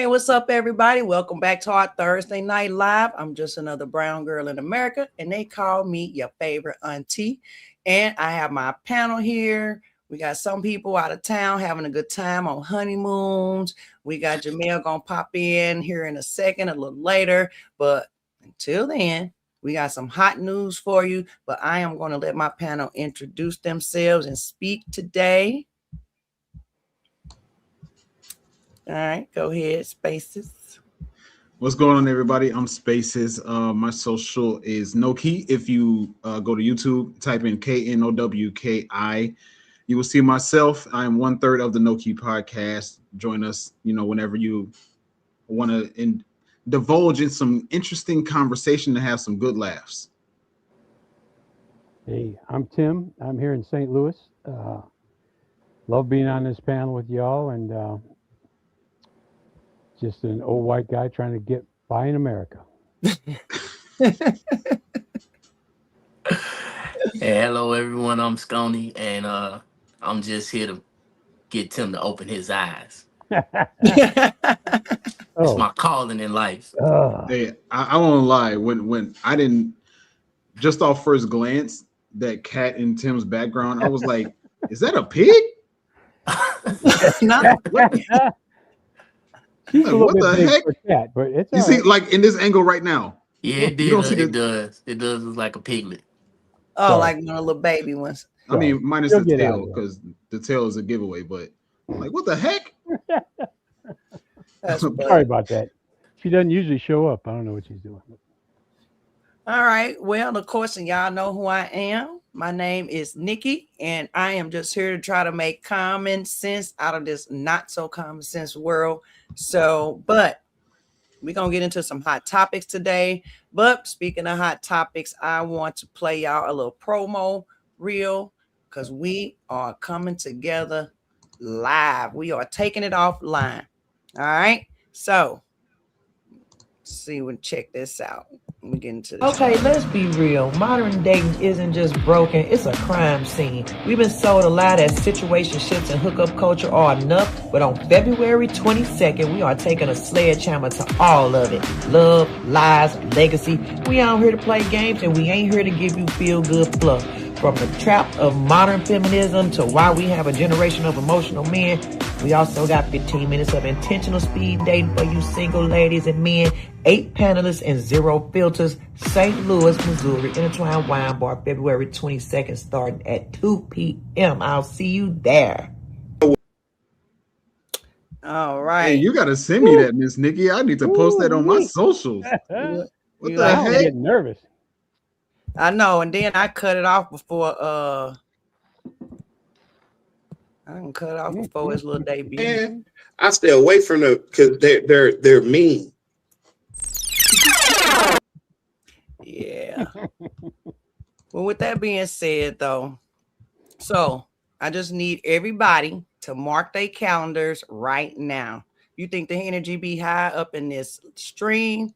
Hey, what's up, everybody? Welcome back to our Thursday Night Live. I'm just another brown girl in America, and they call me your favorite auntie. And I have my panel here. We got some people out of town having a good time on honeymoons. We got Jamel gonna pop in here in a second, a little later. But until then, we got some hot news for you. But I am going to let my panel introduce themselves and speak today. All right, go ahead, Spaces. What's going on, everybody? I'm Spaces. My social is Noki. If you go to YouTube, type in KNOWKI, you will see myself. I am 1/3 of the Noki podcast. Join us, whenever you want to divulge in some interesting conversation to have some good laughs. Hey, I'm Tim. I'm here in St. Louis. Love being on this panel with y'all, and just an old white guy trying to get by in America. Hey, hello everyone. I'm Scony, and I'm just here to get Tim to open his eyes. It's my calling in life. Hey, I won't lie. When I didn't, just off first glance, that cat in Tim's background, I was like, "Is that a pig?" She's a little what bit the big heck? for cat, but it's You all see, right. like in this angle right now. Yeah, it You don't see it does. It does look like a piglet. Oh, Sorry. like one of the little baby ones. I mean, minus She'll the get out tail, of there. because the tail is a giveaway. But like, what the heck? That's Sorry about that. She doesn't usually show up. I don't know what she's doing. All right. Well, of course, and y'all know who I am. My name is Nikki, and I am just here to try to make common sense out of this not so common sense world. But we're going to get into some hot topics today. But speaking of hot topics, I want to play y'all a little promo reel because we are coming together live. We are taking it offline. All right. So, see, we'll check this out. We get into this. Okay, let's be real. Modern dating isn't just broken, it's a crime scene. We've been sold a lie that situationships and hookup culture are enough, but on February 22nd, we are taking a sledgehammer to all of it. Love, lies, legacy. We out here to play games, and we ain't here to give you feel-good fluff. From the trap of modern feminism to why we have a generation of emotional men, we also got 15 minutes of intentional speed dating for you single ladies and men, 8 panelists and 0 filters. St. Louis, Missouri, Intertwined Wine Bar, February 22nd, starting at 2 p.m. I'll see you there. All right. Hey, you gotta send me that, Miss Nikki. I need to post that on my socials. What the I'm heck? getting nervous. I know, and then I cut it off before I didn't cut it off before his little debut. Man, I stay away from them because they're mean. Yeah. Well, with that being said, though, so I just need everybody to mark their calendars right now. You think the energy be high up in this stream?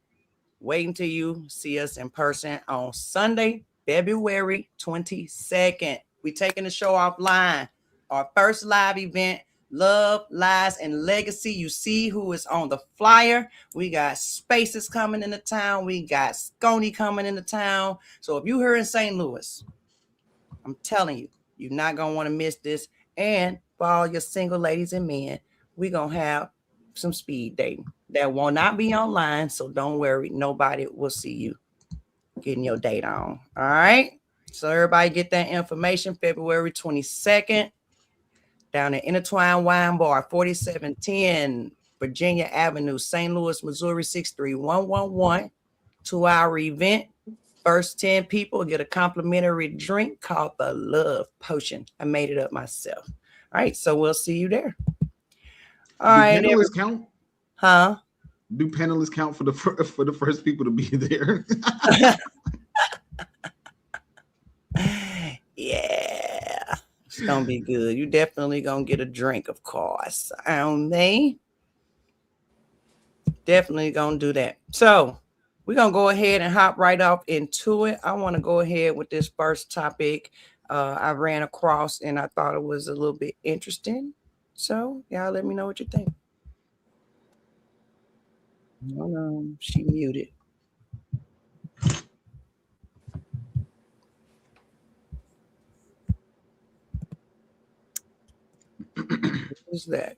Wait until you see us in person on Sunday, February 22nd. We taking the show offline. Our first live event, Love, Lies, and Legacy. You see who is on the flyer. We got Spaces coming into town. We got Scony coming into town. So if you're here in St. Louis, I'm telling you, you're not going to want to miss this. And for all your single ladies and men, we're going to have some speed dating that will not be online. So don't worry. Nobody will see you getting your date on. All right. So everybody get that information February 22nd down at Intertwined Wine Bar, 4710 Virginia Avenue, St. Louis, Missouri, 63111. 2-hour event. First 10 people get a complimentary drink called the Love Potion. I made it up myself. All right, so we'll see you there. All right, panelists count? Huh? Do panelists count for the first people to be there? Yeah, it's gonna be good. You definitely gonna get a drink, of course. Aren't they? Definitely gonna do that. So we're gonna go ahead and hop right off into it. I want to go ahead with this first topic I ran across and I thought it was a little bit interesting. So y'all let me know what you think. Hold on, she muted. What's that?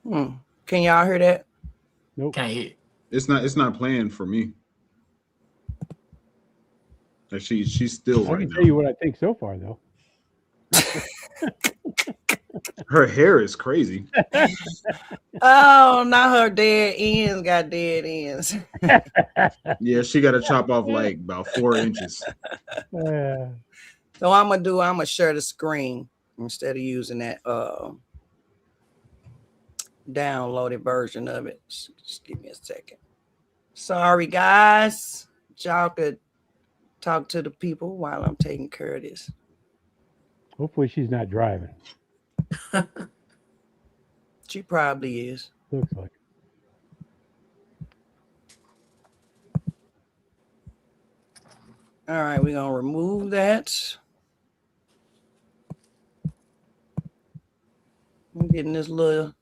Can y'all hear that? Nope. Can't hear. It's not playing for me. Like she's still I right can now. tell you what I think so far, though. Her hair is crazy. Oh, not her dead ends got dead ends. Yeah, she got to chop off like about 4 inches. So I'm gonna share the screen instead of using that downloaded version of it. Just give me a second. Sorry guys. Y'all could talk to the people while I'm taking care of this. Hopefully she's not driving. She probably is. Looks like. All right, we're gonna remove that. I'm getting this little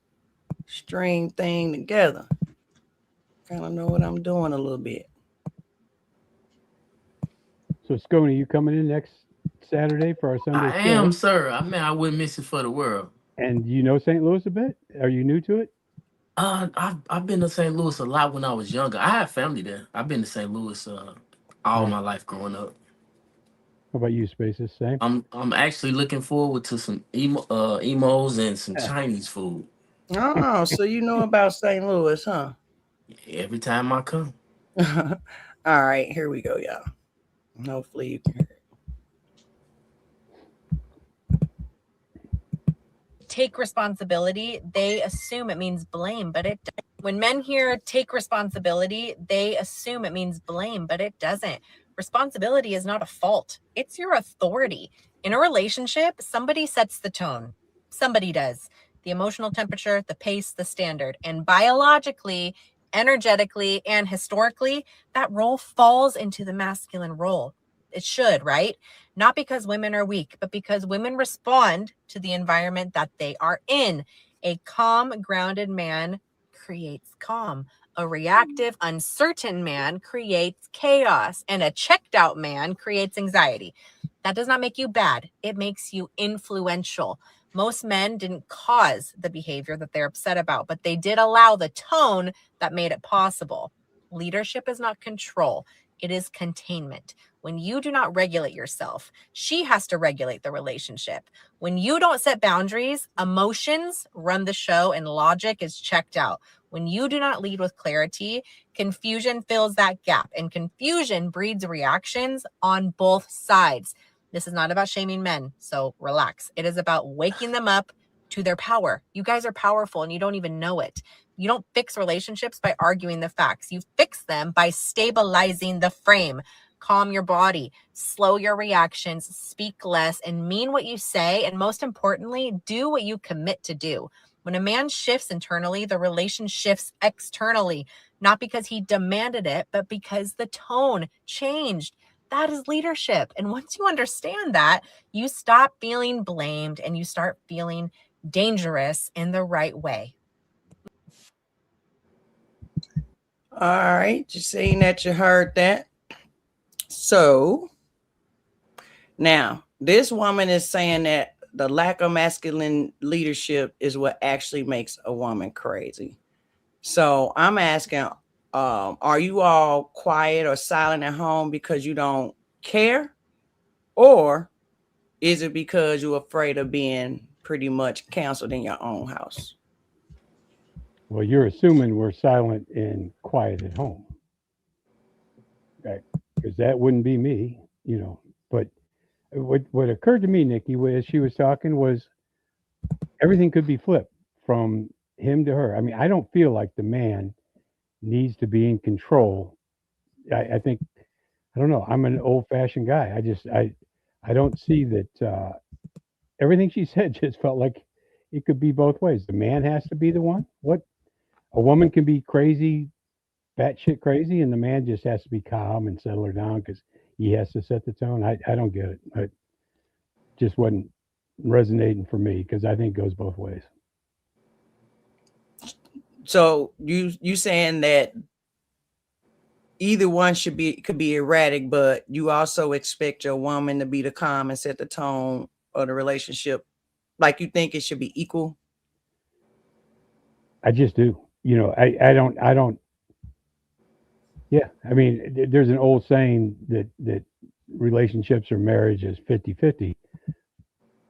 string thing together. Kind of know what I'm doing a little bit. So, Scone, you coming in next Saturday for our Sunday I show? am, sir. I mean, I wouldn't miss it for the world. And you know St. Louis a bit? Are you new to it? I've been to St. Louis a lot when I was younger. I have family there. I've been to St. Louis all my life growing up. How about you, Spaces? Same? I'm actually looking forward to some emos and some Chinese food. Oh, so you know about St. Louis, huh? Every time I come. All right, here we go, y'all. Hopefully you can hear it. Take responsibility, they assume it means blame, but it doesn't. When men hear take responsibility, they assume it means blame, but it doesn't. Responsibility is not a fault. It's your authority. In a relationship, somebody sets the tone. Somebody does. The emotional temperature, the pace, the standard. And biologically, energetically, and historically, that role falls into the masculine role. It should, right? Not because women are weak, but because women respond to the environment that they are in. A calm, grounded man creates calm. A reactive, uncertain man creates chaos. And a checked out man creates anxiety. That does not make you bad. It makes you influential. Most men didn't cause the behavior that they're upset about, but they did allow the tone that made it possible. Leadership is not control. It is containment. When you do not regulate yourself, she has to regulate the relationship. When you don't set boundaries, emotions run the show and logic is checked out. When you do not lead with clarity, confusion fills that gap, and confusion breeds reactions on both sides. This is not about shaming men, so relax. It is about waking them up to their power. You guys are powerful and you don't even know it. You don't fix relationships by arguing the facts. You fix them by stabilizing the frame. Calm your body, slow your reactions, speak less, and mean what you say. And most importantly, do what you commit to do. When a man shifts internally, the relation shifts externally, not because he demanded it, but because the tone changed. That is leadership. And once you understand that, you stop feeling blamed and you start feeling dangerous in the right way. All right, just saying that you heard that. So now this woman is saying that the lack of masculine leadership is what actually makes a woman crazy. So I'm asking, are you all quiet or silent at home because you don't care? Or is it because you're afraid of being pretty much canceled in your own house? Well, you're assuming we're silent and quiet at home. Right? Because that wouldn't be me, But what occurred to me, Nikki, as she was talking, was everything could be flipped from him to her. I mean, I don't feel like the man needs to be in control. I think, I don't know. I'm an old-fashioned guy. I don't see that. Everything she said just felt like it could be both ways. The man has to be the one. What, a woman can be crazy, batshit crazy, and the man just has to be calm and settle her down because he has to set the tone. I don't get it. It just wasn't resonating for me because I think it goes both ways. So you saying that either one could be erratic, but you also expect your woman to be the calm and set the tone of the relationship. Like you think it should be equal. I just do. You know, I don't. Yeah, I mean, there's an old saying that relationships or marriage is 50-50,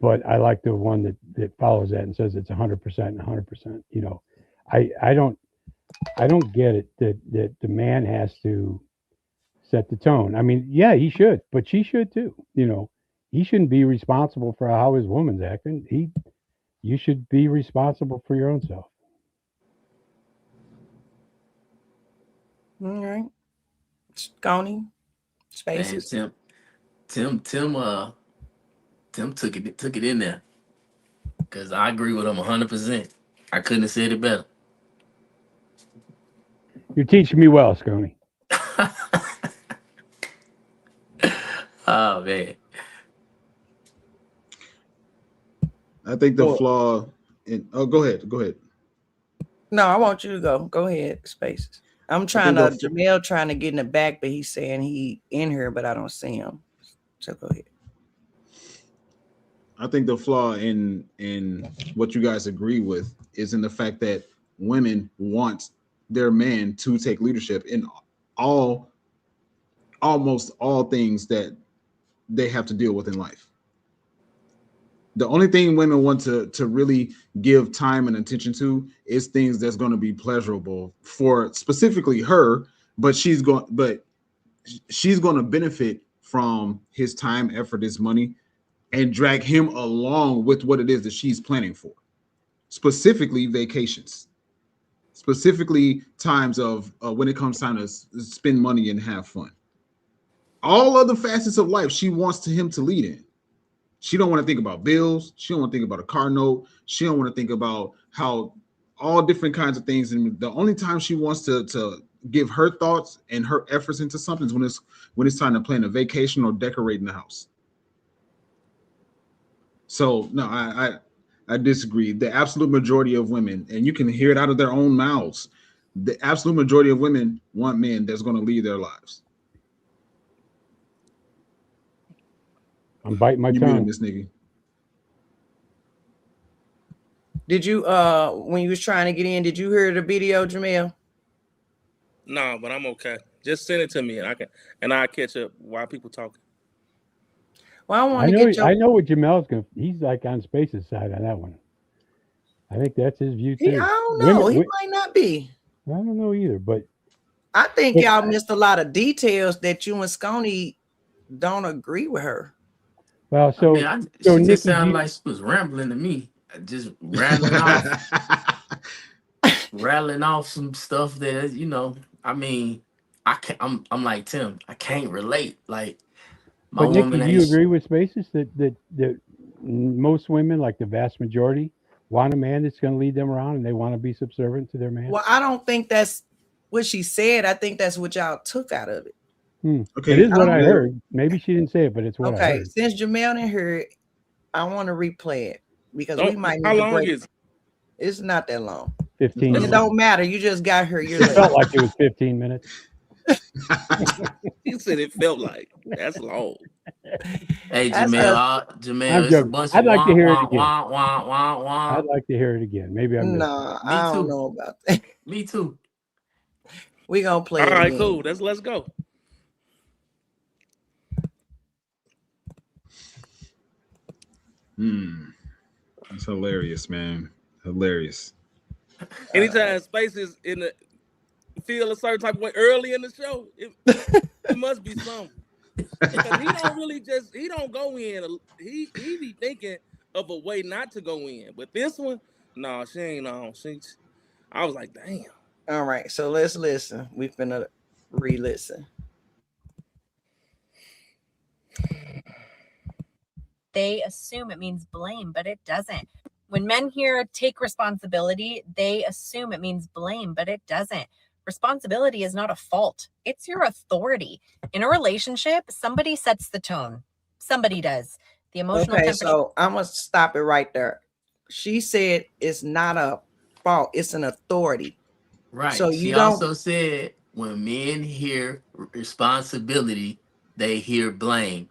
but I like the one that follows that and says it's 100% and 100%. You know, I don't get it that the man has to set the tone. I mean, yeah, he should, but she should too. You know, he shouldn't be responsible for how his woman's acting. You should be responsible for your own self. All right. Scony, Man, Spaces. Tim took it in there. Cause I agree with him 100%. I couldn't have said it better. You're teaching me well, Scony. Oh man. I think the flaw in go ahead. No, I want you to go. Go ahead, Spaces. I'm trying to Jamel trying to get in the back, but he's saying he in here, but I don't see him. So go ahead. I think the flaw in what you guys agree with is in the fact that women want their man to take leadership in almost all things that they have to deal with in life. The only thing women want to really give time and attention to is things that's going to be pleasurable for specifically her, but she's going to benefit from his time, effort, his money, and drag him along with what it is that she's planning for. Specifically vacations, specifically times of when it comes time to spend money and have fun. All other facets of life she wants him to lead in. She don't want to think about bills. She don't want to think about a car note. She don't want to think about how all different kinds of things. And the only time she wants to give her thoughts and her efforts into something is when it's time to plan a vacation or decorating the house. So no, I disagree. The absolute majority of women, and you can hear it out of their own mouths, the absolute majority of women want men that's going to lead their lives. I'm biting my tongue. Miss Nikki. Did you when you was trying to get in, did you hear the video, Jamel? No, but I'm okay. Just send it to me and I'll catch up while people talking. Well, I know what Jamel's going to. He's like on Space's side on that one. I think that's his view too. I don't know. He might not be. I don't know either, but I think y'all missed a lot of details that you and Scony don't agree with her. Well, so she just sounded like she was rambling to me, just rattling off some stuff that I mean, I'm like Tim. I can't relate. Like my woman. Nikki, do you agree with Spaces that most women, like the vast majority, want a man that's going to lead them around and they want to be subservient to their man? Well, I don't think that's what she said. I think that's what y'all took out of it. Okay, it is what I heard. Maybe she didn't say it, but it's what I heard. Since Jamel didn't hear it, I want to replay it because we might need how to long break. is it? It's not that long. 15 minutes. It don't matter. You just got her. It felt like it was 15 minutes. He said it felt like. That's long. Hey, Jamel, I'd like to hear it again. I'd like to hear it again. Maybe I'm no, I don't know about that. Me too. We gonna play. All right, again. cool. Let's go. That's hilarious, man. Hilarious. Anytime Spaces in the feel a certain type of way early in the show, it must be something. Because he don't go in. He be thinking of a way not to go in. But this one, no, she ain't on. I was like, damn. All right, so let's listen. We finna re-listen. They assume it means blame, but it doesn't. When men hear take responsibility, they assume it means blame, but it doesn't. Responsibility is not a fault. It's your authority. In a relationship, somebody sets the tone. Somebody does. The emotional temperature. So I'm going to stop it right there. She said it's not a fault. It's an authority. Right. So She you don't. also said when men hear responsibility, they hear blame.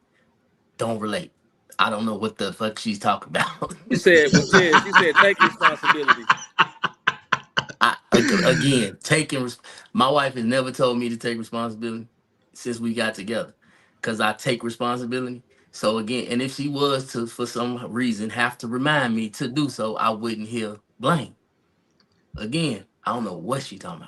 Don't relate. I don't know what the fuck she's talking about. She said, "Well, Ted, she said take responsibility." Again, my wife has never told me to take responsibility since we got together, because I take responsibility. So again, and if she was to, for some reason, have to remind me to do so, I wouldn't hear blame. Again, I don't know what she talking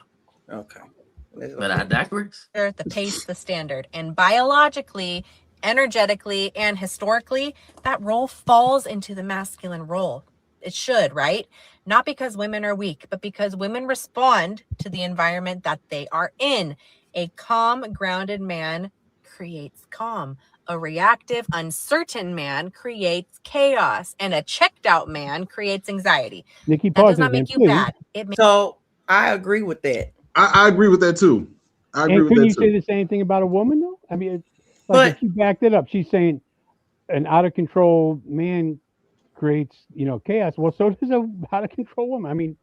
about, Okay. but I digress. The pace, the standard, and biologically, energetically, and historically, that role falls into the masculine role. It should, right? Not because women are weak, but because women respond to the environment that they are in. A calm, grounded man creates calm. A reactive, uncertain man creates chaos. And a checked out man creates anxiety. Nikki, That pause does not it then, make you please. bad. It makes So I agree with that. I agree with that too. I agree And with couldn't that you say too. the same thing about a woman though? I mean, it's like But if she backed it up, she's saying an out of control man creates, chaos. Well, so does a out of control woman. I mean,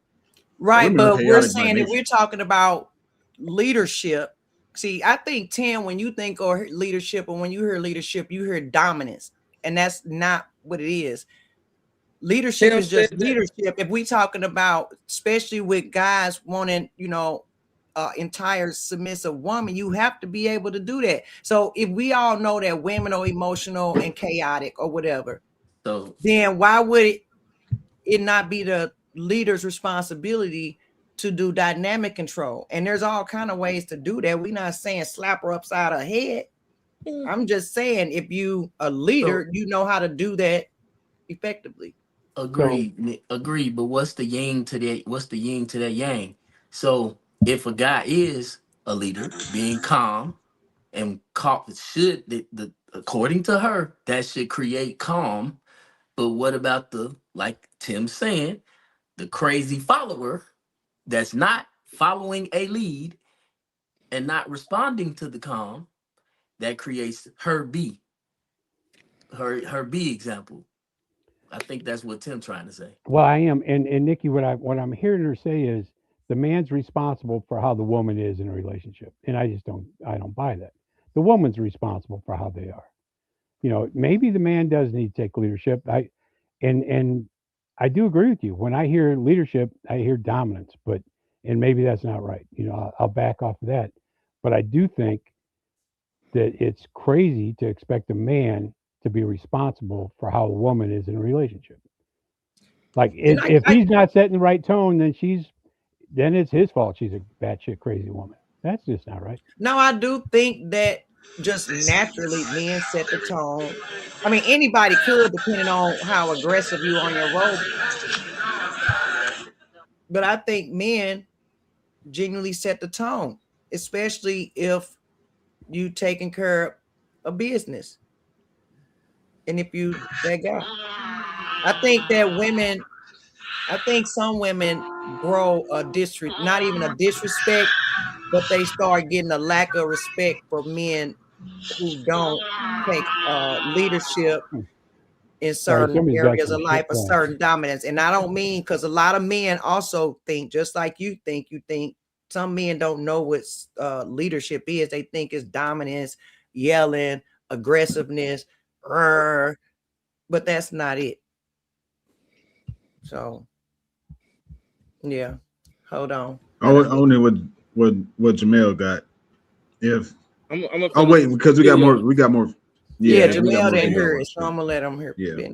right, Women are but we're chaotic by saying if nature. we're talking about leadership. See, I think Tim, when you think or leadership, or when you hear leadership, you hear dominance, and that's not what it is. Leadership Tim is said just that. leadership. If we talking about, especially with guys wanting, entire submissive woman, you have to be able to do that. So if we all know that women are emotional and chaotic or whatever, So then why would it not be the leader's responsibility to do dynamic control? And there's all kind of ways to do that. We're not saying slap her upside her head. I'm just saying if you a leader, you know how to do that effectively. agreed, agreed. But what's the yin to that? What's the yin to that yang? So if a guy is a leader, being calm and calm should the according to her that should create calm. But what about the, like Tim saying, the crazy follower that's not following a lead and not responding to the calm that creates her B example. I think that's what Tim trying to say. well, I am, and Nikki, what I'm hearing her say is the man's responsible for how the woman is in a relationship, and I don't buy that. The woman's responsible for how they are. Maybe the man does need to take leadership. And I do agree with you. When I hear leadership, I hear dominance, and maybe that's not right. I'll back off of that. But I do think that it's crazy to expect a man to be responsible for how a woman is in a relationship. Like And if he's not setting the right tone, then it's his fault. She's a batshit crazy woman. That's just not right. now I do think that just naturally men set the tone. I mean, anybody could, depending on how aggressive you on your role. But I think men genuinely set the tone, especially if you taking care of business. And if you that guy, I think some women grow not even a disrespect, but they start getting a lack of respect for men who don't take leadership in Sorry, certain somebody's got areas some of shit life, a going. certain dominance. And I don't mean, because a lot of men also think just like you think some men don't know what leadership is. They think it's dominance, yelling, aggressiveness, but that's not it. So yeah, hold on. I only what Jamel got. If I'm oh wait, because we got more. We got more. Yeah, Yeah, we got Jamel more didn't video hear on it, so stream. I'm gonna let him hear. Yeah.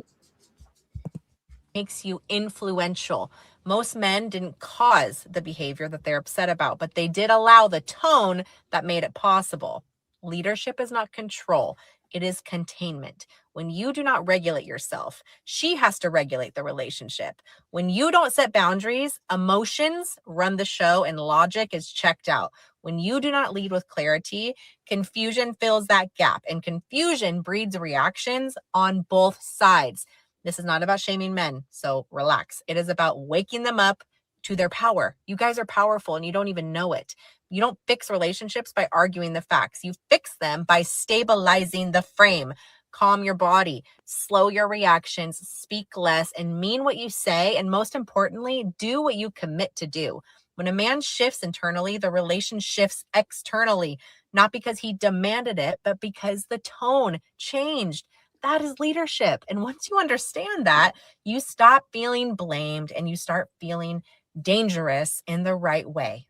makes you influential. Most men didn't cause the behavior that they're upset about, but they did allow the tone that made it possible. Leadership is not control. It is containment. When you do not regulate yourself, she has to regulate the relationship. When you don't set boundaries, emotions run the show and logic is checked out. When you do not lead with clarity, confusion fills that gap, and confusion breeds reactions on both sides. This is not about shaming men, so relax. It is about waking them up to their power. You guys are powerful and you don't even know it. You don't fix relationships by arguing the facts. You fix them by stabilizing the frame. Calm your body, slow your reactions, speak less, and mean what you say. And most importantly, do what you commit to do. When a man shifts internally, the relation shifts externally, not because he demanded it, but because the tone changed. That is leadership. And once you understand that, you stop feeling blamed and you start feeling dangerous in the right way.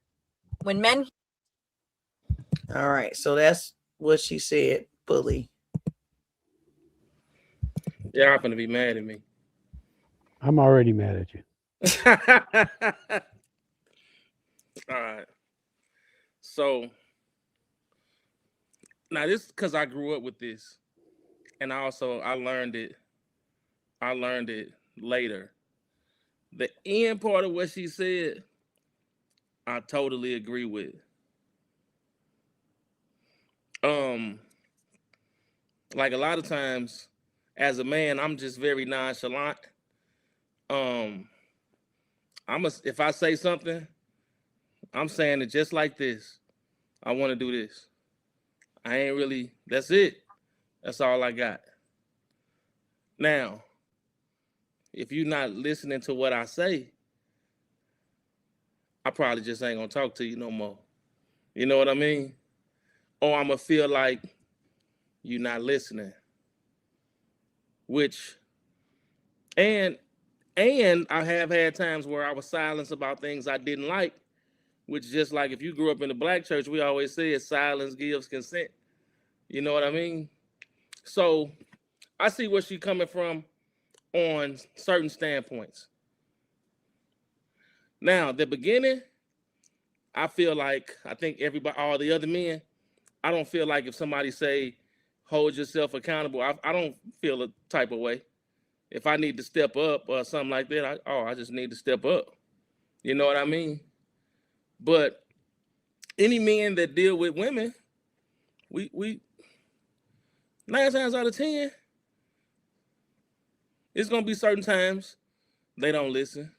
When men... All right. So that's what she said, fully. Y'all gonna be mad at me. I'm already mad at you. All right. So now this is because I grew up with this, and I learned it. I learned it later. The end part of what she said, I totally agree with. Like a lot of times, as a man, I'm just very nonchalant. If I say something, I'm saying it just like this. I want to do this. I ain't really, that's it. That's all I got. Now, if you're not listening to what I say, I probably just ain't gonna talk to you no more. You know what I mean? Or I'm gonna feel like you're not listening. And I have had times where I was silenced about things I didn't like, which just like if you grew up in the black church, we always say silence gives consent. You know what I mean? So I see where she's coming from on certain standpoints. Now, the beginning, I feel like, I think everybody, all the other men, I don't feel like if somebody say, hold yourself accountable, I don't feel a type of way. If I need to step up or something like that, I just need to step up. You know what I mean? But any men that deal with women, we 9 times out of 10, it's gonna be certain times they don't listen.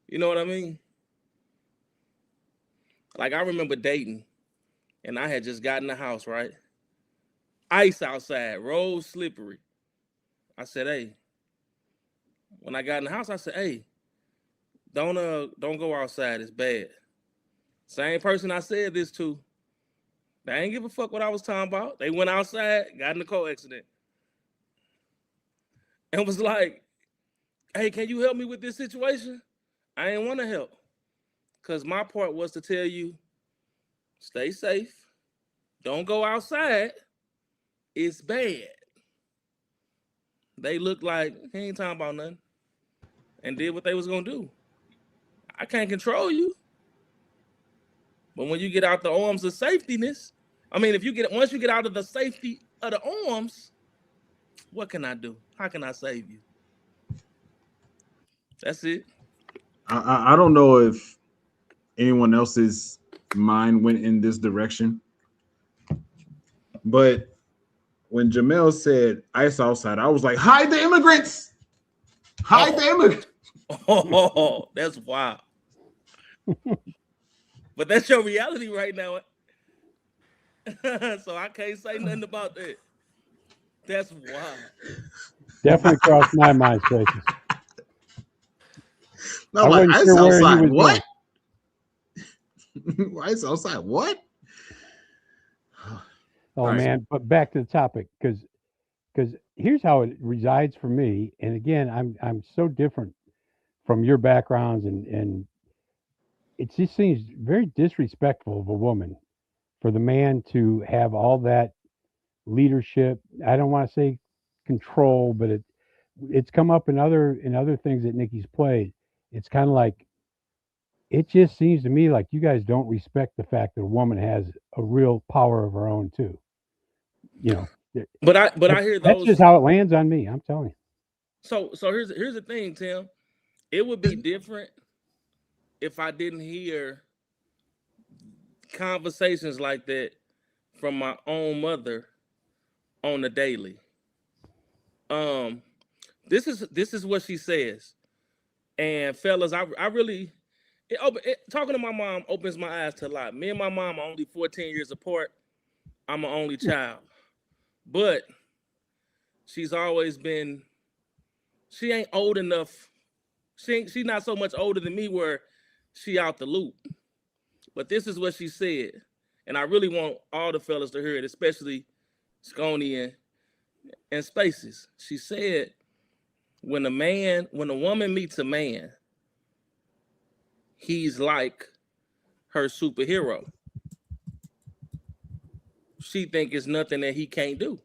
You know what I mean? Like I remember dating, and I had just gotten the house, right? Ice outside, road slippery. I said, hey. When I got in the house, I said, hey, don't go outside. It's bad. Same person I said this to, they ain't give a fuck what I was talking about. They went outside, got in a car accident, and was like, hey, can you help me with this situation? I ain't want to help. Because my part was to tell you, stay safe. Don't go outside. It's bad. They looked like he ain't talking about nothing and did what they was going to do. I can't control you. But when you get out the arms of safetyness, once you get out of the safety of the arms, what can I do? How can I save you? That's it. I don't know if anyone else's mind went in this direction, but when Jamel said ice outside, I was like, hide the immigrants. Hide the immigrants. Oh, that's wild. But that's your reality right now. So I can't say nothing about that. That's wild. Definitely crossed my mind, Spaces. No, I like wasn't ice sure where he outside. was What? Ice outside. What? Oh Right. man, but back to the topic, because here's how it resides for me. And again, I'm so different from your backgrounds, and it just seems very disrespectful of a woman for the man to have all that leadership. I don't want to say control, but it's come up in other things that Nikki's played. It's kind of like, it just seems to me like you guys don't respect the fact that a woman has a real power of her own too. You know, But I hear that's those. just how it lands on me. I'm telling you. So here's the thing, Tim. It would be different if I didn't hear conversations like that from my own mother on the daily. This is what she says. And fellas, I really talking to my mom opens my eyes to a lot. Me and my mom are only 14 years apart. I'm an only child. But she's always been, she ain't old enough. She's not so much older than me where she out the loop. But this is what she said, and I really want all the fellas to hear it, especially Scony and Spaces. She said, when a woman meets a man, he's like her superhero. She think it's nothing that he can't do.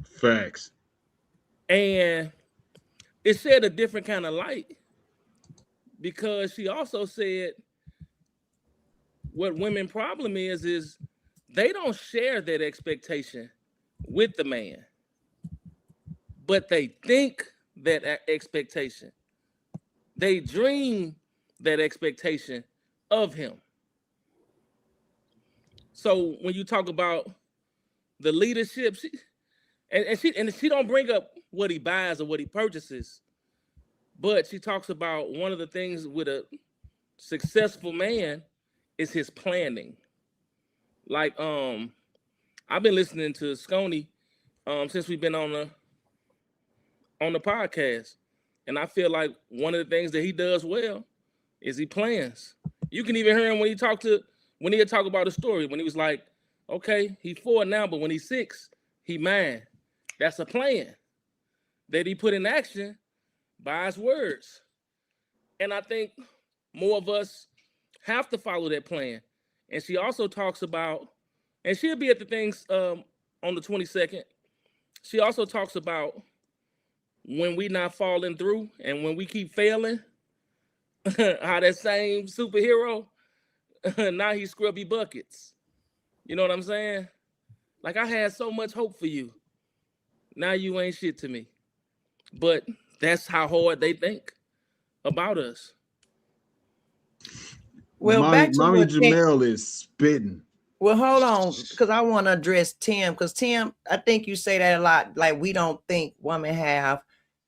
Facts. And it shed a different kind of light, because she also said what women problem is they don't share that expectation with the man, but they think that expectation. They dream that expectation of him. So when you talk about the leadership, she don't bring up what he buys or what he purchases, but she talks about one of the things with a successful man is his planning. Like I've been listening to Scony since we've been on the podcast, and I feel like one of the things that he does well is he plans. You can even hear him when he talk about a story, when he was like, okay, he's 4 now, but when he's 6, he mine. That's a plan that he put in action by his words. And I think more of us have to follow that plan. And she also talks about, and she'll be at the things on the 22nd. She also talks about when we not falling through and when we keep failing, how that same superhero, now he scrubby buckets. You know what I'm saying? Like, I had so much hope for you. Now you ain't shit to me. But that's how hard they think about us. Well, back to Mommy what Jamel is spitting. Well, hold on, because I want to address Tim, because Tim, I think you say that a lot. Like, we don't think women have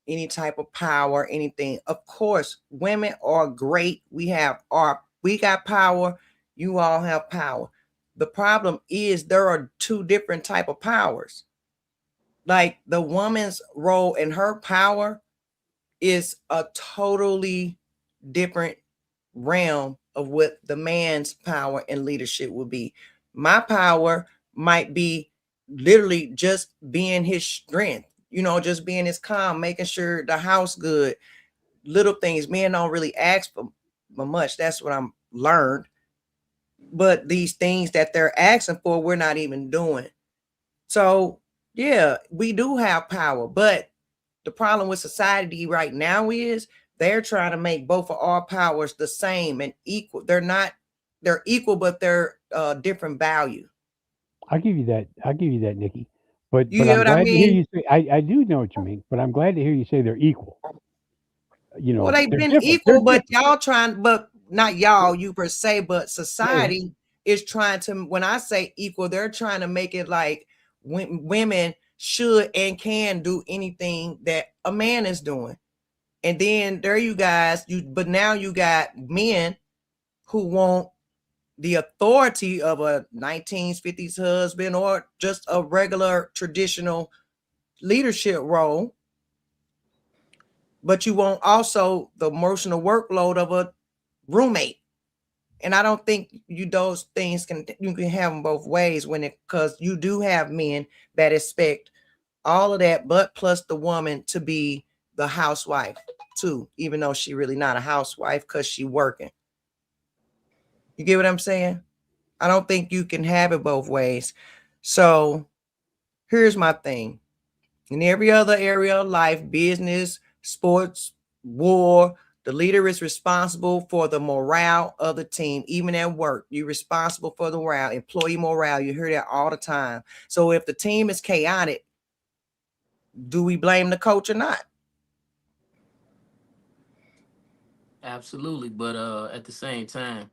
any type of power, anything. Of course, women are great. We got power. You all have power. The problem is there are 2 different type of powers. Like, the woman's role and her power is a totally different realm of what the man's power and leadership will be. My power might be literally just being his strength, just being his calm, making sure the house good, little things. Men don't really ask for much. That's what I'm learned. But these things that they're asking for, we're not even doing. So yeah, we do have power, but the problem with society right now is they're trying to make both of our powers the same and equal. They're equal, but they're different value. I'll give you that, Nikki. But You hear I'm what I glad to hear mean? you say. I do know what you mean, but I'm glad to hear you say they're equal. Well, they've they're been different. equal, but y'all trying, but not y'all, you per se, but society is trying to, when I say equal, they're trying to make it like women should and can do anything that a man is doing. And then there you guys, but now you got men who want the authority of a 1950s husband or just a regular traditional leadership role. But you want also the emotional workload of a roommate. And I don't think those things you can have them both ways because you do have men that expect all of that, but plus the woman to be the housewife too, even though she really not a housewife because she working. You get what I'm saying? I don't think you can have it both ways. So here's my thing. In every other area of life, business, sports, war, the leader is responsible for the morale of the team. Even at work, you're responsible for the morale, employee morale. You hear that all the time. So if the team is chaotic, do we blame the coach or not? Absolutely, but at the same time,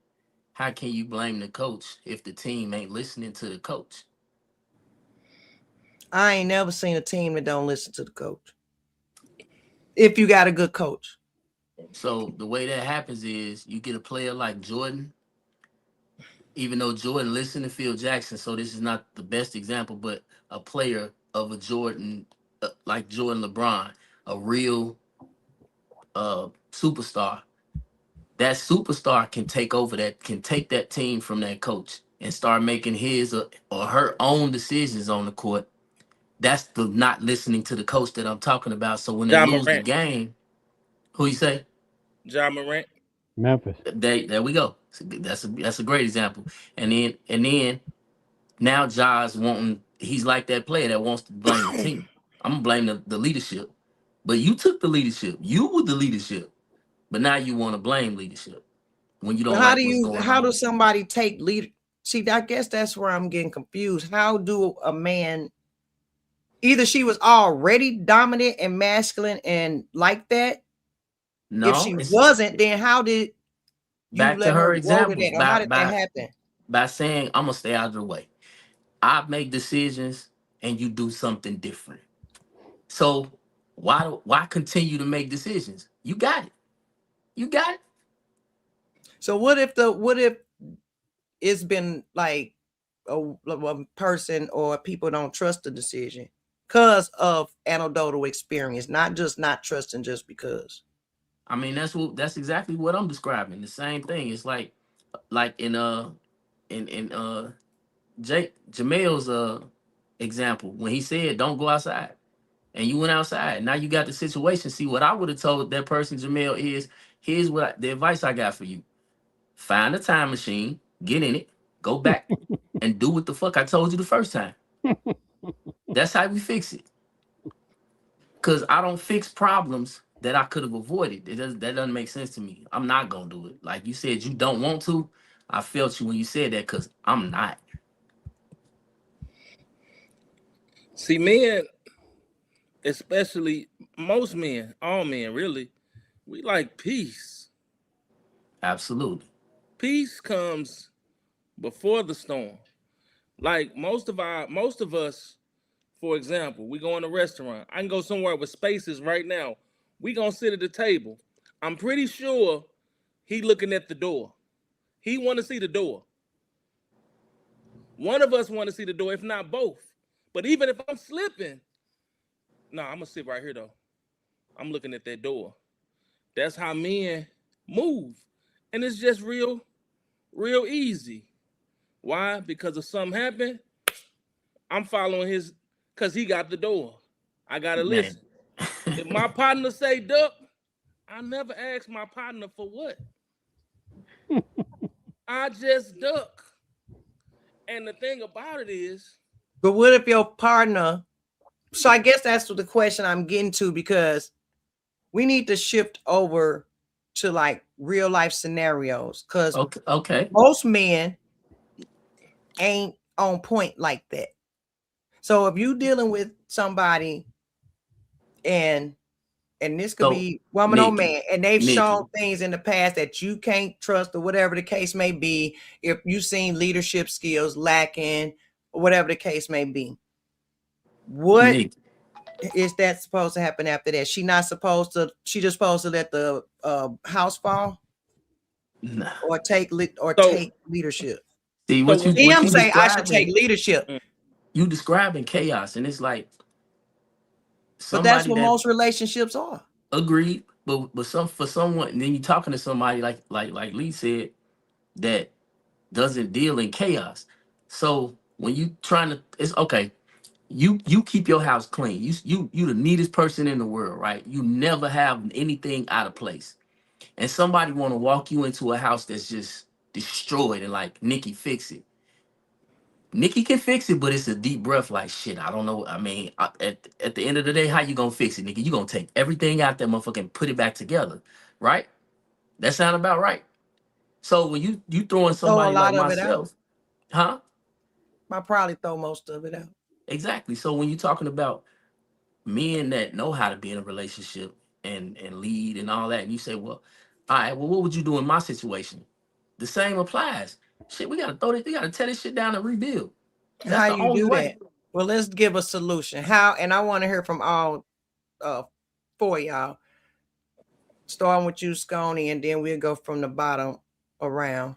how can you blame the coach if the team ain't listening to the coach? I ain't never seen a team that don't listen to the coach. If you got a good coach. So the way that happens is you get a player like Jordan, even though Jordan listened to Phil Jackson, so this is not the best example, but a player of a Jordan, like Jordan LeBron, a real superstar, that superstar can take over that, can take that team from that coach and start making his or her own decisions on the court. That's the not listening to the coach that I'm talking about. So when they John lose the Morant. game, who you say? John Morant. Memphis. There we go. That's a great example. And then now Ja's wanting, he's like that player that wants to blame the team. I'm gonna blame the leadership. But you took the leadership. You were the leadership. But now you want to blame leadership when you don't How like do what's you? going How on. does somebody take lead? See, I guess that's where I'm getting confused. How do a man? Either she was already dominant and masculine and like that. If No, she it's wasn't, then how did you back to let her her go to examples that, or how did that by happen? by saying I'm gonna stay out of the way. I make decisions and you do something different. So why continue to make decisions? You got it. You got it. So what if it's been like a person or people don't trust the decision because of anecdotal experience, not just not trusting just because. I mean, that's exactly what I'm describing. The same thing. It's like in Jake Jamel's example when he said don't go outside and you went outside. Now you got the situation. See, what I would have told that person, Jamel, is here's the advice I got for you. Find a time machine, get in it, go back and do what the fuck I told you the first time. That's how we fix it. Cause I don't fix problems that I could have avoided. That doesn't make sense to me. I'm not gonna do it. Like you said, you don't want to. I felt you when you said that because I'm not. See, men, especially most men, all men really, we like peace. Absolutely. Peace comes before the storm. Like most of us, for example, we go in a restaurant. I can go somewhere with spaces right now. We gonna sit at the table. I'm pretty sure he looking at the door. He want to see the door. One of us want to see the door, if not both. But even if I'm slipping, no, I'm gonna sit right here though. I'm looking at that door. That's how men move, and it's just real easy. Why? Because if something happened, I'm following his, because he got the door. I gotta Man. listen. If my partner say duck, I never ask my partner for what. I just duck. And the thing about it is, But what if your partner? So I guess that's the question I'm getting to, because we need to shift over to like real life scenarios, because Okay. most men ain't on point like that. So if you dealing with somebody and this could So be woman or Nikki, man, and they've Nikki. shown things in the past that you can't trust or whatever the case may be, if you've seen leadership skills lacking or whatever the case may be, what Nikki. is that supposed to happen after that? She just supposed to let the house fall Nah. or take so leadership? See so what when, Him you say I should take describing. leadership, You describing chaos, and it's like but that's somebody what that most relationships are. agreed, but for someone, and then you talking to somebody like Lee said that doesn't deal in chaos. So when you trying to, it's okay. You keep your house clean. You the neatest person in the world, right? You never have anything out of place. And somebody want to walk you into a house that's just destroyed and like, Nikki, fix it. Nikki can fix it, but it's a deep breath. Like shit, I don't know. I mean, at the end of the day, how you gonna fix it, Nikki? You gonna take everything out there, motherfucker, and put it back together, right? That sound about right. So when you throwing Throw a somebody like lot of it out. myself, huh? I probably throw most of it out. Exactly. So when you're talking about men that know how to be in a relationship and lead and all that, and you say, well, all right, well, what would you do in my situation? The same applies. Shit, we gotta tear this shit down and rebuild. That's How the you only do way. that? Well, let's give a solution. How? And I want to hear from all four of y'all. Starting with you, Scony, and then we'll go from the bottom around.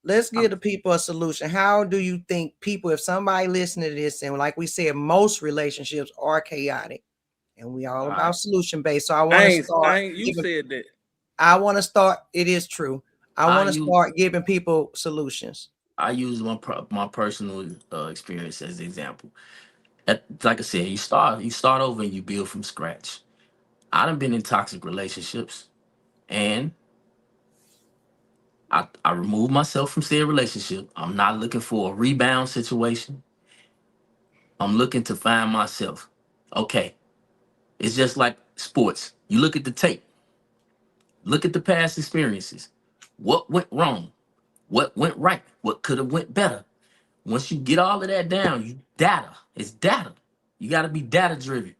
Let's give the people a solution. How do you think people, if somebody listening to this, and like we said, most relationships are chaotic, and we all about solution based. So I want to start. you said that. I want to start. It is true. I want to use start giving people solutions. I use my personal experience as an example. Like I said, you start over and you build from scratch. I done been in toxic relationships, and I removed myself from said relationship. I'm not looking for a rebound situation. I'm looking to find myself. Okay, it's just like sports. You look at the tape, look at the past experiences. What went wrong? What went right? What could have went better? Once you get all of that down, it's data. You got to be data driven.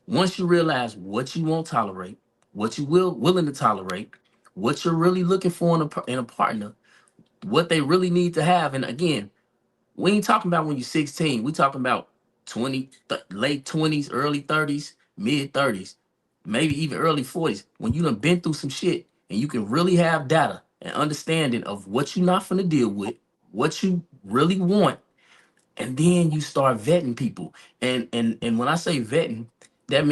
Once you realize what you won't tolerate, what you willing to tolerate, what you're really looking for in a partner, what they really need to have. And again, we ain't talking about when you're 16. We talking about late 20s, early 30s, mid 30s, maybe even early 40s. When you done been through some shit and you can really have data and understanding of what you're not finna deal with, what you really want, and then you start vetting people. And when I say vetting, that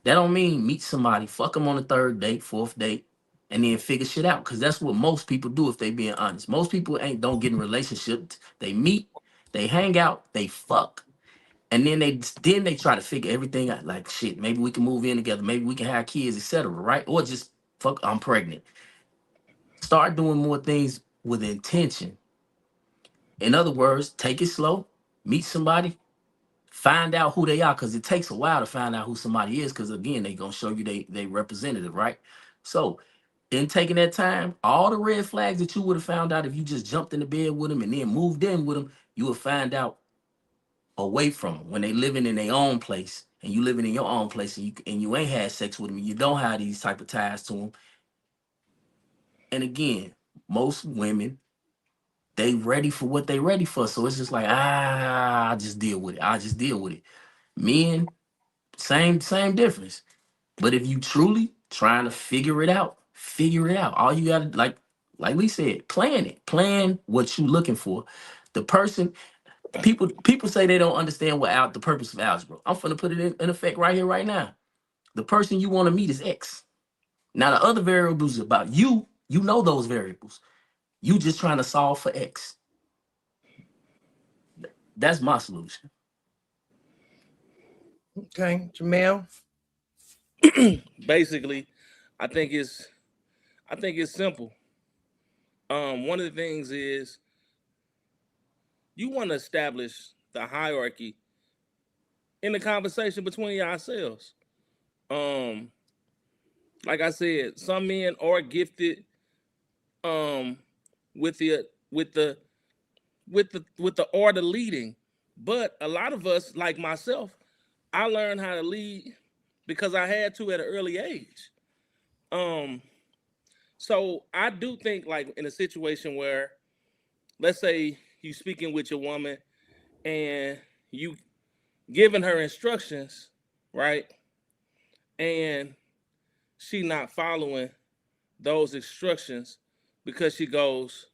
don't mean meet somebody, fuck them on the third date, fourth date, and then figure shit out. Cause that's what most people do if they being honest. Most people don't get in relationships. They meet, they hang out, they fuck. And then they try to figure everything out. Like shit, maybe we can move in together, maybe we can have kids, etc. Right? Or just fuck, I'm pregnant. Start doing more things with intention. In other words, take it slow, meet somebody, find out who they are, because it takes a while to find out who somebody is, because again, they gonna show you they representative, right? So in taking that time, all the red flags that you would have found out if you just jumped in the bed with them and then moved in with them, you will find out away from them when they living in their own place and you living in your own place, and you ain't had sex with them, you don't have these type of ties to them. And again, most women, they ready for what they ready for, so it's just like, I just deal with it. I just deal with it. Men, same difference. But if you truly trying to figure it out, figure it out. All you gotta, like we said, plan it. Plan what you looking for. The person, people say they don't understand the purpose of algebra. I'm gonna put it in effect right here, right now. The person you want to meet is X. Now the other variables about you, you know those variables. You just trying to solve for X. That's my solution. Okay, Jamel. Basically, I think it's simple. One of the things is you want to establish the hierarchy in the conversation between yourselves. Like I said, some men are gifted with the art of leading, but a lot of us, like myself, I learned how to lead because I had to at an early age. So I do think, like, in a situation where, let's say you speaking with your woman and you giving her instructions, right? And she not following those instructions because she goes,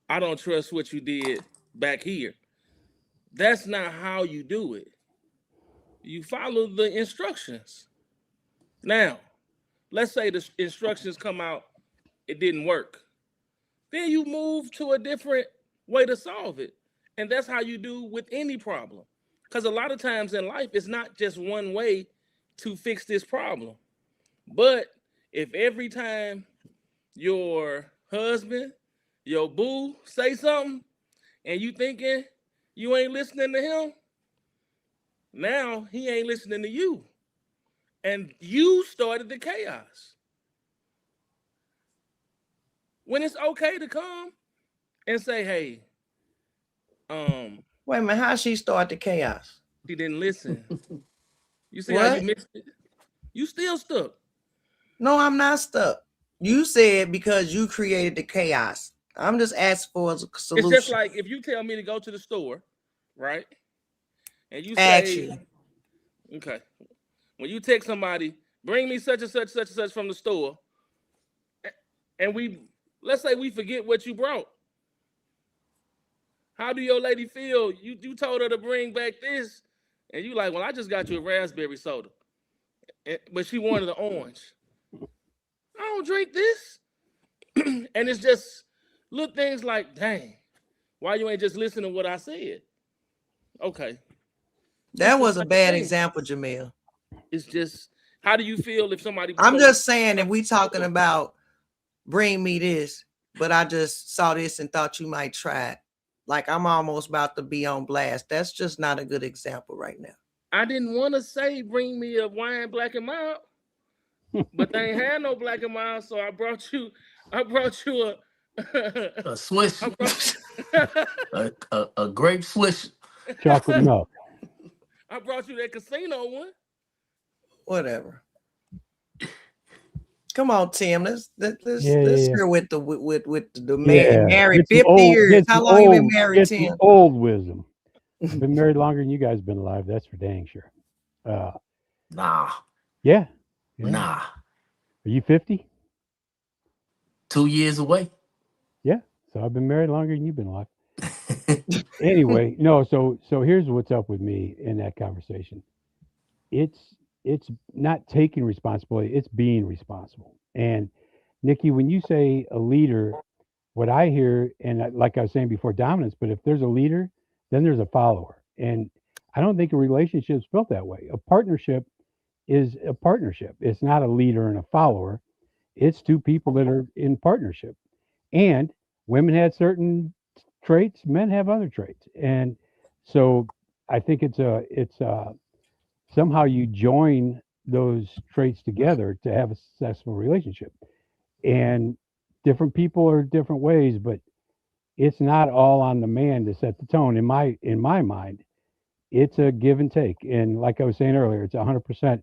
I don't trust what you did back here. That's not how you do it. You follow the instructions. Now, let's say the instructions come out, it didn't work. Then you move to a different way to solve it. And that's how you do with any problem. Because a lot of times in life, it's not just one way to fix this problem. But if every time your husband, your boo say something and you thinking you ain't listening to him, now he ain't listening to you. And you started the chaos. When it's okay to come and say, hey, Wait a minute, how she start the chaos? she didn't listen. You see how What? you missed it? You still stuck. No, I'm not stuck. You said because you created the chaos. I'm just asking for a solution. It's just like if you tell me to go to the store, right? And you Ask say, you. okay, when you text somebody, bring me such and such, such and such from the store, and let's say we forget what you brought. How do your lady feel? You told her to bring back this, and you like, well, I just got you a raspberry soda, but she wanted an orange. I don't drink this. And it's just little things like, dang, why you ain't just listening to what I said? Okay. That It's the was a same bad thing. example, Jamil. It's just, how do you feel if somebody? I'm just saying, if we talking about bring me this, but I just saw this and thought you might try it. Like I'm almost about to be on blast. That's just not a good example right now. I didn't want to say bring me a wine black and mild, but they ain't had no black and mild, so I brought you A Swiss, a grape Swiss, chocolate milk. I brought you that casino one. Whatever. Come on, Tim. Let's Yeah. hear with the man married 50 years. Get How the long you been old- married, get Tim? the old wisdom. I've been married longer than you guys have been alive. That's for dang sure. nah. Yeah. Nah. Are you 50? 2 years away. Yeah. So I've been married longer than you've been alive. Anyway, no. So here's what's up with me in that conversation. It's not taking responsibility. It's being responsible. And Nikki, when you say a leader, what I hear, and like I was saying before, dominance. But if there's a leader, then there's a follower. And I don't think a relationship's built that way. A partnership is a partnership. It's not a leader and a follower. It's two people that are in partnership. And women had certain traits, men have other traits. And so I think it's somehow you join those traits together to have a successful relationship. And different people are different ways, but it's not all on the man to set the tone. In my mind, it's a give and take. And like I was saying earlier, it's 100%.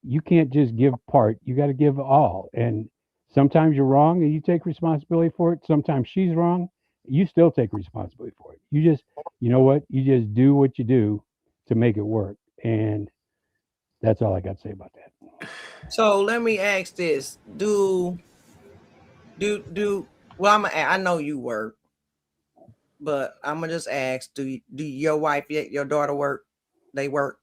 You can't just give part. You got to give all. And sometimes you're wrong and you take responsibility for it. Sometimes she's wrong. You still take responsibility for it. You know what? You just do what you do to make it work. And that's all I got to say about that. So let me ask this: well, I know you work, but I'm gonna just ask: do your wife, your daughter work? They work.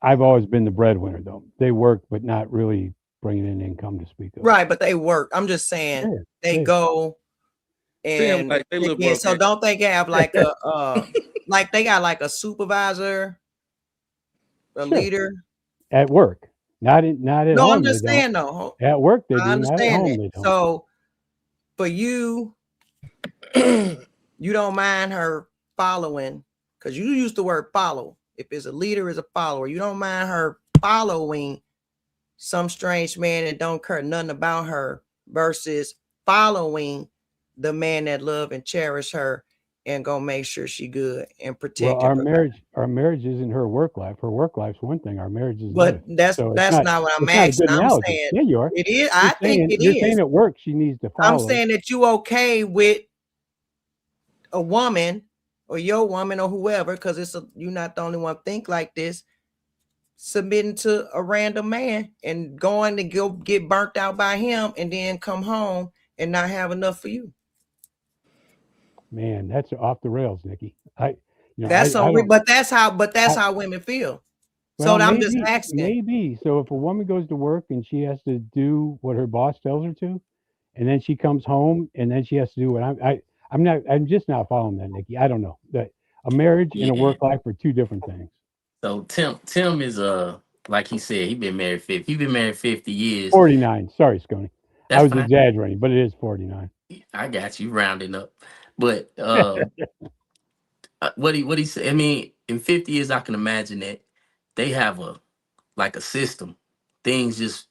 I've always been the breadwinner, though. They work, but not really bringing in income to speak of. Right, but they work. I'm just saying they go and like they live broke. So don't they have like a like they got like a supervisor, a leader at work? Not at home. No, I'm just saying though. At work they do. I understand not at home, that. So for you, you don't mind her following, because you use the word follow. If it's a leader, is a follower. You don't mind her following some strange man that don't care nothing about her versus following the man that love and cherish her and gonna make sure she good and protect her. Our marriage isn't her work life. Her work life's one thing. Our marriage is but that's not what I'm asking. I'm saying yeah, you are. It is. I think it is. You're saying at work she needs to follow. I'm saying that you okay with a woman or your woman or whoever, because you're not the only one think like this, submitting to a random man and going to go get burnt out by him and then come home and not have enough for you. Man, that's off the rails, Nikki. But that's how women feel. Well, so I'm just asking. Maybe. So if a woman goes to work and she has to do what her boss tells her to, and then she comes home and then she has to do what I'm just not following that, Nikki. I don't know. That a marriage and a work life are two different things. So Tim is like he said, he's been married 50 years. 49. Sorry, Scony. I was exaggerating, but it is 49. I got you rounding up. But what he said, I mean, in 50 years, I can imagine that they have a system. Things just,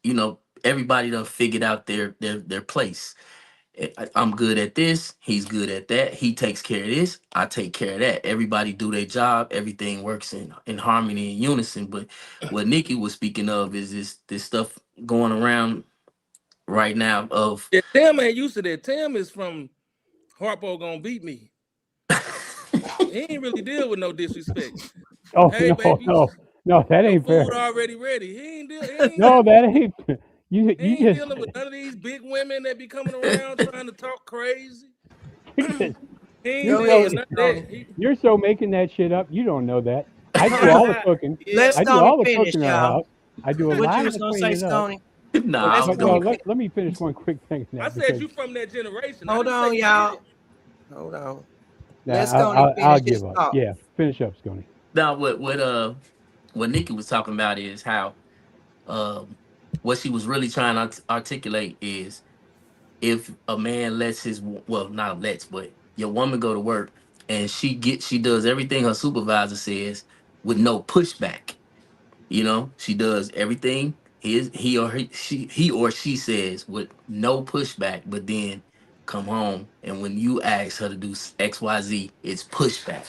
everybody done figured out their place. I'm good at this. He's good at that. He takes care of this. I take care of that. Everybody do their job. Everything works in harmony and unison. But what Nikki was speaking of is this stuff going around right now of Tim ain't used to that. Tim is from Harpo gonna beat me. He ain't really deal with no disrespect. Oh, hey, no, baby, no, that ain't fair. Food already ready. He ain't no, that ain't. He ain't dealing with none of these big women that be coming around trying to talk crazy. You're so making that shit up. You don't know that. I do all the cooking. Let's I do all the finish, cooking in our house. I do a What lot you of was the gonna say, cleaning up. Stony? Nah, Let's But go. no, let me finish one quick thing. I said you from that generation. Hold I didn't on, say you y'all. did it. Hold on. Nah, Let's go and I'll finish his give up. thought. Yeah, finish up, Scony. now what Nikki was talking about is how what she was really trying to articulate is if a man lets his well not lets but your woman go to work and she does everything her supervisor says with no pushback. She does everything he or she says with no pushback, but then come home and when you ask her to do XYZ, it's pushback.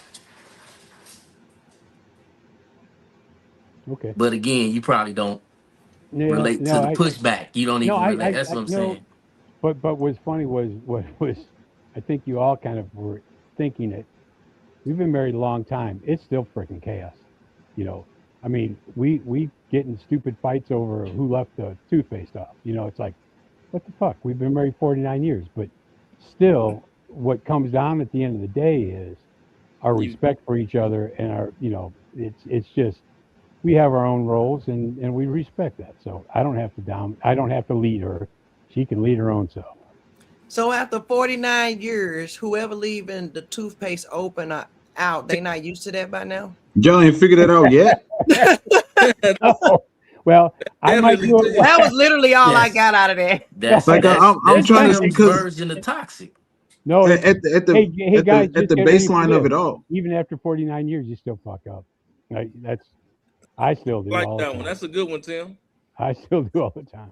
Okay. But again, you probably don't Yeah, relate to no, the pushback. You don't even relate. That's what I'm no. saying. But what's funny was what was I think you all kind of were thinking it. We've been married a long time. It's still freaking chaos. I mean, we get in stupid fights over who left the toothpaste off. It's like, what the fuck? We've been married 49 years, but still, what comes down at the end of the day is our respect for each other and it's just we have our own roles and we respect that. So I don't have to lead her. She can lead her own self. So after 49 years, whoever leaving the toothpaste open or out, they not used to that by now? Y'all ain't figured that out yet. Oh, well, I might do it. That was literally all I Yes. got out of that. That's Like I'm that's trying to Tim's because version of toxic. No, at the hey guys, at the just get ready for baseline of this. it all. Even after 49 years, you still fuck up. I still do Like all that the one. time. That's a good one, Tim. I still do all the time.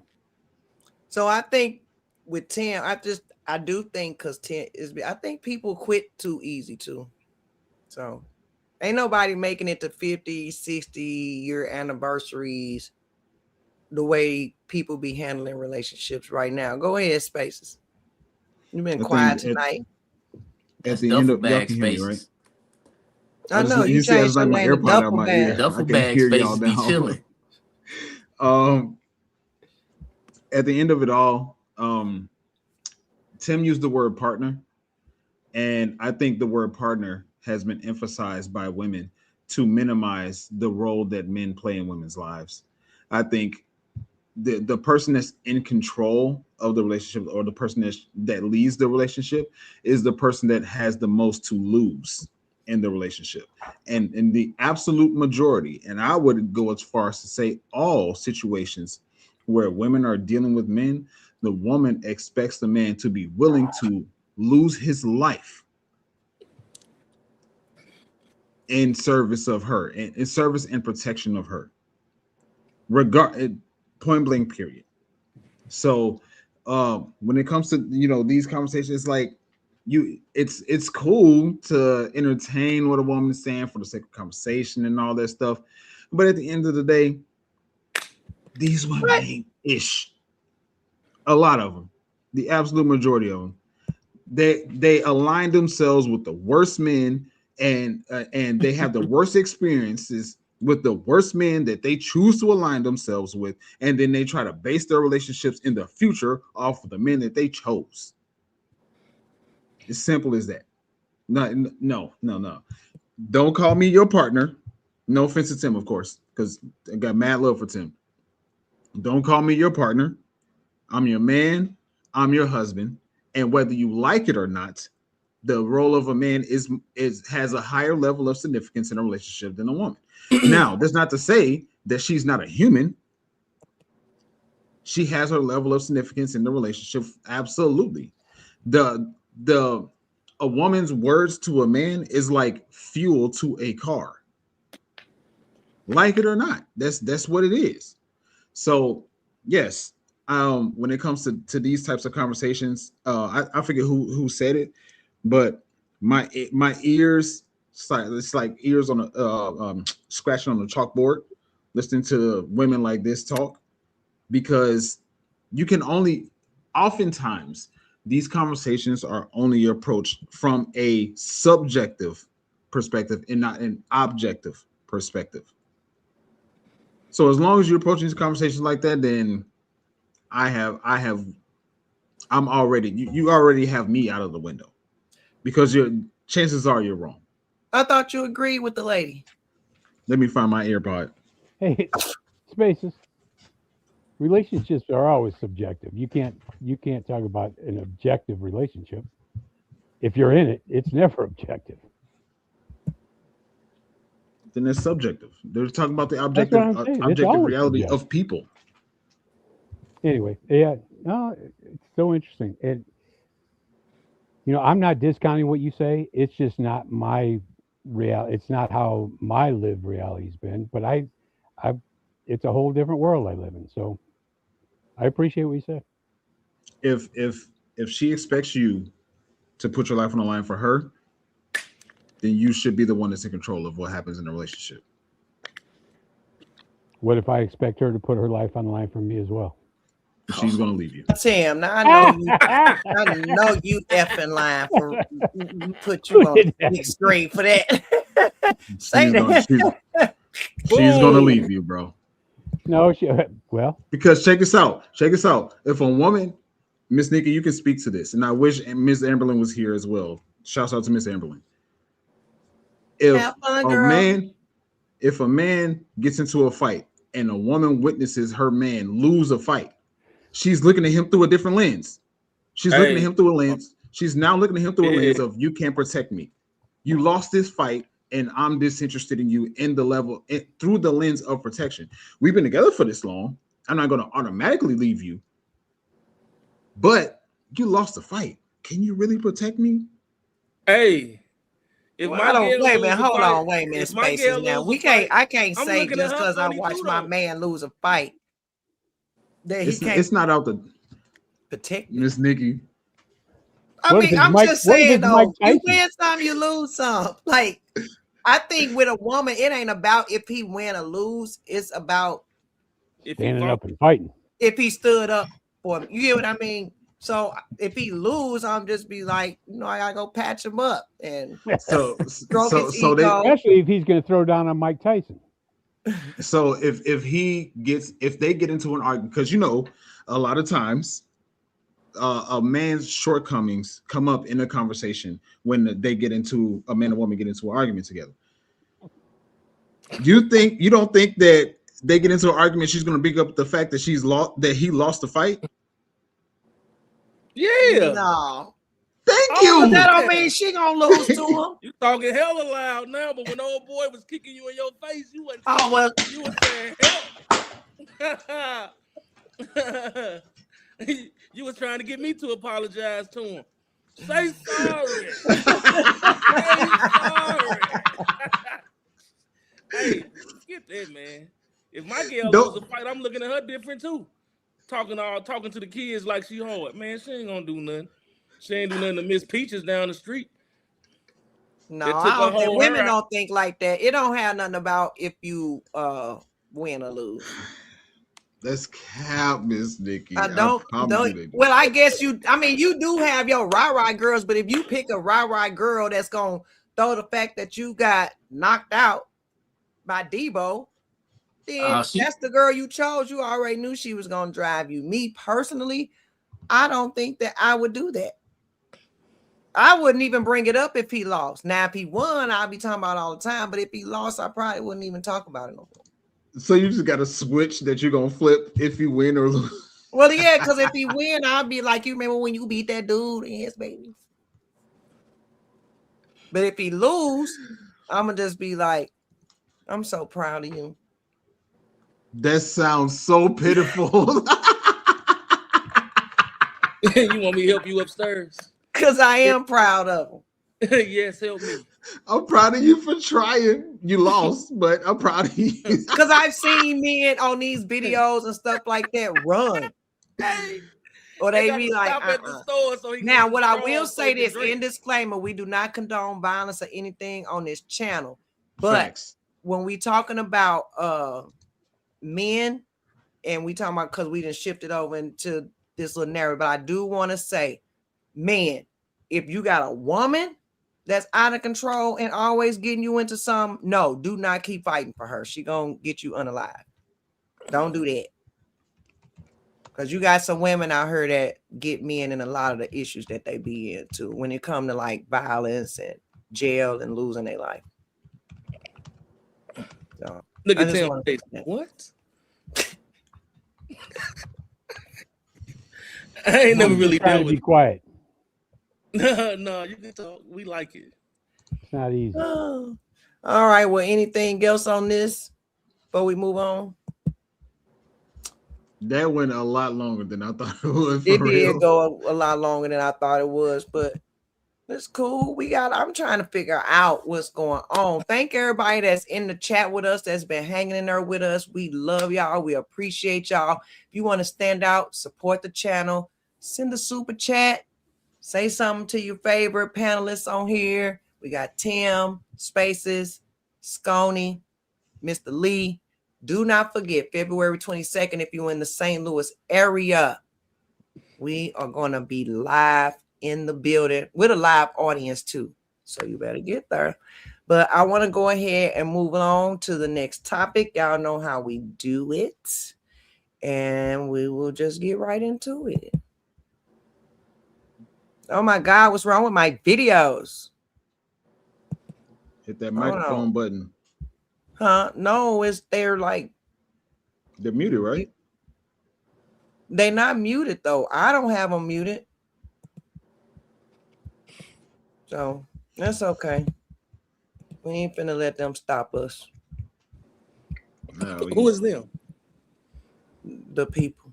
So I think with Tim, I do think because Tim I think people quit too easy too. So ain't nobody making it to 50, 60-year anniversaries the way people be handling relationships right now. Go ahead, Spaces. You've been quiet tonight. At the end of y'all can hear me, right? Spaces. I know you changed your my name to AirPod out Duffel my Bag. ear. Duffel I can bag hear y'all spaces be now. chilling. At the end of it all, Tim used the word partner, and I think the word partner has been emphasized by women to minimize the role that men play in women's lives. I think the person that's in control of the relationship or the person that leads the relationship is the person that has the most to lose in the relationship. And in the absolute majority, and I would go as far as to say all situations where women are dealing with men, the woman expects the man to be willing to lose his life in service of her, in service and protection of her, point blank period. So when it comes to these conversations, it's like it's cool to entertain what a woman is saying for the sake of conversation and all that stuff, but at the end of the day, these women ain't ish. A lot of them, the absolute majority of them, they align themselves with the worst men, and they have the worst experiences with the worst men that they choose to align themselves with, and then they try to base their relationships in the future off of the men that they chose. As simple as that. No. Don't call me your partner. No offense to Tim, of course, because I got mad love for Tim. Don't call me your partner. I'm your man. I'm your husband. And whether you like it or not, the role of a man has a higher level of significance in a relationship than a woman. Now, that's not to say that she's not a human. She has her level of significance in the relationship. Absolutely. A woman's words to a man is like fuel to a car. Like it or not, that's what it is. So yes, when it comes to these types of conversations, I forget who said it, but my ears, it's like ears on a scratching on the chalkboard, listening to women like this talk, because you can only, oftentimes these conversations are only approached from a subjective perspective and not an objective perspective. So as long as you're approaching these conversations like that, then I'm already, you already have me out of the window, because your chances are you're wrong. I thought you agreed with the lady. Let me find my AirPod. Hey, Spaces. relationships are always subjective. You can't talk about an objective relationship. If you're in it, it's never objective. Then it's subjective. They're talking about the That's what I'm saying. It's always reality subjective. of people. Anyway, yeah, no, it's so interesting. And I'm not discounting what you say. It's just not my reality. It's not how my lived reality's been. But it's a whole different world I live in. So I appreciate what you said. If she expects you to put your life on the line for her, then you should be the one that's in control of what happens in the relationship. What if I expect her to put her life on the line for me as well? She's gonna leave you. Tim, now I know you. I know you effing lying for put you on big screen for that. Say that. She's gonna leave you, bro. No, because check this out. If a woman, Miss Nikki, you can speak to this, and I wish Miss Amberlin was here as well. Shouts out to Miss Amberlin. If a man gets into a fight and a woman witnesses her man lose a fight, she's looking at him through a different lens. She's looking at him through a lens. She's now looking at him through a lens of, you can't protect me. You lost this fight, and I'm disinterested in you through the lens of protection. We've been together for this long. I'm not going to automatically leave you, but you lost the fight. Can you really protect me? Hey. Wait a minute, hold on, wait a minute, Spaces. Now I can't say just because I watched my man lose a fight that he can't. It's not out the protect Miss Nikki. I mean, I'm just saying though, you win some, you lose some. Like, I think with a woman, it ain't about if he win or lose. It's about standing up and fighting. If he stood up for him, you get what I mean? So if he lose, I'm just be like, I gotta go patch him up and especially if he's gonna throw down on Mike Tyson. So if they get into an argument, because a lot of times a man's shortcomings come up in a conversation when a man and woman get into an argument together. You don't think that they get into an argument, she's gonna bring up the fact that he lost the fight? Yeah. No. Thank you. That don't mean she gonna lose to him. You talking hella loud now, but when the old boy was kicking you in your face, you wasn't. Oh well. You was saying help. You was trying to get me to apologize to him. Say sorry. Say sorry. Hey, skip that, man. If my girl loses a fight, I'm looking at her different too. Talking to the kids like she hard. Man, she ain't gonna do nothing. She ain't do nothing to Miss Peaches down the street. No, I don't think women don't think like that. It don't have nothing about if you win or lose. That's cap, Miss Nikki. Well, I guess you do have your rah-rah girls, but if you pick a rah-rah girl that's gonna throw the fact that you got knocked out by Debo, then that's the girl you chose. You already knew she was gonna drive you. Me personally, I don't think that I would do that. I wouldn't even bring it up if he lost. Now, if he won, I'll be talking about it all the time. But if he lost, I probably wouldn't even talk about it no more. So you just got a switch that you're gonna flip if you win or lose. Well, yeah, because if he win, I'll be like, you remember when you beat that dude and his babies? But if he lose, I'm gonna just be like, I'm so proud of you. That sounds so pitiful. You want me to help you upstairs? Because I am proud of him. Yes, help me. I'm proud of you for trying. You lost, but I'm proud of you. Because I've seen men on these videos and stuff like that run. Or they be like, Now, what I will say this in disclaimer, we do not condone violence or anything on this channel. But when we talking about men, and we talking about, because we done shifted over into this little narrative, but I do want to say, man, if you got a woman that's out of control and always getting you into some, no, do not keep fighting for her. She gonna get you unalive. Don't do that. Because you got some women out here that get men in a lot of the issues that they be into when it come to like violence and jail and losing their life. So, look at him. What? I ain't never I'm really trying dealt to be with quiet. it. No, you can talk. We like it. It's not easy. All right. Well, anything else on this before we move on? That went a lot longer than I thought it would. It For did real. go a lot longer than I thought it was, but it's cool. I'm trying to figure out what's going on. Thank everybody that's in the chat with us, that's been hanging in there with us. We love y'all. We appreciate y'all. If you want to stand out, support the channel, send a super chat. Say something to your favorite panelists on here. We got Tim, Spaces, Scony, Mr. Lee. Do not forget February 22nd, if you're in the St. Louis area, we are going to be live in the building with a live audience too. So you better get there. But I want to go ahead and move on to the next topic. Y'all know how we do it. And we will just get right into it. Oh my God, what's wrong with my videos? Hit that microphone button. Huh? No, they're like, they're muted, right? They're not muted though. I don't have them muted. So that's okay. We ain't finna let them stop us. No, Who is them? The people.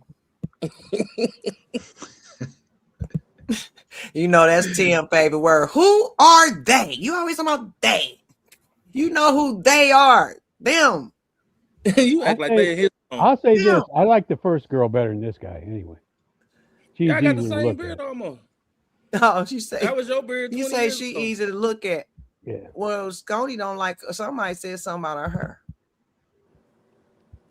You know, that's Tim's favorite word. Who are they? You always talk about they. You know who they are. Them. You act like they in his phone. I'll say this. I like the first girl better than this guy anyway. She's Y'all got the easy to same look beard at. almost. Oh, she say that was your beard. You say she easy to look at. Yeah. Well, Scony don't like. Somebody said something about her.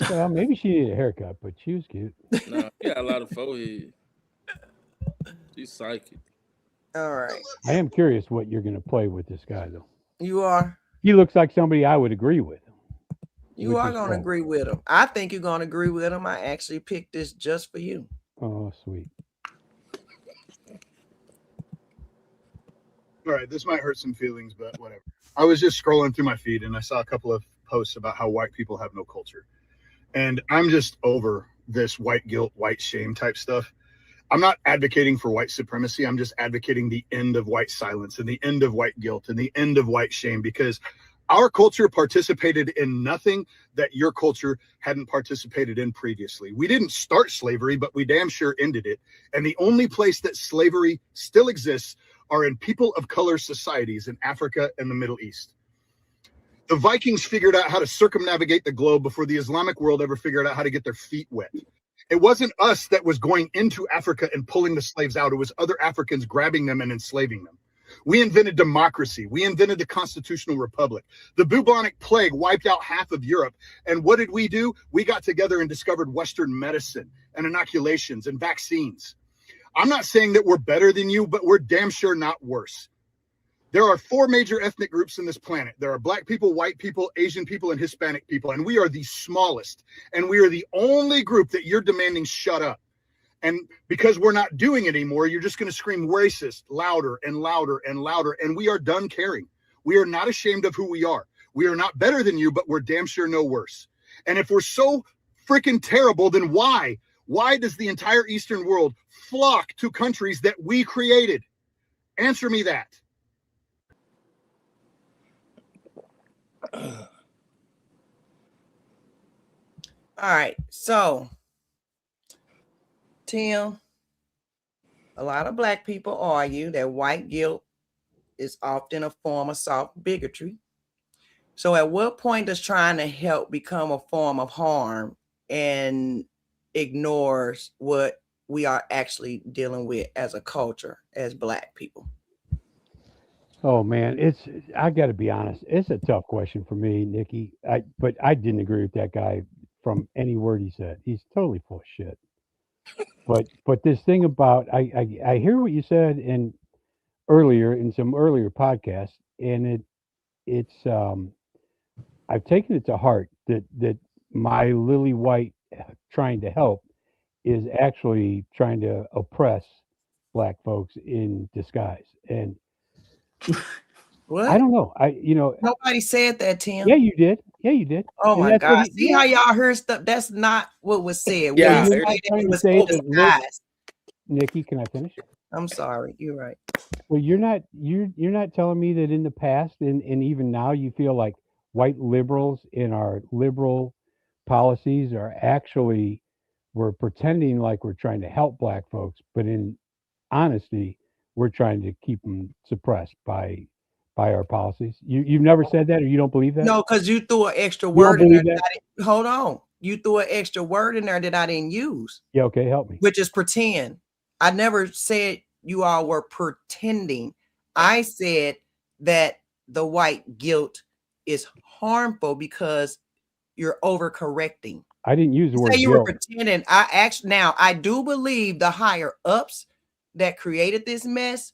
Well, maybe she needed a haircut, but she was cute. Nah, she got a lot of forehead. She's psychic. All right. I am curious what you're going to play with this guy, though. You are. He looks like somebody I would agree with. You are going to agree with him. I think you're going to agree with him. I actually picked this just for you. Oh, sweet. All right, this might hurt some feelings, but whatever. I was just scrolling through my feed and I saw a couple of posts about how white people have no culture. And I'm just over this white guilt, white shame type stuff. I'm not advocating for white supremacy. I'm just advocating the end of white silence and the end of white guilt and the end of white shame, because our culture participated in nothing that your culture hadn't participated in previously. We didn't start slavery, but we damn sure ended it. And the only place that slavery still exists are in people of color societies in Africa and the Middle East. The Vikings figured out how to circumnavigate the globe before the Islamic world ever figured out how to get their feet wet. It wasn't us that was going into Africa and pulling the slaves out. It was other Africans grabbing them and enslaving them. We invented democracy. We invented the constitutional republic. The bubonic plague wiped out half of Europe. And what did we do? We got together and discovered Western medicine and inoculations and vaccines. I'm not saying that we're better than you, but we're damn sure not worse. There are 4 major ethnic groups in this planet. There are black people, white people, Asian people, and Hispanic people. And we are the smallest. And we are the only group that you're demanding shut up. And because we're not doing it anymore, you're just going to scream racist louder and louder and louder. And we are done caring. We are not ashamed of who we are. We are not better than you, but we're damn sure no worse. And if we're so freaking terrible, then why? Why does the entire Eastern world flock to countries that we created? Answer me that. All right. So, Tim, a lot of black people argue that white guilt is often a form of soft bigotry. So at what point does trying to help become a form of harm and ignores what we are actually dealing with as a culture, as black people? Oh man, I got to be honest. It's a tough question for me, Nikki. But I didn't agree with that guy from any word he said. He's totally full of shit. But this thing about I hear what you said in some earlier podcasts, and it's I've taken it to heart that my lily white trying to help is actually trying to oppress black folks in disguise. And what? I don't know. Nobody said that, Tim. Yeah, you did. Yeah, you did. Oh And my that's what God. he, See how y'all heard stuff? That's not what was said. What Yeah, he you're said not that trying it to was say that oversized. Nikki, can I finish? I'm sorry. You're right. Well, you're not telling me that in the past and even now you feel like white liberals in our liberal policies are actually we're pretending like we're trying to help black folks, but in honesty, we're trying to keep them suppressed by our policies. You've never said that, or you don't believe that? No, because you threw an extra You don't word in there believe that that? I didn't. Hold on. You threw an extra word in there that I didn't use, Yeah. Okay. Help me. which is pretend. I never said you all were pretending. I said that the white guilt is harmful because you're overcorrecting. I didn't use the You say word you were guilt. pretending. Now I do believe the higher ups that created this mess.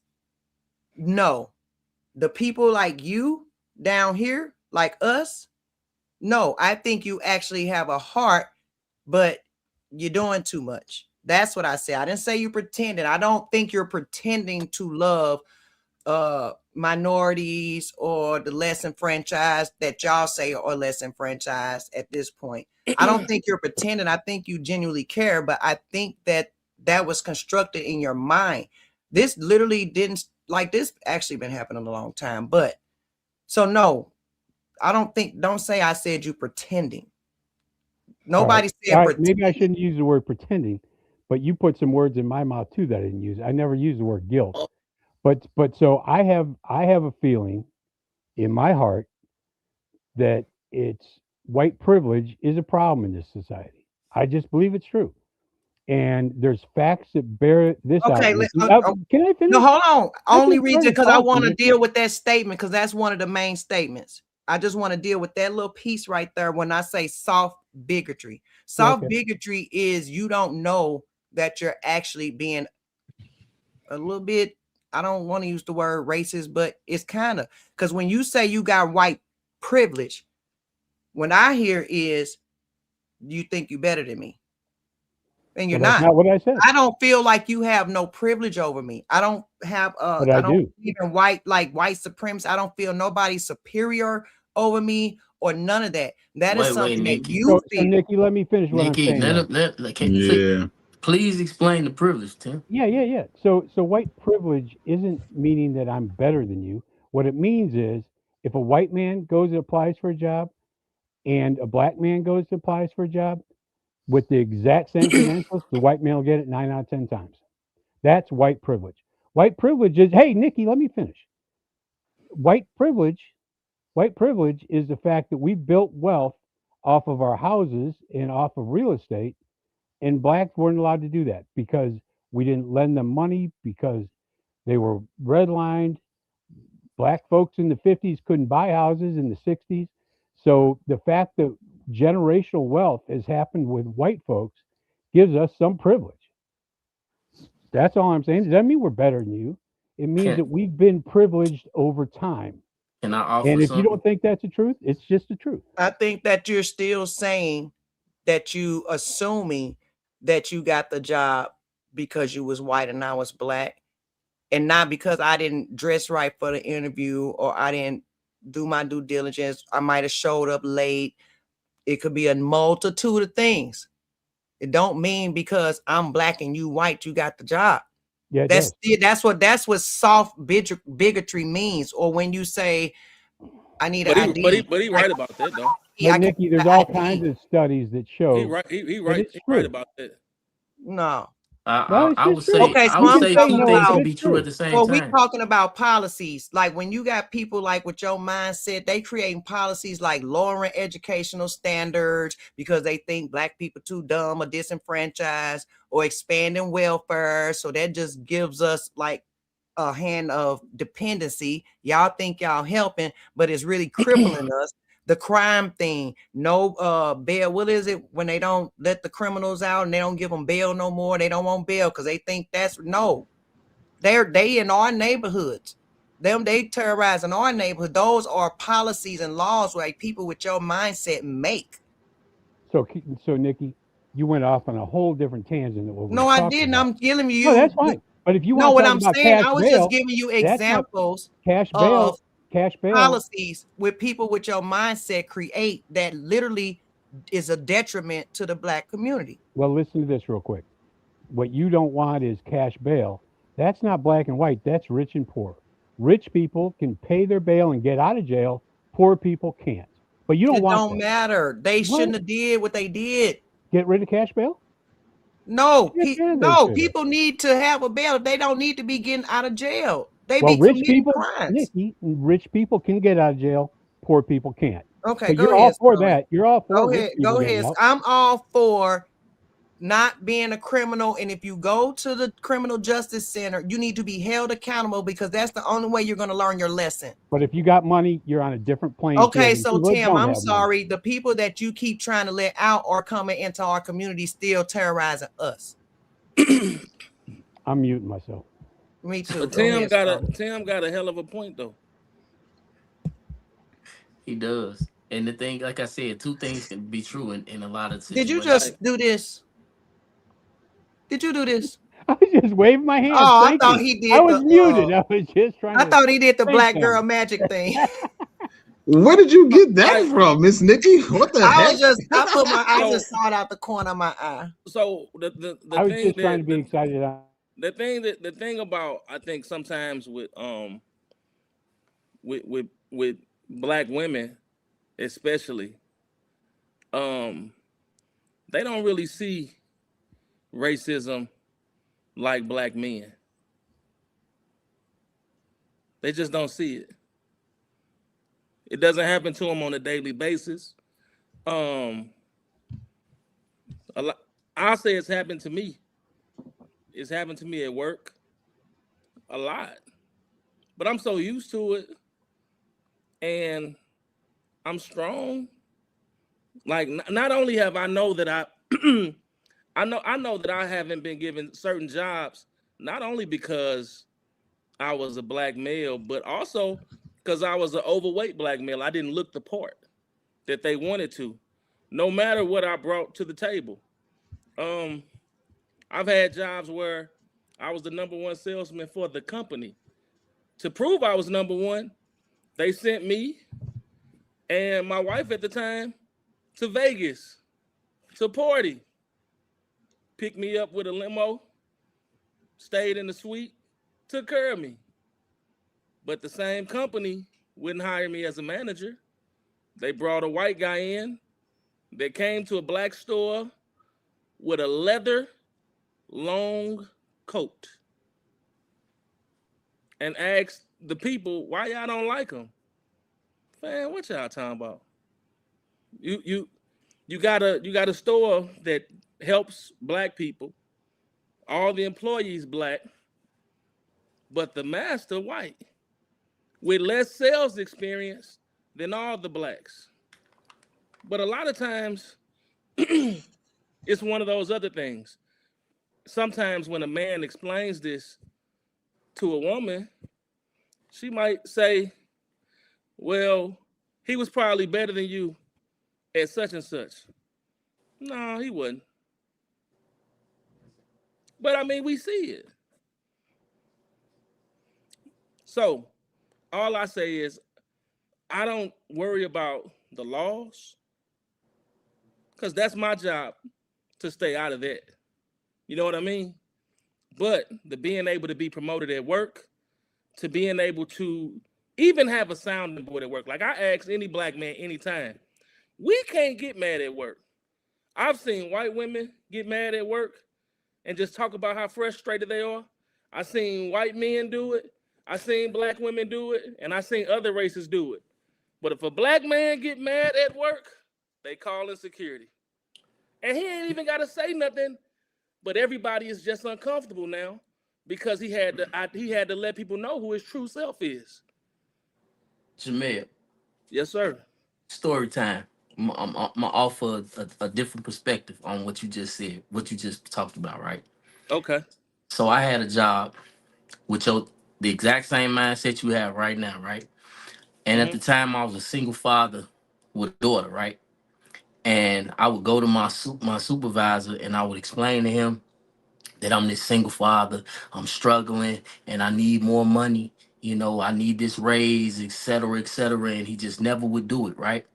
No, the people like you down here, like us. No, I think you actually have a heart, but you're doing too much. That's what I said. I didn't say you pretending. I don't think you're pretending to love minorities or the less enfranchised that y'all say are less enfranchised at this point. I don't think you're pretending. I think you genuinely care, but I think that that was constructed in your mind. This literally didn't, like, this actually been happening a long time. But so no, I don't say I said you pretending. Nobody said All right. Maybe I pretending. shouldn't use the word pretending, but you put some words in my mouth too that I didn't use. I never used the word guilt. But so I have a feeling in my heart that it's white privilege is a problem in this society. I just believe it's true. And there's facts that bear this out. Okay, Nikki. Can I no, finish? hold on. I Only just reason started because I talking, want to Nikki. deal with that statement because that's one of the main statements. I just want to deal with that little piece right there when I say soft bigotry. Soft Okay. bigotry is you don't know that you're actually being a little bit, I don't want to use the word racist, but it's kind of because when you say you got white privilege, what I hear is you think you better than me. And you're Well, that's not. not what I said, I don't feel like you have no privilege over me. I don't have but I I don't do. even white supremacy. I don't feel nobody superior over me or none of that. That is Wait, something that Nikki. you So feel. Nikki, let me finish what I'm Nikki, saying then. Yeah. please explain the privilege, Tim. Yeah. So white privilege isn't meaning that I'm better than you. What it means is if a white man goes and applies for a job and a black man goes and applies for a job with the exact same credentials, the white man will get it 9 out of 10 times. That's white privilege. White privilege is, hey, Nikki, let me finish. White privilege, white privilege is the fact that we built wealth off of our houses and off of real estate, and blacks weren't allowed to do that because we didn't lend them money because they were redlined. Black folks in the 50s couldn't buy houses in the 60s. So the fact that generational wealth has happened with white folks gives us some privilege. That's all I'm saying. Does that mean we're better than you? It means Can that we've been privileged over time. can I offer And if you something? don't think that's the truth, it's just the truth. I think that you're still saying that you assuming that you got the job because you was white and I was black, and not because I didn't dress right for the interview or I didn't do my due diligence. I might have showed up late. It could be a multitude of things. It don't mean because I'm black and you white, you got the job. Yeah, it does. That's what soft bigotry means. Or when you say, I need an But ID. he Like, right about that though. But I can Nikki, get there's an all ID. kinds of studies that He show right. He that right. it's He right true. about that. No. Well, it's I just would true. say Okay, I so You would I'm can say say talking two no, things but can about, it's be true at true. the same well, we time. talking about policies. Like when you got people like with your mindset, they creating policies like lowering educational standards because they think black people too dumb or disenfranchised, or expanding welfare. So that just gives us like a hand of dependency. Y'all think y'all helping, but it's really crippling us. The crime thing, no bail. What is it when they don't let the criminals out and they don't give them bail no more? They don't want bail because they think that's no. They in our neighborhoods. They terrorizing our neighborhood. Those are policies and laws where people with your mindset make. So Nikki, you went off on a whole different tangent than what we were No, I talking didn't. about. I'm giving No, that's you. fine. But if you No, want to what talk I'm about saying, cash I was just bail, giving you that's not examples cash of bail. cash bail. policies with people with your mindset create that literally is a detriment to the black community. Well, listen to this real quick. What you don't want is cash bail. That's not black and white. That's rich and poor. Rich people can pay their bail and get out of jail. Poor people can't. But you don't It want don't that. matter. They What? shouldn't have did what they did. Get rid of cash bail? No, Yes, yeah, they no, should. people need to have a bail. They don't need to be getting out of jail. They Well, be rich committing people, crimes. Nikki, rich people can get out of jail. Poor people can't. Okay, So go you're ahead. all for Sterling. that. You're all for Go rich ahead. people Go getting ahead. out. I'm all for not being a criminal. And if you go to the criminal justice center, you need to be held accountable because that's the only way you're going to learn your lesson. But if you got money, you're on a different plane. Okay, field than so people that Tim, don't I'm have sorry. The people that you keep trying to let out are coming into our community still terrorizing us. money. I'm muting myself. Me too. But Go ahead, Sterling. Tim got a hell of a point though. He does. And the thing, like I said, two things can be true in a lot of Did situations. you just do this? Did you do this? I was just waving my hand. Oh, I Thank thought you. he did. I was muted. I was just trying I to. thought he did the thank black them. girl magic thing. Where did you get that from, Miss Nikki? What the I heck? was just, I just saw it out the corner of my eye. So the I was thing just trying to be excited. the thing about I think sometimes with black women especially, they don't really see racism like black men. They just don't see it. It doesn't happen to them on a daily basis. A lot, I'll say it's happened to me. It's happened to me at work a lot. But I'm so used to it. And I'm strong. Like not only have I know that I I know that I haven't been given certain jobs, not only because I was a black male, but also because I was an overweight black male. I didn't look the part that they wanted to, no matter what I brought to the table. I've had jobs where I was the #1 salesman for the company. To prove I was #1, they sent me and my wife at the time to Vegas to party. Picked me up with a limo, stayed in the suite, took care of me. But the same company wouldn't hire me as a manager. They brought a white guy in that came to a black store with a leather long coat and asked the people, why y'all don't like him? Man, what y'all talking about? You got a store that helps black people. All the employees black, but the master white with less sales experience than all the blacks. But a lot of times it's one of those other things. Sometimes when a man explains this to a woman, she might say, well, he was probably better than you at such and such. No, he wasn't. But I mean, we see it. So all I say is I don't worry about the laws because that's my job to stay out of that. You know what I mean? But the being able to be promoted at work, to being able to even have a sounding board at work. Like I ask any black man anytime, we can't get mad at work. I've seen white women get mad at work and just talk about how frustrated they are. I've seen white men do it. I've seen black women do it. And I've seen other races do it. But if a black man get mad at work, they call in security. And he ain't even got to say nothing. But everybody is just uncomfortable now because he had to let people know who his true self is. Jamel. Yes, sir. Story time. I'm offer a different perspective on what you just said, what you just talked about, right? Okay. So I had a job with the exact same mindset you have right now, right? And at the time, I was a single father with a daughter, right? And I would go to my supervisor and I would explain to him that I'm this single father, I'm struggling, and I need more money. I need this raise, et cetera, and he just never would do it, right?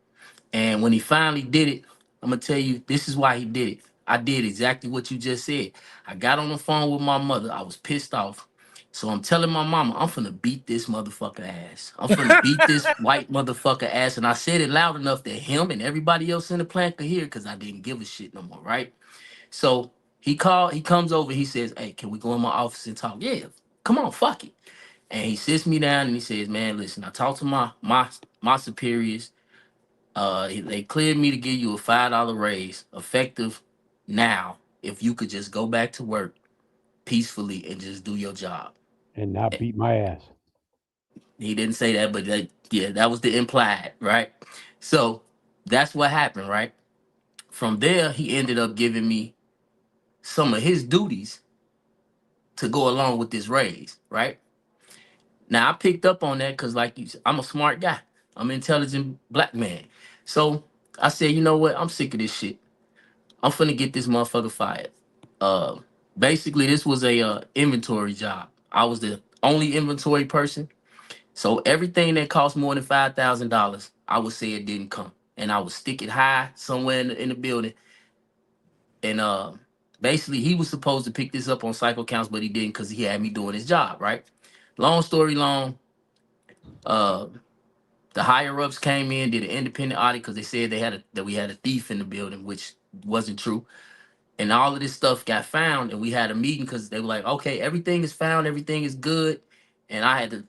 And when he finally did it, I'm gonna tell you, this is why he did it. I did exactly what you just said. I got on the phone with my mother. I was pissed off. So I'm telling my mama, I'm finna beat this motherfucker ass. I'm finna beat this white motherfucker ass. And I said it loud enough that him and everybody else in the plant could hear because I didn't give a shit no more, right? So he comes over, he says, hey, can we go in my office and talk? Yeah, come on, fuck it. And he sits me down and he says, man, listen, I talked to my superiors. They cleared me to give you a $5 raise effective now. If you could just go back to work peacefully and just do your job. And not beat my ass. He didn't say that, but that was the implied, right? So that's what happened, right? From there, he ended up giving me some of his duties to go along with this raise, right? Now I picked up on that because, like you said, I'm a smart guy. I'm an intelligent black man. So I said, you know what? I'm sick of this shit. I'm finna get this motherfucker fired. Uh, Basically, this was a inventory job. I was the only inventory person, so everything that cost more than $5,000, I would say it didn't come, and I would stick it high somewhere in the building. And basically, he was supposed to pick this up on cycle counts, but he didn't because he had me doing his job. Right. Long story long. Uh, the higher ups came in, did an independent audit because they said that we had a thief in the building, which wasn't true. And all of this stuff got found, and we had a meeting because they were like, okay, everything is found, everything is good. And I had to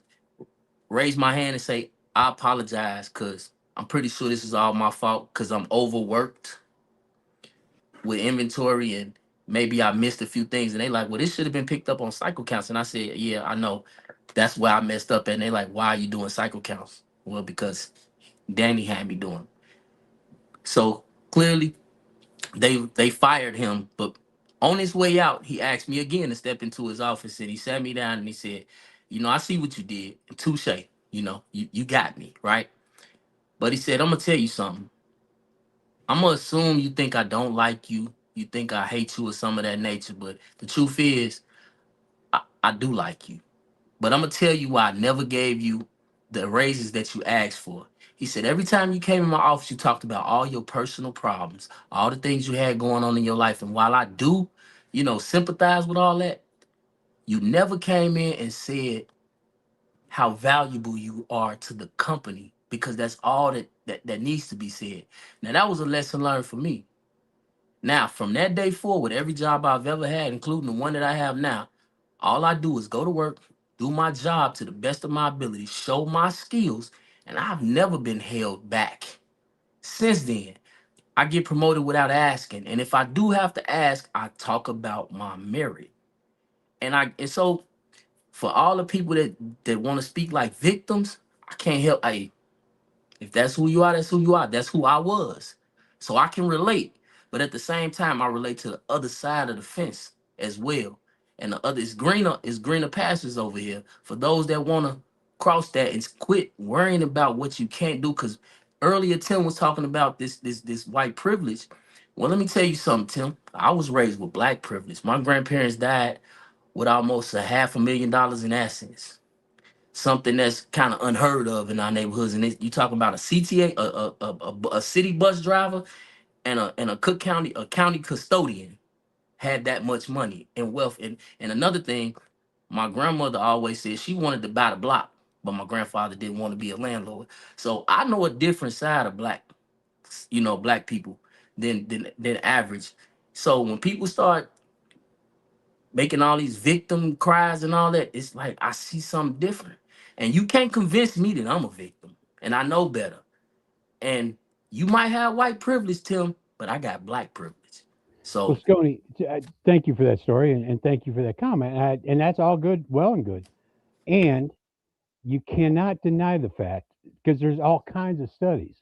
raise my hand and say, I apologize because I'm pretty sure this is all my fault because I'm overworked with inventory and maybe I missed a few things. And they like, well, this should have been picked up on cycle counts. And I said, yeah, I know. That's where I messed up. And they like, why are you doing cycle counts? Well, because Danny had me doing. So clearly they fired him, but on his way out, he asked me again to step into his office and he sat me down and he said, I see what you did. Touche, you got me, right? But he said, I'm gonna tell you something. I'm gonna assume you think I don't like you. You think I hate you or some of that nature, but the truth is, I do like you. But I'm gonna tell you why I never gave you the raises that you asked for. He said, every time you came in my office, you talked about all your personal problems, all the things you had going on in your life. And while I do, sympathize with all that, you never came in and said how valuable you are to the company because that's all that needs to be said. Now, that was a lesson learned for me. Now, from that day forward, every job I've ever had, including the one that I have now, all I do is go to work, do my job to the best of my ability, show my skills, and I've never been held back. Since then, I get promoted without asking. And if I do have to ask, I talk about my merit. And so for all the people that want to speak like victims, I can't help. If that's who you are, that's who you are. That's who I was. So I can relate. But at the same time, I relate to the other side of the fence as well. And the other is greener pastures over here. For those that want to cross that and quit worrying about what you can't do. Because earlier Tim was talking about this white privilege. Well, let me tell you something, Tim. I was raised with black privilege. My grandparents died with almost $500,000 in assets, something that's kind of unheard of in our neighborhoods. And you talking about a CTA, a city bus driver, and a county custodian had that much money and wealth. And another thing, my grandmother always said she wanted to buy the block, but my grandfather didn't want to be a landlord. So I know a different side of black people than average. So when people start making all these victim cries and all that, it's like I see something different. And you can't convince me that I'm a victim. And I know better. And you might have white privilege, Tim, but I got black privilege. Well, So Stoney, thank you for that story and thank you for that comment. And that's all good, well and good. And you cannot deny the fact, because there's all kinds of studies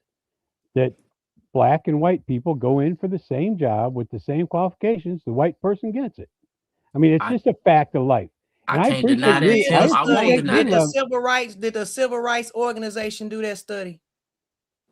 that black and white people go in for the same job with the same qualifications. The white person gets it. I mean, it's I, just a fact of life. I And I can't appreciate deny that, you. Did the I Tim. I won't study? appreciate deny your Did the that. love. civil rights? Did the civil rights organization do that study?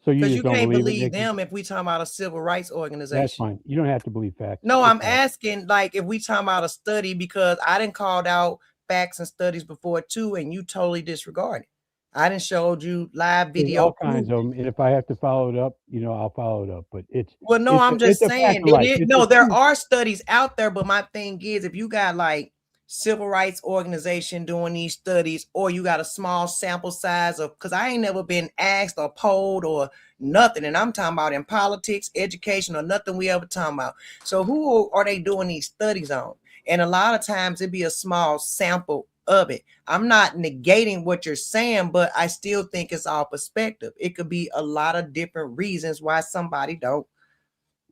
So you Because just you don't can't believe it, believe Nikki? them if we talking about a civil rights That's organization. fine. You don't have to believe facts. No, It's I'm fine. asking like if we talking about a study because I didn't called out facts and studies before too, and you totally disregard it. I didn't showed you live There's video all kinds proof. of them, and if I have to follow it up, I'll follow it up. But Well, no, I'm just it's a fact saying. of life. It's No, a there truth. are studies out there, but my thing is, if you got like civil rights organization doing these studies, or you got a small sample size of, because I ain't never been asked or polled or nothing, and I'm talking about in politics, education, or nothing we ever talking about. So who are they doing these studies on? And a lot of times it'd be a small sample of it. I'm not negating what you're saying, but I still think it's all perspective. It could be a lot of different reasons why somebody don't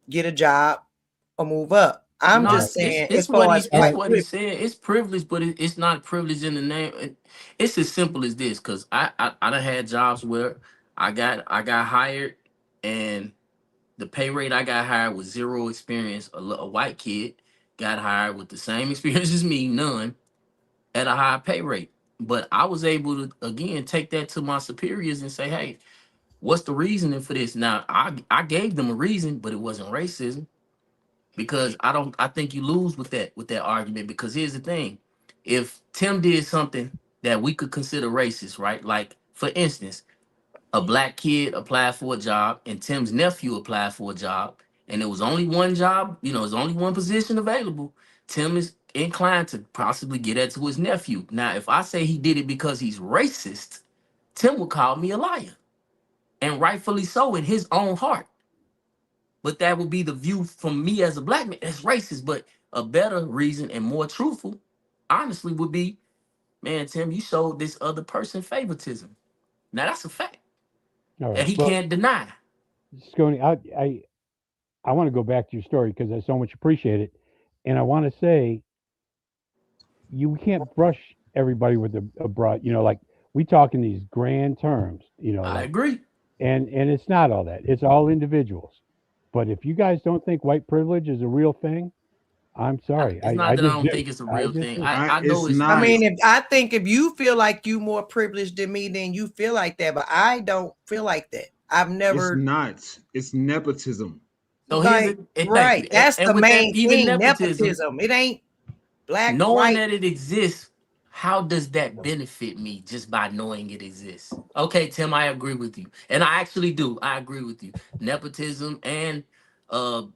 get a job or move up. I'm No, just saying, as it's what far he as it's white what he privilege. said. It's privilege, but it's not privilege in the name. It's as simple as this. Cause I done had jobs where I got hired, and the pay rate I got hired with zero experience. A white kid got hired with the same experience as me, none, at a high pay rate. But I was able to again take that to my superiors and say, hey, what's the reasoning for this? Now I gave them a reason, but it wasn't racism. Because I think you lose with that argument, because here's the thing. If Tim did something that we could consider racist, right? Like, for instance, a black kid applied for a job and Tim's nephew applied for a job, and there was only one job, there's only one position available. Tim is inclined to possibly get that to his nephew. Now, if I say he did it because he's racist, Tim will call me a liar, and rightfully so in his own heart. But that would be the view from me as a black man. That's racist. But a better reason and more truthful, honestly, would be, man, Tim, you showed this other person favoritism. Now that's a fact All that right. he Well, can't deny. Scony, I want to go back to your story because I so much appreciate it, and I want to say you can't brush everybody with a broad. Like we talk in these grand terms. I Like agree. and it's not all that. It's all individuals. But if you guys don't think white privilege is a real thing, I'm sorry. It's not I that I just don't do. think it's a I real just thing. do. I know It's it's I not. mean, if you feel like you more privileged than me, then you feel like that. But I don't feel like that. I've It's never not. It's nepotism. so here's like it. And thank you. right. That's And the with that, main even thing. nepotism, Nepotism. It ain't black, knowing white. that it exists, how does that benefit me just by knowing it exists? Okay, Tim, I agree with you. And I actually do. I agree with you. Nepotism and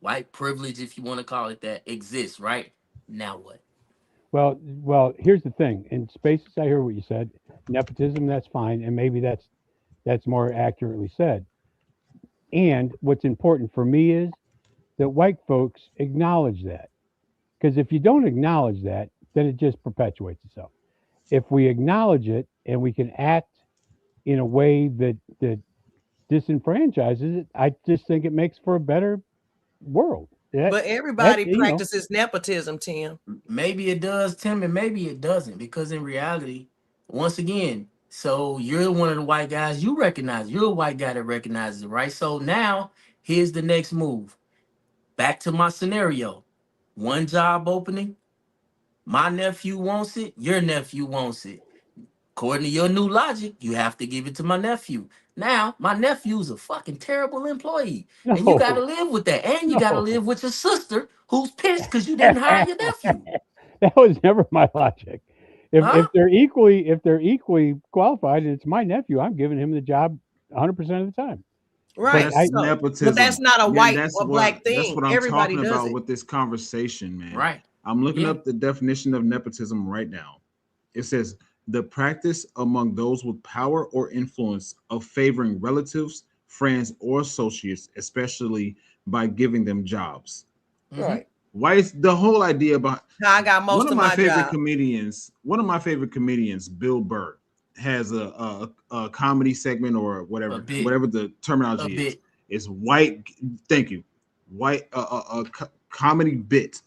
white privilege, if you want to call it that, exists, right? Now what? Well, here's the thing. In spaces, I hear what you said. Nepotism, that's fine, and maybe that's more accurately said. And what's important for me is that white folks acknowledge that. Because if you don't acknowledge that, then it just perpetuates itself. If we acknowledge it and we can act in a way that disenfranchises it, I just think it makes for a better world. But That everybody practices nepotism, Tim. Maybe it does, Tim, and maybe it doesn't. Because in reality, once again, so you're one of the white guys, you're a white guy that recognizes it, right? So now here's the next move. Back to my scenario. One job opening, my nephew wants it, your nephew wants it. According to your new logic, you have to give it to my nephew. Now, my nephew's a fucking terrible employee. And you got to no, live with that. And you got to no. live with your sister who's pissed because you didn't hire your nephew. That was never my logic. If Huh? if they're equally qualified, and it's my nephew, I'm giving him the job 100% of the time. Right. But That's I So, nepotism. but that's not a Yeah, white or black that's thing. what I'm Everybody talking does about it. with this conversation, man. Right. I'm looking Yeah. up the definition of nepotism right now. It says the practice among those with power or influence of favoring relatives, friends, or associates, especially by giving them jobs. Mm-hmm. Right. Why is the whole idea about How I got one most of of my my favorite job. comedians? One of my favorite comedians, Bill Burr, has a comedy segment or A whatever, bit. whatever the A terminology is. bit. It's white. Thank you. White comedy bit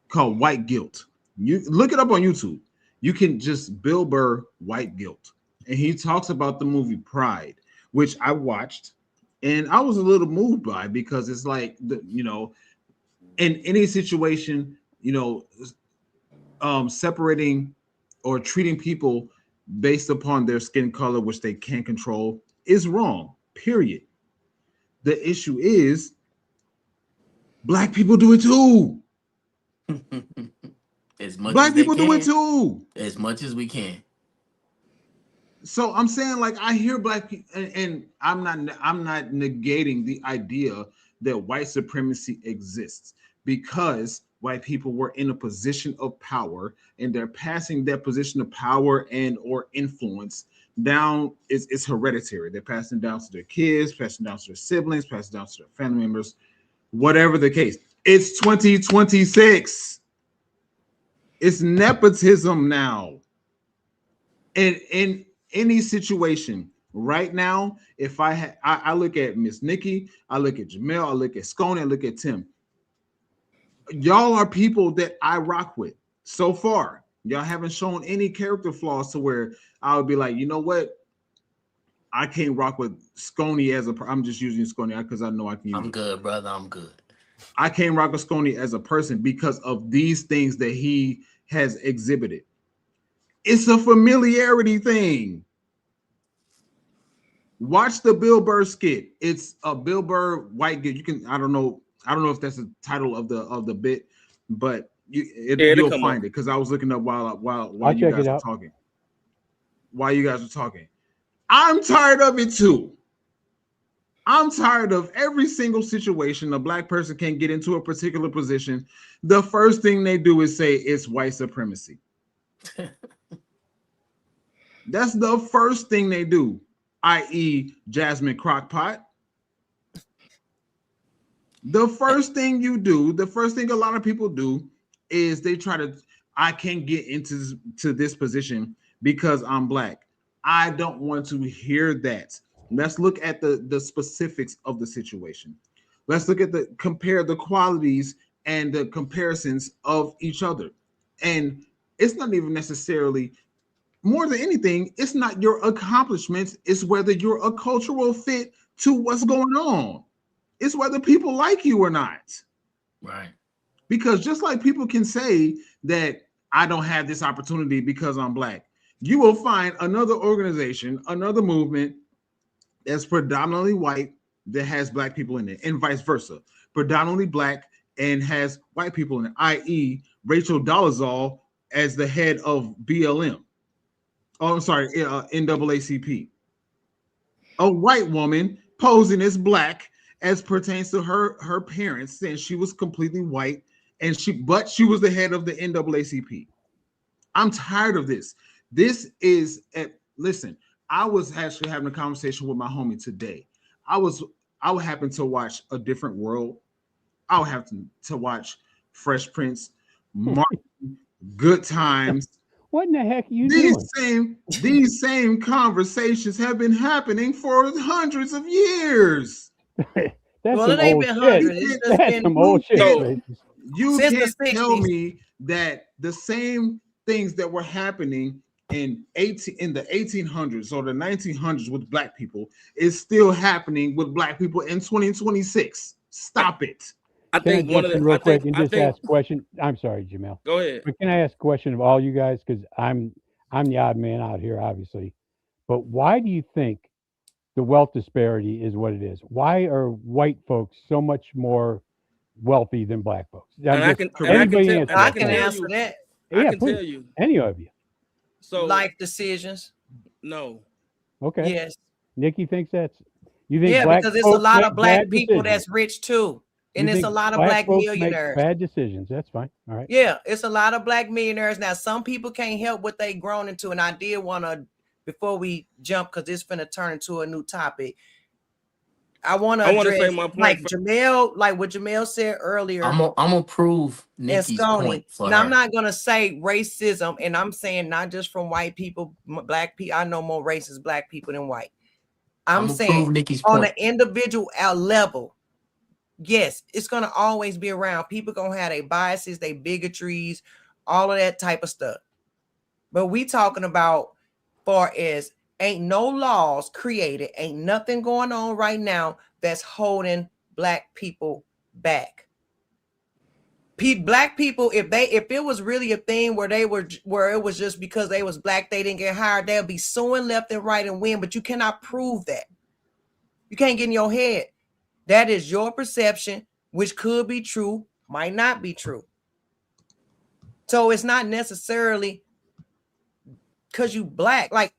called White Guilt. You look it up on YouTube. You can just Bill Burr White Guilt, and he talks about the movie Pride, which I watched, and I was a little moved by because it's like in any situation, separating or treating people based upon their skin color, which they can't control, is wrong. Period. The issue is black people do it too. as much Black as they people do it can, too. as much as we can. So I'm saying, like, I hear black people, and I'm not negating the idea that white supremacy exists, because white people were in a position of power and they're passing that position of power and or influence down. It's hereditary. They're passing down to their kids, passing down to their siblings, passing down to their family members, whatever the case. It's 2026. It's nepotism now. And in any situation right now, if I look at Miss Nikki, I look at Jamel, I look at Scone, I look at Tim. Y'all are people that I rock with so far. Y'all haven't shown any character flaws to where I would be like, you know what? I can't rock with Scone as a. I'm just using Scone because I know I can use. I'm good, brother. I'm good. I can't rock with Scone as a person because of these things that he has exhibited. It's a familiarity thing. Watch the Bill Burr skit. It's a Bill Burr white kid. You can. I don't know if that's the title of the bit, but you'll find it because I was looking up while you guys were talking. While you guys were talking, I'm tired of it too. I'm tired of every single situation a black person can't get into a particular position. The first thing they do is say it's white supremacy. That's the first thing they do, i.e. Jasmine Crockpot. The first thing you do, the first thing a lot of people do is they try to, I can't get into this position because I'm black. I don't want to hear that. Let's look at the specifics of the situation. Let's look at compare the qualities and the comparisons of each other. And it's not even necessarily, more than anything, it's not your accomplishments, it's whether you're a cultural fit to what's going on. It's whether people like you or not. Right. Because just like people can say that I don't have this opportunity because I'm black, you will find another organization, another movement that's predominantly white that has black people in it, and vice versa. Predominantly black and has white people in it, i.e. Rachel Dolezal as the head of BLM. Oh, I'm sorry, NAACP. A white woman posing as black as pertains to her parents, saying she was completely white, but she was the head of the NAACP. I'm tired of this. This is listen. I was actually having a conversation with my homie today. I would happen to watch A Different World. I would have to watch Fresh Prince, Martin, Good Times. What in the heck are you doing? These same conversations have been happening for hundreds of years. That's some old shit. That's some old shit. You can't tell me that the same things that were happening in the 1800s or the 1900s with black people is still happening with black people in 2026. Stop it. I think one of the real quick and just ask a question. I'm sorry, Jamel. Go ahead. But can I ask a question of all you guys? Because I'm the odd man out here, obviously. But why do you think the wealth disparity is what it is? Why are white folks so much more wealthy than black folks? I can answer that. Yeah, I can please. tell you. Any of you. So life decisions. No. Okay. Yes. Nikki thinks that's. You think? Yeah, because there's a lot of black people that's rich too, and it's a lot of black millionaires. Bad decisions. That's fine. All right. Yeah, it's a lot of black millionaires. Now, some people can't help what they grown into, and I did want to, before we jump, because it's finna turn into a new topic. I want to say my point. Like Jamel, like what Jamel said earlier. I'm gonna prove Nikki's point for now, her. I'm not gonna say racism, and I'm saying not just from white people, black people. I know more racist black people than white. I'm saying on an individual level, yes, it's gonna always be around. People gonna have their biases, their bigotries, all of that type of stuff. But we talking about far as ain't no laws created, ain't nothing going on right now that's holding black people back. Black people, if it was really a thing where it was just because they was black, they didn't get hired, they'll be suing left and right and win, but you cannot prove that. You can't get in your head. That is your perception, which could be true, might not be true. So it's not necessarily because you black. Like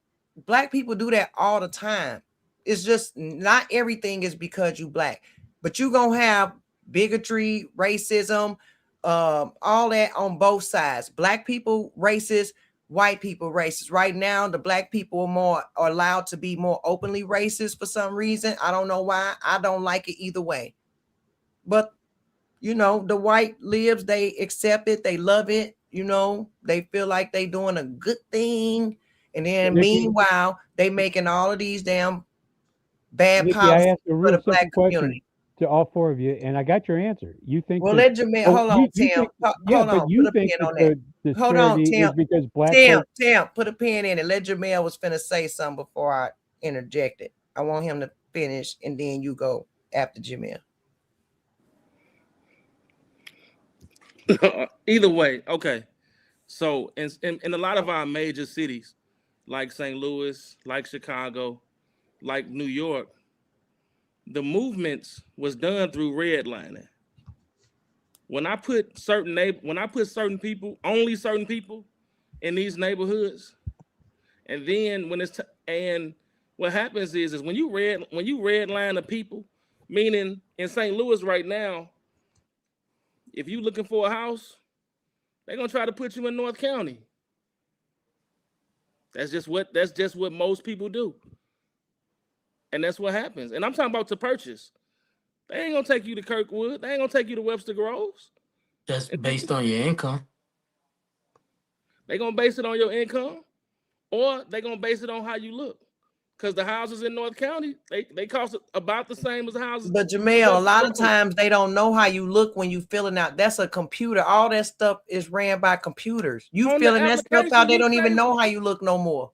black people do that all the time. It's just not everything is because you black, but you gonna have bigotry, racism, all that on both sides. Black people racist, white people racist. Right now, the black people are allowed to be more openly racist for some reason. I don't know why. I don't like it either way. But you know, the white libs, they accept it, they love it, you know, they feel like they doing a good thing. And then Nikki, meanwhile, they making all of these damn bad Nikki, I policies asked a for real the simple black question community. to all four of you, and I got your answer. You think Well, that, let Jamel, hold on, you Tim. think, Hold yeah, on, but put you a think pin that on that. the Hold on, disparity is Tim. because black folks. Tim, put a pin in it. Let Jamel was finna say something before I interjected. I want him to finish, and then you go after Jamel. Either way, okay. So in a lot of our major cities, like St. Louis, like Chicago, like New York, the movements was done through redlining. When I put certain people, only certain people in these neighborhoods, and then and what happens is when you redline the people, meaning in St. Louis right now, if you looking for a house, they're gonna try to put you in North County. That's just what most people do. And that's what happens. And I'm talking about to purchase. They ain't gonna take you to Kirkwood. They ain't gonna take you to Webster Groves. That's based on your income. They gonna base it on your income, or they gonna base it on how you look. Because the houses in North County, they cost about the same as the houses. But Jamel, a lot of times they don't know how you look when you filling out. That's a computer. All that stuff is ran by computers. You filling that stuff out, they don't even know how you look no more.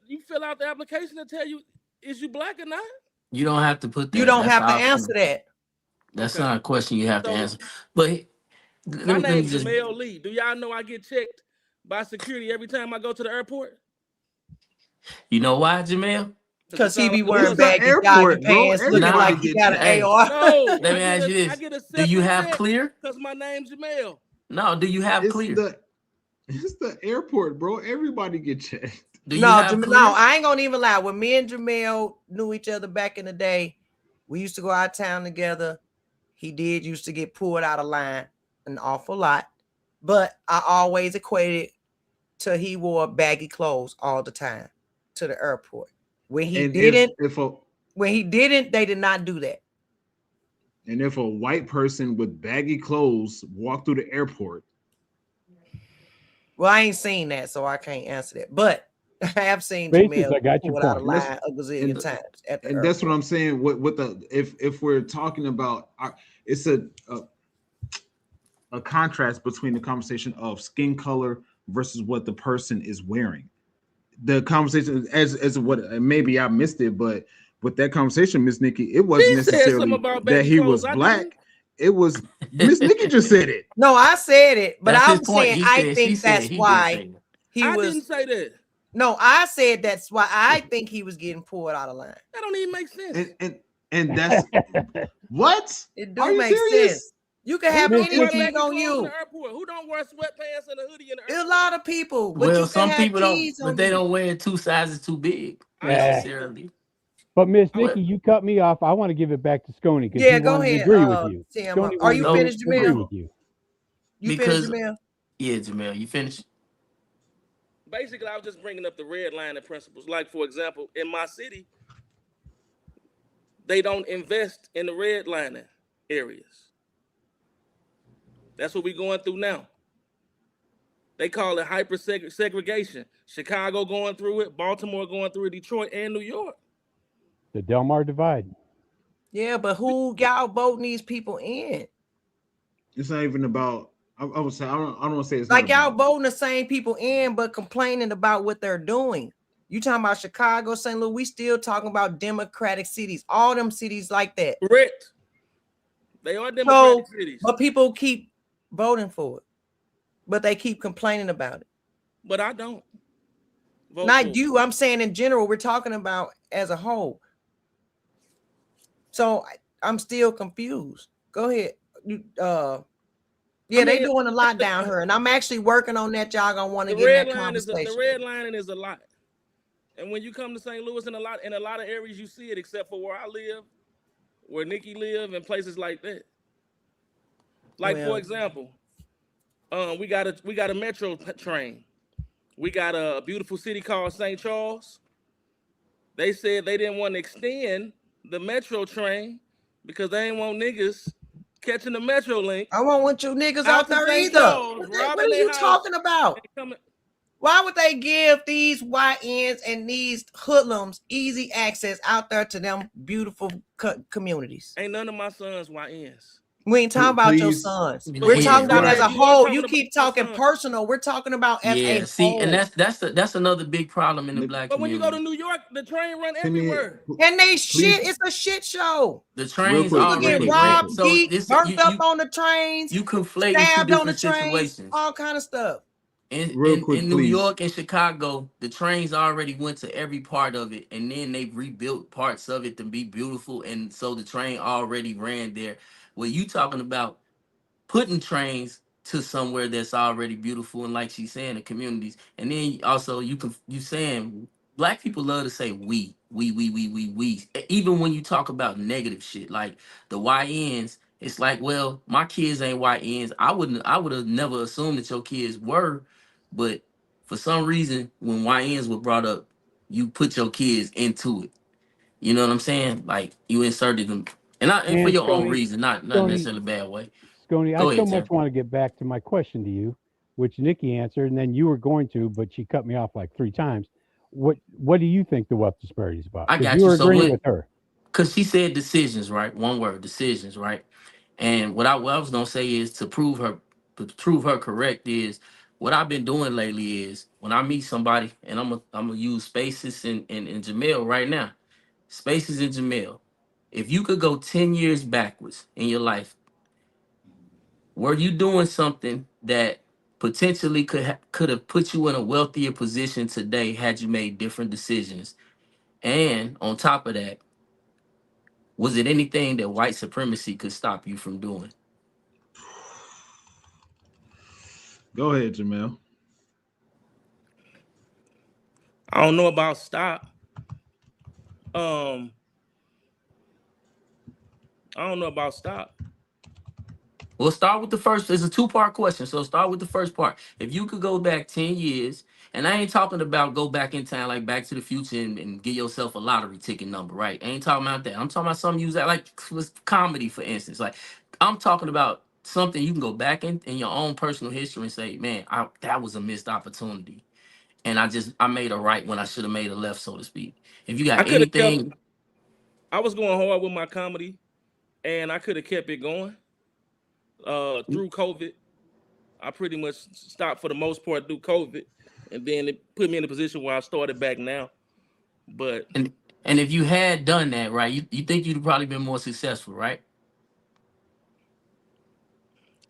You fill out the application to tell you, is you black or not? You don't have to put that. You don't That's have to optional. answer that. That's not a question you have to answer. But my name's Jamel Lee. Do y'all know I get checked by security every time I go to the airport? You know why, Jamel? Because he be wearing baggy jogging pants, looking like he got an AR. No, let me ask you this: do you have clear? Because my name's Jamel. No, do you have clear? It's the airport, bro. Everybody get checked. No, I ain't gonna even lie. When me and Jamel knew each other back in the day, we used to go out of town together. He used to get pulled out of line an awful lot, but I always equated to he wore baggy clothes all the time to the airport. When he didn't, they did not do that. And if a white person with baggy clothes walked through the airport, well, I ain't seen that, so I can't answer that. But I have seen Jamel I got you without a line a gazillion times at the and that's what I'm saying. With the if we're talking about, it's a contrast between the conversation of skin color versus what the person is wearing. The conversation as what maybe I missed it, but with that conversation, Miss Nikki, it wasn't necessarily that he was black. It was Miss Nikki just said it. No, I said it, but That's I his was point. saying He I said- think she said that's he why didn't say he I was. didn't say that. No, I said that's why I think he was getting pulled out of line. That don't even make sense. And that's what? It Are do you make serious? sense. You can have anything on you. Who don't wear sweatpants and a hoodie in the There's a lot of people, but Well, you some can have people don't, tees but on they you. don't wear it 2 sizes too big necessarily. But Miss Nikki, you cut me off. I want to give it back to Sconey because Yeah, he go wanted ahead. to agree with you. Tim, Sconey are you wanted finished, to agree Jamel? with you. You finished, Jamel? Yeah, Jamel, you finished? Basically, I was just bringing up the redlining principles. Like, for example, in my city, they don't invest in the redlining areas. That's what we're going through now. They call it hyper segregation. Chicago going through it, Baltimore going through it, Detroit and New York. The Delmar divide. Yeah, but who y'all voting these people in? It's not even about. I would say I don't want to say it's like not y'all about, voting the same people in, but complaining about what they're doing. You talking about Chicago, St. Louis? We still talking about democratic cities. All them cities like that. Correct. They are democratic cities. But people keep voting for it. But they keep complaining about it. But I don't. Not you. I'm saying in general, we're talking about as a whole. So I'm still confused. Go ahead. Yeah, I they mean, doing a lot down here, and I'm actually working on that. Y'all gonna want to the get in red that line is the conversation. redlining is a lot. And when you come to St. Louis, in a lot of areas, you see it, except for where I live, where Nikki live, and places like that. Like for Well, example, we got a metro train. We got a beautiful city called St. Charles. They said they didn't want to extend the metro train because they ain't want niggas catching the metro link I won't want you niggas out out to there St. either. Charles, What robbing are their you house talking about? and coming. Why would they give these YNs and these hoodlums easy access out there to them beautiful communities? Ain't none of my sons YNs. We ain't talking about your Please. sons. You So know, We're what you talking yeah, about as saying? a right. You are whole. You talking about keep my talking son. personal. We're talking about as Yeah, a see, and whole. that's another big problem in the black But when you go to community. New York, the train run Can you everywhere. And they please, shit, it's a shit show. The real trains quick, People real get already quick, real ran. quick. robbed, So beat, this burnt up on the trains, you conflating two stabbed on the different trains, situations. all kind of stuff. In, Real in quick, in New please. York and Chicago, the trains already went to every part of it, and then they rebuilt parts of it to be beautiful, and so the train already ran there. What you talking about? Putting trains to somewhere that's already beautiful, and like she's saying, the communities. And then also you saying black people love to say we. Even when you talk about negative shit like the YNs, it's like, well, my kids ain't YNs. I would have never assumed that your kids were, but for some reason when YNs were brought up, you put your kids into it. You know what I'm saying? Like you inserted them, and for And your own Stony, reason, not Stony, necessarily a bad way. Stony, I Go so ahead, much Tim. want to get back to my question to you, which Nikki answered, and then you were going to, but she cut me off like 3 times. What do you think the wealth disparity is about? I Because got you you. were So agreeing when, with her. cause she said decisions, right? One word, decisions, right? And what I was gonna say is to prove her correct is what I've been doing lately is when I meet somebody and I'm gonna use Spaces and Jamel right now. Spaces and Jamel. If you could go 10 years backwards in your life, were you doing something that potentially could have put you in a wealthier position today had you made different decisions? And on top of that, was it anything that white supremacy could stop you from doing? Go ahead, Jamel. I don't know about stop. Um, I don't know about stop. We'll start with the first. It's a two-part question, so start with the first part. If you could go back 10 years, and I ain't talking about go back in time like Back to the Future and get yourself a lottery ticket number, right? I ain't talking about that. I'm talking about something you that like was comedy, for instance. Like I'm talking about something you can go back in your own personal history and say, man, that was a missed opportunity, and I made a right when I should have made a left, so to speak. If you got I could have kept. anything, I was going hard with my comedy, and I could have kept it going. Through COVID, I pretty much stopped for the most part through COVID, and then it put me in a position where I started back now. But and and if you had done that, right, you think you'd probably been more successful, right?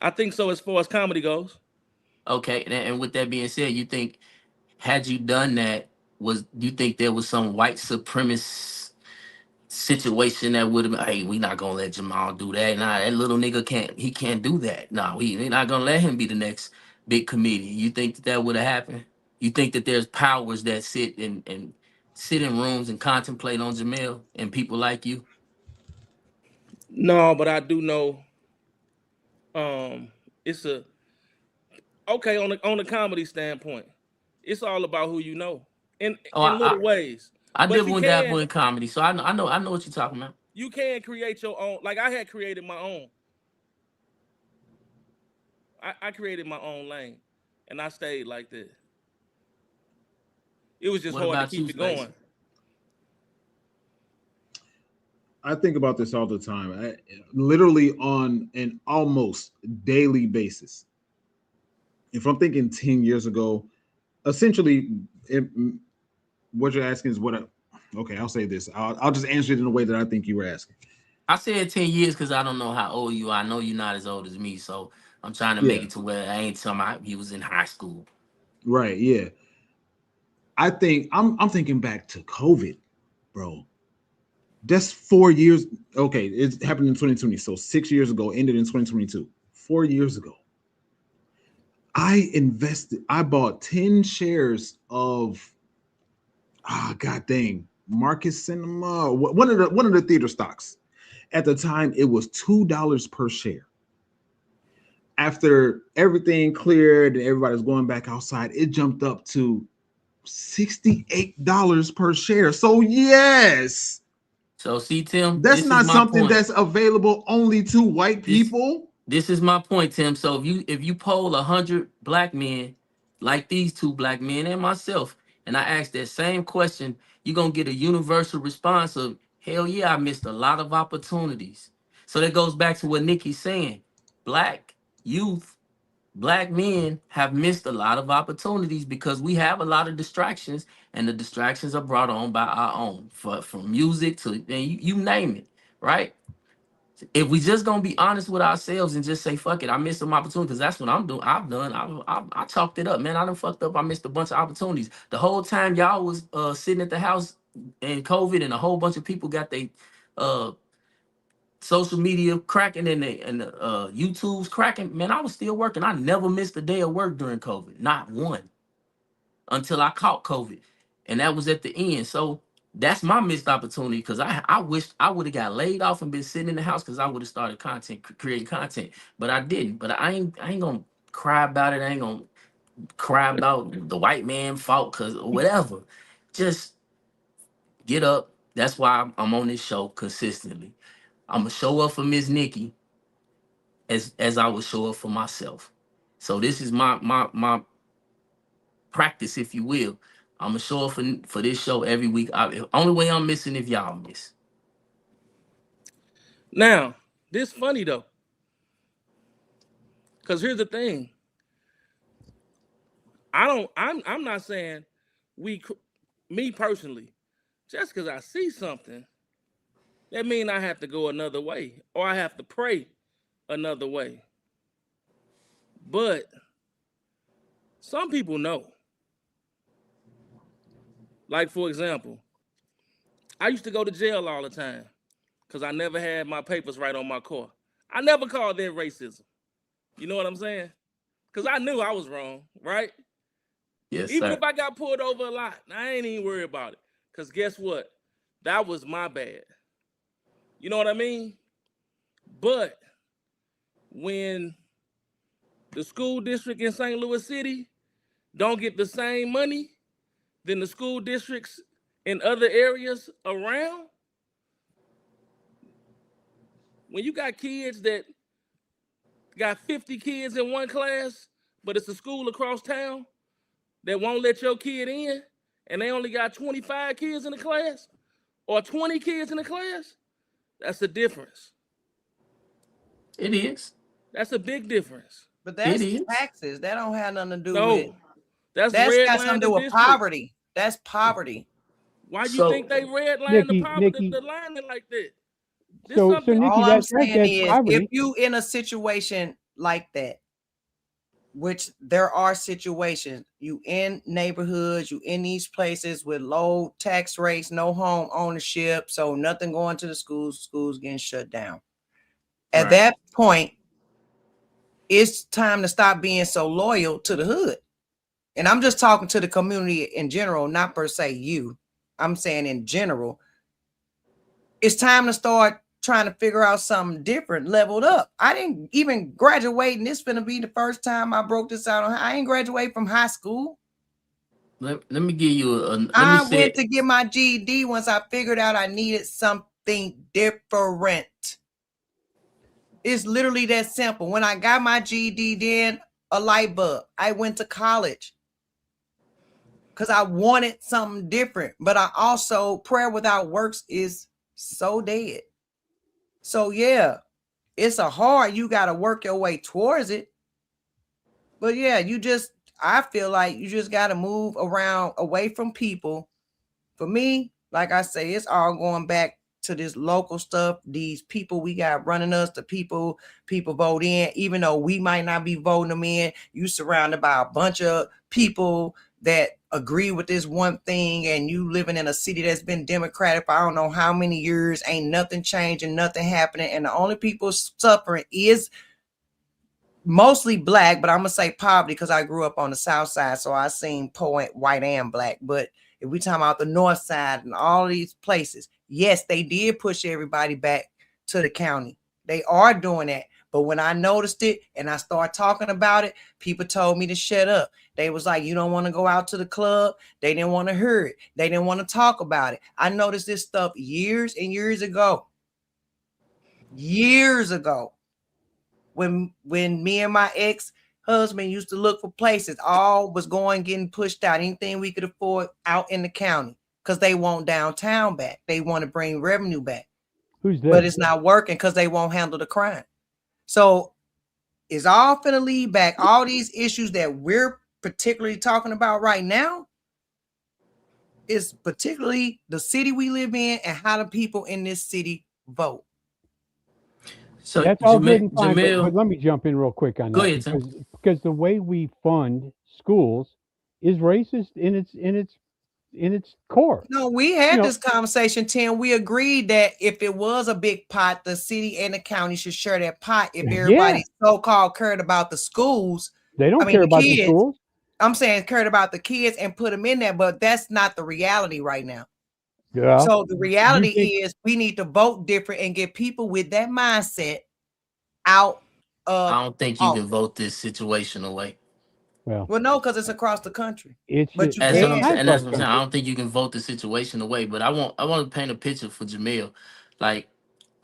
I think so as far as comedy goes. Okay, and with that being said, you think had you done that, you think there was some white supremacist situation that would have been, hey, we not gonna let Jamal do that. Nah, that little nigga can't do that. Nah, we not gonna let him be the next big comedian. You think that would have happened? You think that there's powers that and sit in rooms and contemplate on Jamel and people like you? No, but I do know. Um, it's a okay on the comedy standpoint. It's all about who you know Oh, in little ways. I But did one dabble in comedy, so I know what you're talking about. you can create your own. Like I had created my own. I created my own lane, and I stayed like that. It was just What hard to about you, keep it Space? going. I think about this all the time. Literally on an almost daily basis. If I'm thinking 10 years ago, essentially, what you're asking is okay, I'll say this. I'll just answer it in the way that I think you were asking. I said 10 years because I don't know how old you are. I know you're not as old as me, so I'm trying to make Yeah, it to where I ain't talking about he was in high school. right. Yeah. I think I'm thinking back to COVID, bro. That's 4 years. Okay, it happened in 2020. So 6 years ago, ended in 2022. 4 years ago. I bought 10 shares of god dang, Marcus Cinema, one of the theater stocks. At the time, it was $2 per share. After everything cleared and everybody's going back outside, it jumped up to $68 per share. So yes. So see, Tim, That's this is not my something point. that's available only to white people. This is my point, Tim. So if you poll 100 black men, like these two black men and myself, and I ask that same question, you're gonna get a universal response of hell yeah, I missed a lot of opportunities. So that goes back to what Nikki's saying. Black youth, black men have missed a lot of opportunities because we have a lot of distractions, and the distractions are brought on by our own, from music to and you name it, right? If we just gonna be honest with ourselves and just say fuck it, I missed some opportunities, because that's what I'm doing. I've done. I chalked it up, man. I done fucked up. I missed a bunch of opportunities. The whole time y'all was sitting at the house in COVID, and a whole bunch of people got their uh social media cracking and YouTube's cracking. Man, I was still working. I never missed a day of work during COVID, not one, until I caught COVID, and that was at the end. So that's my missed opportunity, because I wished I would have got laid off and been sitting in the house, because I would have started creating content, but I didn't. But I ain't gonna cry about it. I ain't gonna cry about the white man fault, because whatever. Just get up. That's why I'm on this show consistently. I'm gonna show up for Miss Nikki as I would show up for myself. So this is my practice, if you will. I'm gonna show up for this show every week. Only way I'm missing if y'all miss. Now, this funny though, because here's the thing. I'm not saying me personally, just because I see something, that means I have to go another way, or I have to pray another way. But some people know. Like, for example, I used to go to jail all the time because I never had my papers right on my car. I never called that racism. You know what I'm saying? Because I knew I was wrong, right? Yes, Even sir. if I got pulled over a lot, I ain't even worried about it. Because guess what? That was my bad. You know what I mean? But when the school district in St. Louis City don't get the same money than the school districts in other areas around, when you got kids that got 50 kids in one class, but it's a school across town that won't let your kid in, and they only got 25 kids in the class or 20 kids in the class, that's a difference. It is. That's a big difference. But that's taxes. That don't have nothing to do with. That's got redlining something to do with districts. poverty. That's poverty. Why you think they redline the lining like that? So Nikki, all I'm saying is, poverty. if you in a situation like that, which there are situations, you in neighborhoods, you in these places with low tax rates, no home ownership, so nothing going to the schools getting shut down. At that point, it's time to stop being so loyal to the hood. And I'm just talking to the community in general, not per se you. I'm saying in general, it's time to start trying to figure out something different, leveled up. I didn't even graduate, and this is going to be the first time I broke this out. I ain't graduate from high school. Let me give you I went to get my GED once I figured out I needed something different. It's literally that simple. When I got my GED, then a light bulb. I went to college because I wanted something different. But I also, prayer without works is so dead. So yeah, it's a hard, you got to work your way towards it. But yeah, I feel like you just got to move around away from people. For me, like I say, it's all going back to this local stuff. These people we got running us, the people vote in, even though we might not be voting them in. You surrounded by a bunch of people that agree with this one thing, and you living in a city that's been Democratic for I don't know how many years, ain't nothing changing, nothing happening, and the only people suffering is mostly black, but I'm gonna say poverty because I grew up on the south side, so I seen poor, white and black. But if we talking about the north side and all these places, yes, they did push everybody back to the county. They are doing that. But when I noticed it and I started talking about it, people told me to shut up. They was like, you don't want to go out to the club. They didn't want to hear it. They didn't want to talk about it. I noticed this stuff years and years ago. Years ago. When me and my ex-husband used to look for places, all was going getting pushed out. Anything we could afford out in the county because they want downtown back. They want to bring revenue back. Who's that? But it's not working because they won't handle the crime. So it's all finna lead back. All these issues that we're particularly talking about right now is particularly the city we live in and how the people in this city vote. So That's all good and fine, Jamil, but let me jump in real quick on go that ahead, Tim. because the way we fund schools is racist in its core. No, we had this conversation, Tim. We agreed that if it was a big pot, the city and the county should share that pot. If everybody so-called cared about the schools, they don't care about the schools. I'm saying cared about the kids and put them in there, but that's not the reality right now. Yeah. So the reality is we need to vote different and get people with that mindset out of I don't think you can vote this situation away. Well, no, because it's across the country. But you that's what I'm saying. That's what I'm saying. I don't think you can vote the situation away. But I want to paint a picture for Jamil. Like,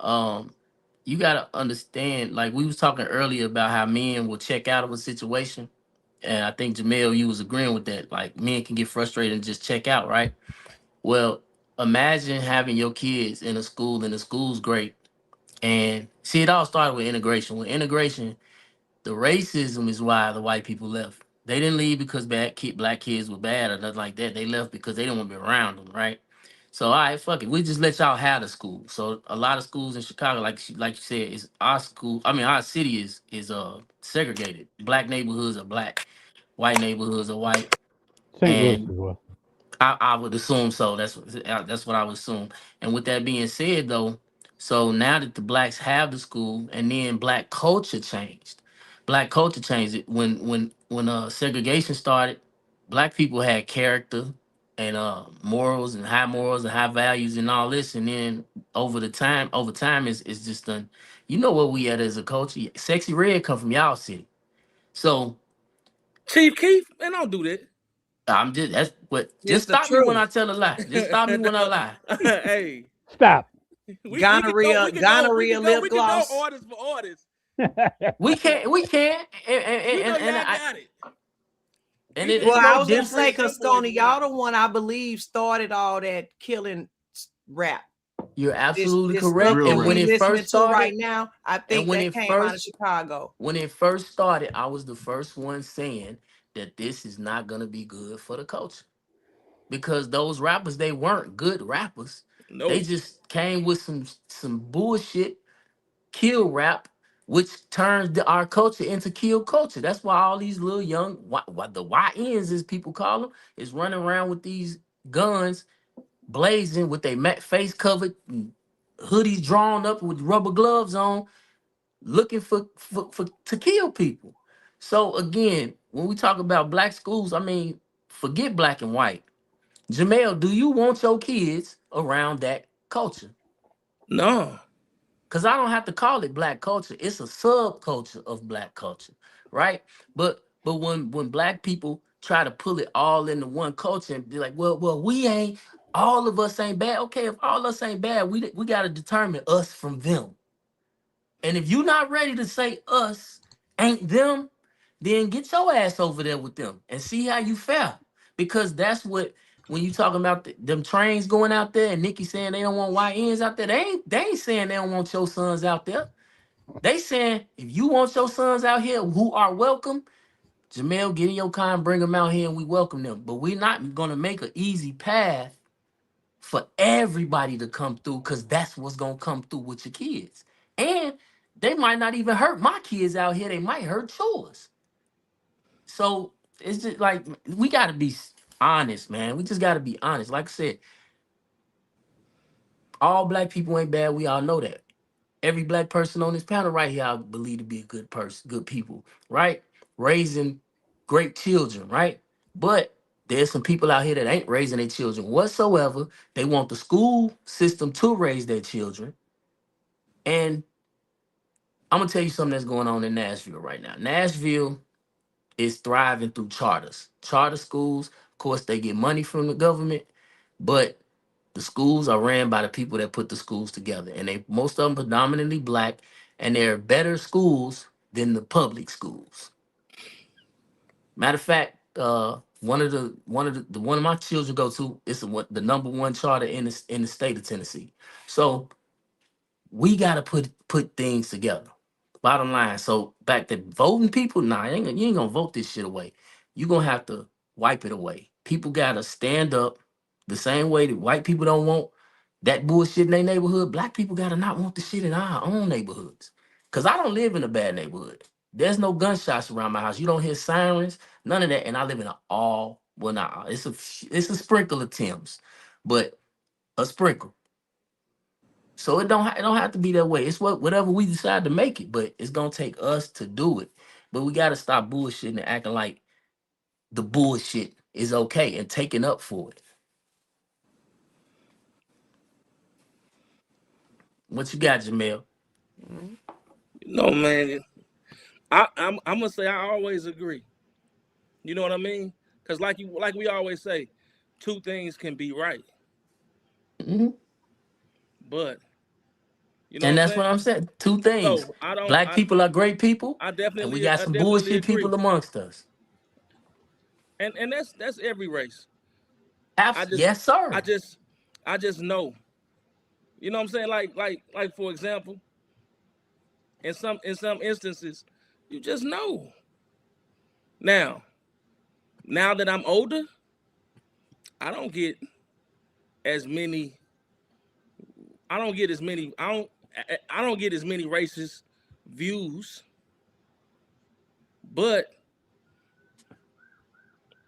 you gotta understand. Like we was talking earlier about how men will check out of a situation, and I think Jamil, you was agreeing with that. Like men can get frustrated and just check out, right? Well, imagine having your kids in a school and the school's great, and see, it all started with integration. With integration, the racism is why the white people left. They didn't leave because black kids were bad or nothing like that. They left because they didn't want to be around them, right? So all right, fuck it. We just let y'all have the school. So a lot of schools in Chicago, like you said, is our school. I mean, our city is segregated. Black neighborhoods are black, white neighborhoods are white. St. Louis as well. I would assume so. That's what I would assume. And with that being said, though, so now that the blacks have the school, and then black culture changed. Black culture changed it when segregation started. Black people had character and morals and high values and all this. And then over time is just done. You know what we had as a culture? Sexy Red come from y'all city. So Chief Keef, man, don't do that. I'm just that's what. Just stop me when I tell a lie. Just stop me when I lie. Hey, stop. Gonorrhea lip gloss. We can go artist for artist. We can't. And I got it. And it, well, it's I no was gonna different. say, because Stoney, y'all the one I believe started all that killing rap. You're absolutely correct. And when it first started, right now, I think that came out of Chicago. When it first started, I was the first one saying that this is not gonna be good for the culture, because those rappers, they weren't good rappers. Nope. They just came with some bullshit kill rap, which turns our culture into kill culture. That's why all these little young, the YNs as people call them, is running around with these guns blazing with their face covered, hoodies drawn up with rubber gloves on, looking for to kill people. So again, when we talk about black schools, I mean, forget black and white. Jamel, do you want your kids around that culture? No. Because I don't have to call it black culture. It's a subculture of black culture, right? But when black people try to pull it all into one culture and be like, well, we ain't, all of us ain't bad. Okay, if all of us ain't bad, we got to determine us from them. And if you're not ready to say us ain't them, then get your ass over there with them and see how you fare. Because that's what, when you talking about them trains going out there and Nikki saying they don't want YNs out there, they ain't saying they don't want your sons out there. They saying if you want your sons out here who are welcome, Jamel, get in your car and bring them out here and we welcome them. But we're not gonna make an easy path for everybody to come through, because that's what's gonna come through with your kids. And they might not even hurt my kids out here, they might hurt yours. So it's just like, we gotta be honest, man. We just gotta be honest. Like I said, all black people ain't bad. We all know that. Every black person on this panel right here, I believe to be a good person, good people, right? Raising great children, right? But there's some people out here that ain't raising their children whatsoever. They want the school system to raise their children. And I'm gonna tell you something that's going on in Nashville right now. Nashville is thriving through charters. Charter schools, of course, they get money from the government, but the schools are ran by the people that put the schools together, and they most of them predominantly black, and they're better schools than the public schools. Matter of fact, one of my children go to is the number one charter in the state of Tennessee. So we got to put things together. Bottom line. So back to voting people, nah, you ain't gonna vote this shit away. You gonna have to wipe it away. People gotta stand up the same way that white people don't want that bullshit in their neighborhood. Black people gotta not want the shit in our own neighborhoods. Cause I don't live in a bad neighborhood. There's no gunshots around my house. You don't hear sirens, none of that. And I live in an all well, nah, it's a sprinkle of Tim's, but a sprinkle. So it don't have to be that way. It's whatever we decide to make it, but it's gonna take us to do it. But we gotta stop bullshitting and acting like the bullshit is okay and taking up for it. What you got, Jamel? No, man. I'm gonna say I always agree. You know what I mean? Because like we always say, two things can be right. Mm-hmm. But you know And what I'm that's what saying? I'm saying. Two things. So I don't. Black people are great people, I and we definitely got I some definitely bullshit agree. people amongst us. And that's every race. Yes, sir. I just know. You know what I'm saying? Like for example, in some instances, you just know. Now that I'm older, I don't get as many. I don't get as many. I don't get as many racist views, but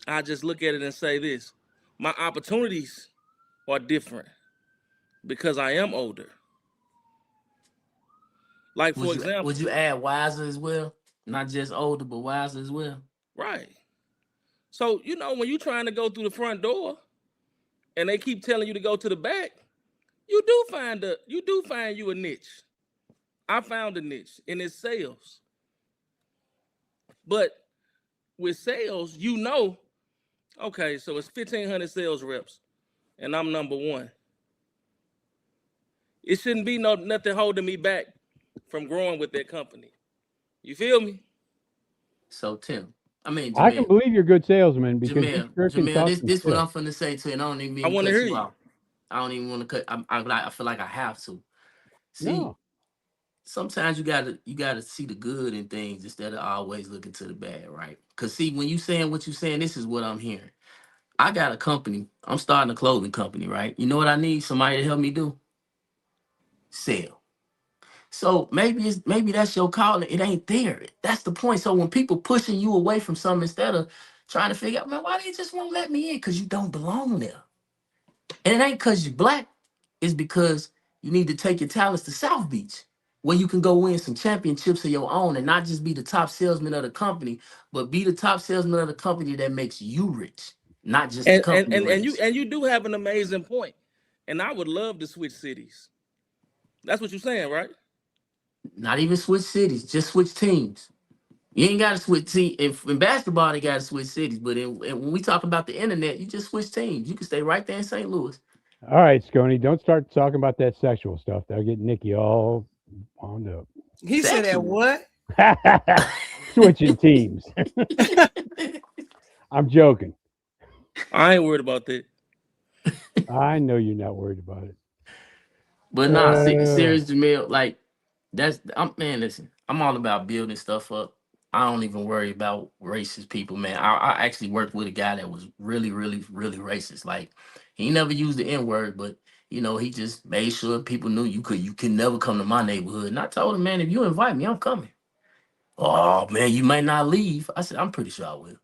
I just look at it and say this: my opportunities are different because I am older. Like for example, Would you add wiser as well? Not just older, but wiser as well. right? So you know when you're trying to go through the front door, and they keep telling you to go to the back, you do find you a niche. I found a niche, and it's sales. But with sales, you know, okay, so it's 1,500 sales reps, and I'm number one. It shouldn't be nothing holding me back from growing with that company. You feel me? So Tim, I can Jamel. believe you're a good salesman because you sure can Jamel, talk this some this what shit. I'm finna say to you, and I don't even I mean to want to cut hear you you. off. I don't even want to cut. I feel like I have to. See, No, sometimes you gotta see the good in things instead of always looking to the bad, right? Cause see, when you saying what you saying, this is what I'm hearing. I got a company. I'm starting a clothing company, right? You know what I need somebody to help me do? Sell. So maybe that's your calling. It ain't there. That's the point. So when people pushing you away from something instead of trying to figure out, man, why they just won't let me in? Because you don't belong there. And it ain't because you're black. It's because you need to take your talents to South Beach, where you can go win some championships of your own and not just be the top salesman of the company, but be the top salesman of the company that makes you rich, not just the And company rich. you do have an amazing point. And I would love to switch cities. That's what you're saying, right? Not even switch cities, just switch teams. You ain't got to switch team. In basketball, they got to switch cities. But when we talk about the internet, you just switch teams. You can stay right there in St. Louis. all right, Scony, don't start talking about that sexual stuff. That'll get Nikki all wound up. He said that Sexual. what? Switching teams. I'm joking. I ain't worried about that. I know you're not worried about it. But nah, serious, Jamil. Like man. Listen, I'm all about building stuff up. I don't even worry about racist people, man. I actually worked with a guy that was really, really, really racist. Like he never used the N word, but he just made sure people knew you can never come to my neighborhood. And I told him, man, if you invite me, I'm coming. Oh man, you might not leave. I said, I'm pretty sure I will.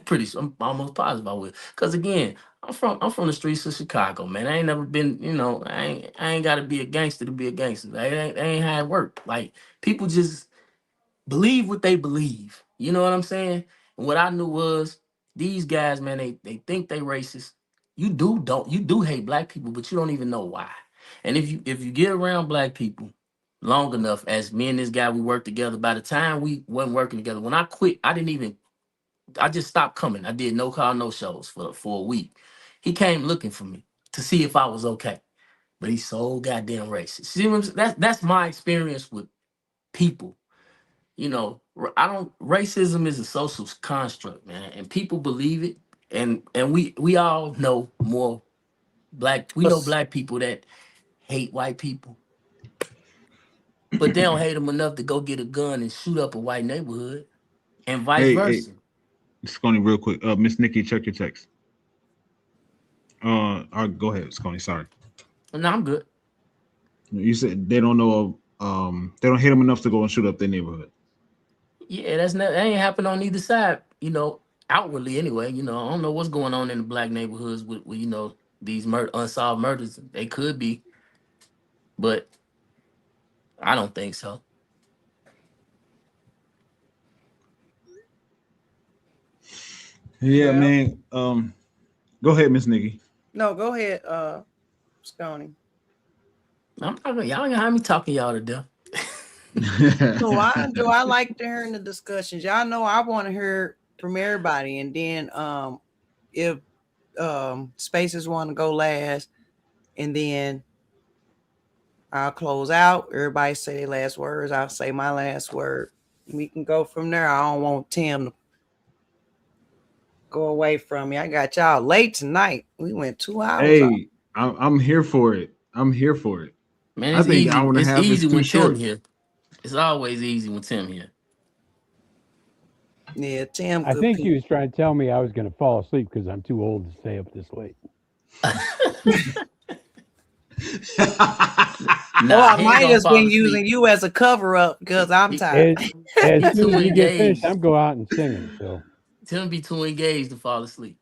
Pretty sure, I'm almost positive I will. Because again, I'm from the streets of Chicago, man. I ain't never been, I ain't gotta be a gangster to be a gangster. That ain't how it work. Like people just believe what they believe. You know what I'm saying? And what I knew was these guys, man, they think they racist. You do hate black people, but you don't even know why. And if you get around black people long enough, as me and this guy we worked together, by the time we wasn't working together, when I quit, I just stopped coming. I did no call, no shows for a week. He came looking for me to see if I was okay. But he's so goddamn racist. See what I'm saying? That's my experience with people. I don't racism is a social construct, man, and people believe it. And we all know more we know But black people that hate white people, but they don't hate them enough to go get a gun and shoot up a white neighborhood, and vice Hey, versa. Scony, real quick. Miss Nikki, check your text. Go ahead, Scony. Sorry. No, I'm good. You said they don't know. They don't hate them enough to go and shoot up their neighborhood. Yeah, that ain't happened on either side. Outwardly anyway. I don't know what's going on in the black neighborhoods with these unsolved murders. They could be, but I don't think so. Yeah, well, man. Go ahead, Miss Nikki. no, go ahead, Stoney. I'm not gonna, y'all gonna have me talking y'all to death. So I do. I like to hear in the discussions. Y'all know I want to hear from everybody, and then if spaces want to go last, and then I'll close out. Everybody say their last words. I'll say my last word. We can go from there. I don't want Tim to go away from me. I got y'all late tonight. We went 2 hours. Hey, I'm here for it. I'm here for it. Man, I it's think easy. hour and a It's half is easy too when Tim short. here. It's always easy when Tim here. Yeah, Tim. I Good think people. he was trying to tell me I was going to fall asleep because I'm too old to stay up this late. Oh, I He ain't might gonna have fall been using asleep. you as a cover up because I'm He, tired. As he soon too as you get finished, engaged. I'm go out and singing. So Tim be too engaged to fall asleep.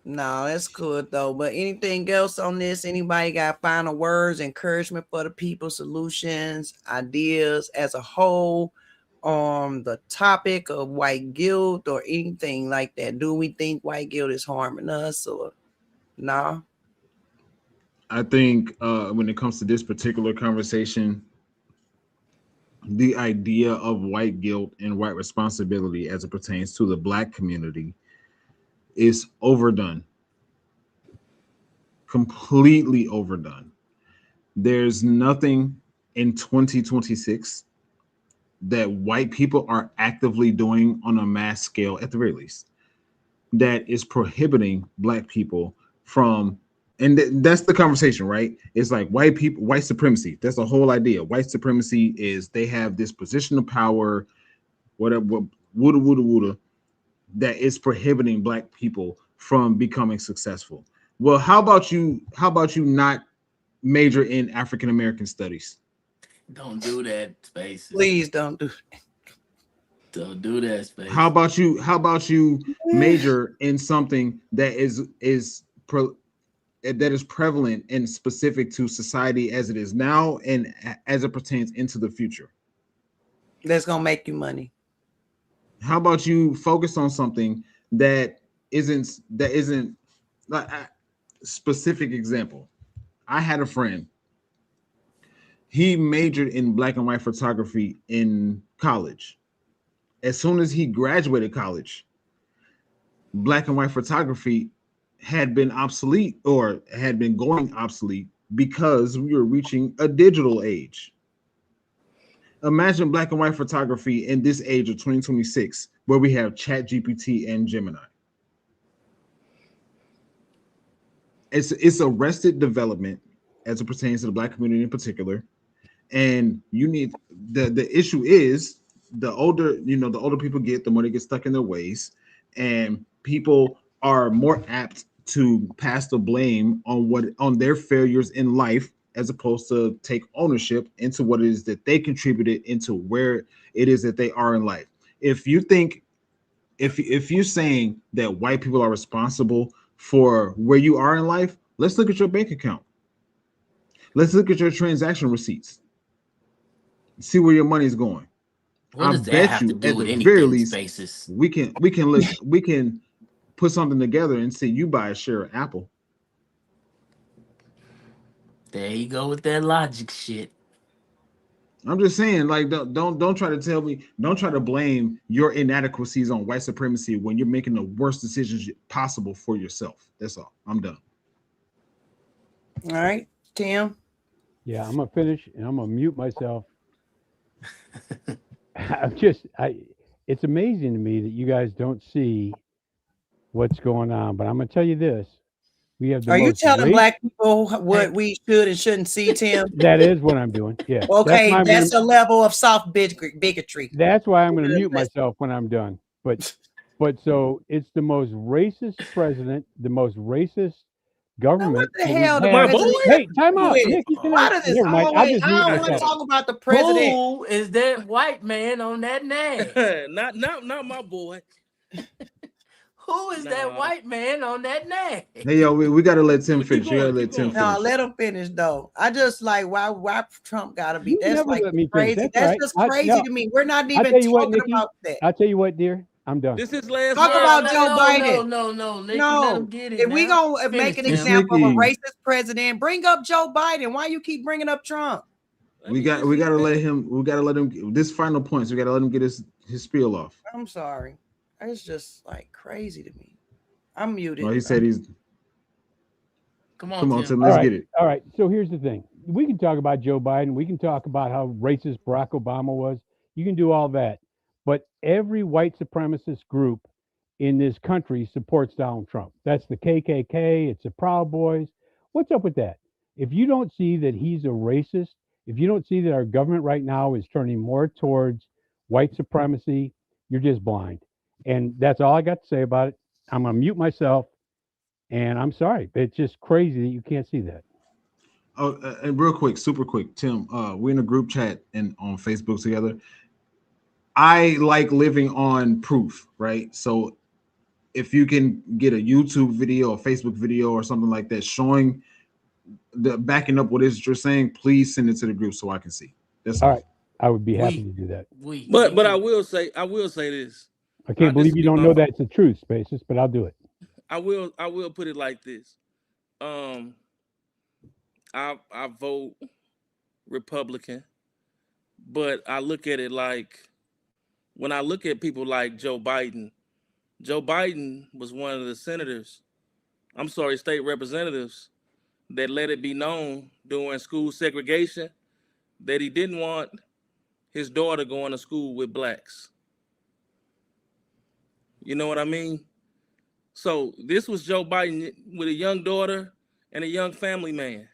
No, that's good though. But anything else on this? Anybody got final words, encouragement for the people, solutions, ideas as a whole on the topic of white guilt or anything like that? Do we think white guilt is harming us or no? I think when it comes to this particular conversation, the idea of white guilt and white responsibility as it pertains to the black community is overdone. Completely overdone. There's nothing in 2026 that white people are actively doing on a mass scale, at the very least, that is prohibiting black people from, and that's the conversation, right? It's like white people, white supremacy. That's the whole idea. White supremacy is they have this position of power, whatever, woulda, woulda, woulda, that is prohibiting black people from becoming successful. Well, how about you? How about you not major in African American studies? Don't do that, Spaces. Please don't do. Don't do that, How Spaces. about you? How about you major in something that that is prevalent and specific to society as it is now and as it pertains into the future? That's gonna make you money. How about you focus on something that isn't like a specific example? I had a friend. He majored in black and white photography in college. As soon as he graduated college, black and white photography had been obsolete or had been going obsolete because we were reaching a digital age. Imagine black and white photography in this age of 2026 where we have Chat GPT and Gemini. It's arrested development as it pertains to the black community in particular. And you need the issue is the older people get, the more they get stuck in their ways, and people are more apt to pass the blame on their failures in life as opposed to take ownership into what it is that they contributed into where it is that they are in life. If you think if you're saying that white people are responsible for where you are in life, let's look at your bank account. Let's look at your transaction receipts. See where your money's going. What I does that bet have you, to do at the with very anything, least, Spaces? we can put something together and say you buy a share of Apple. There you go with that logic shit. I'm just saying, like, don't try to tell me, don't try to blame your inadequacies on white supremacy when you're making the worst decisions possible for yourself. That's all. I'm done. All right, Tim. Yeah, I'm gonna finish and I'm gonna mute myself. It's amazing to me that you guys don't see what's going on. But I'm gonna tell you this: we have the Are you most telling race. black people what we should and shouldn't see, Tim? That is what I'm doing. Yeah. Okay, That's that's a level of soft bigotry. That's why I'm going to mute myself when I'm done. But so it's the most racist president, the most racist Now, what government the that hell we've the My had. boy? president Hey, got to time do out, with it? Nick. You can Why does this never mind. I'll always? just I mute don't want to myself. talk about the president. Who is that white man on that name? not my boy. Who is that Nah. white man on that name? Hey, yo, we got to let Tim Keep finish. You got to going, let keep Tim going. No, finish. let him finish though. I just like why Trump gotta be. You That's never like let me finish. crazy. That's That's right. just crazy to me. We're not I'll even tell you what, talking Nikki. about that. I'll tell you what, dear. I'm done. This is last Talk word. about Joe Biden. No, Nikki, let No, him get it. if we now. gonna make an Finish, Tim. example of a Nikki. racist president, bring up Joe Biden. Why you keep bringing up Trump? We got to let him. We got to let him. This final points. We got to let him get his spiel off. I'm sorry. It's just like crazy to me. I'm muted. Well, he said he's. Come on, Come on, Tim. Tim. Let's get it. All right. So here's the thing. We can talk about Joe Biden. We can talk about how racist Barack Obama was. You can do all that. But every white supremacist group in this country supports Donald Trump. That's the KKK. It's the Proud Boys. What's up with that? If you don't see that he's a racist, if you don't see that our government right now is turning more towards white supremacy, you're just blind. And that's all I got to say about it. I'm going to mute myself. And I'm sorry. It's just crazy that you can't see that. Oh, and real quick, super quick, Tim. We're in a group chat and on Facebook together. I like living on proof, right? So if you can get a YouTube video, a Facebook video, or something like that showing the backing up what it is you're saying, please send it to the group so I can see. That's all right. I would be happy We- to do that. But I will say this. I can't believe you don't know that's the truth, Spaces, but I'll do it. I will put it like this. I vote Republican, but I look at it like when I look at people like Joe Biden was one of the state representatives that let it be known during school segregation that he didn't want his daughter going to school with blacks. You know what I mean? So this was Joe Biden with a young daughter and a young family man.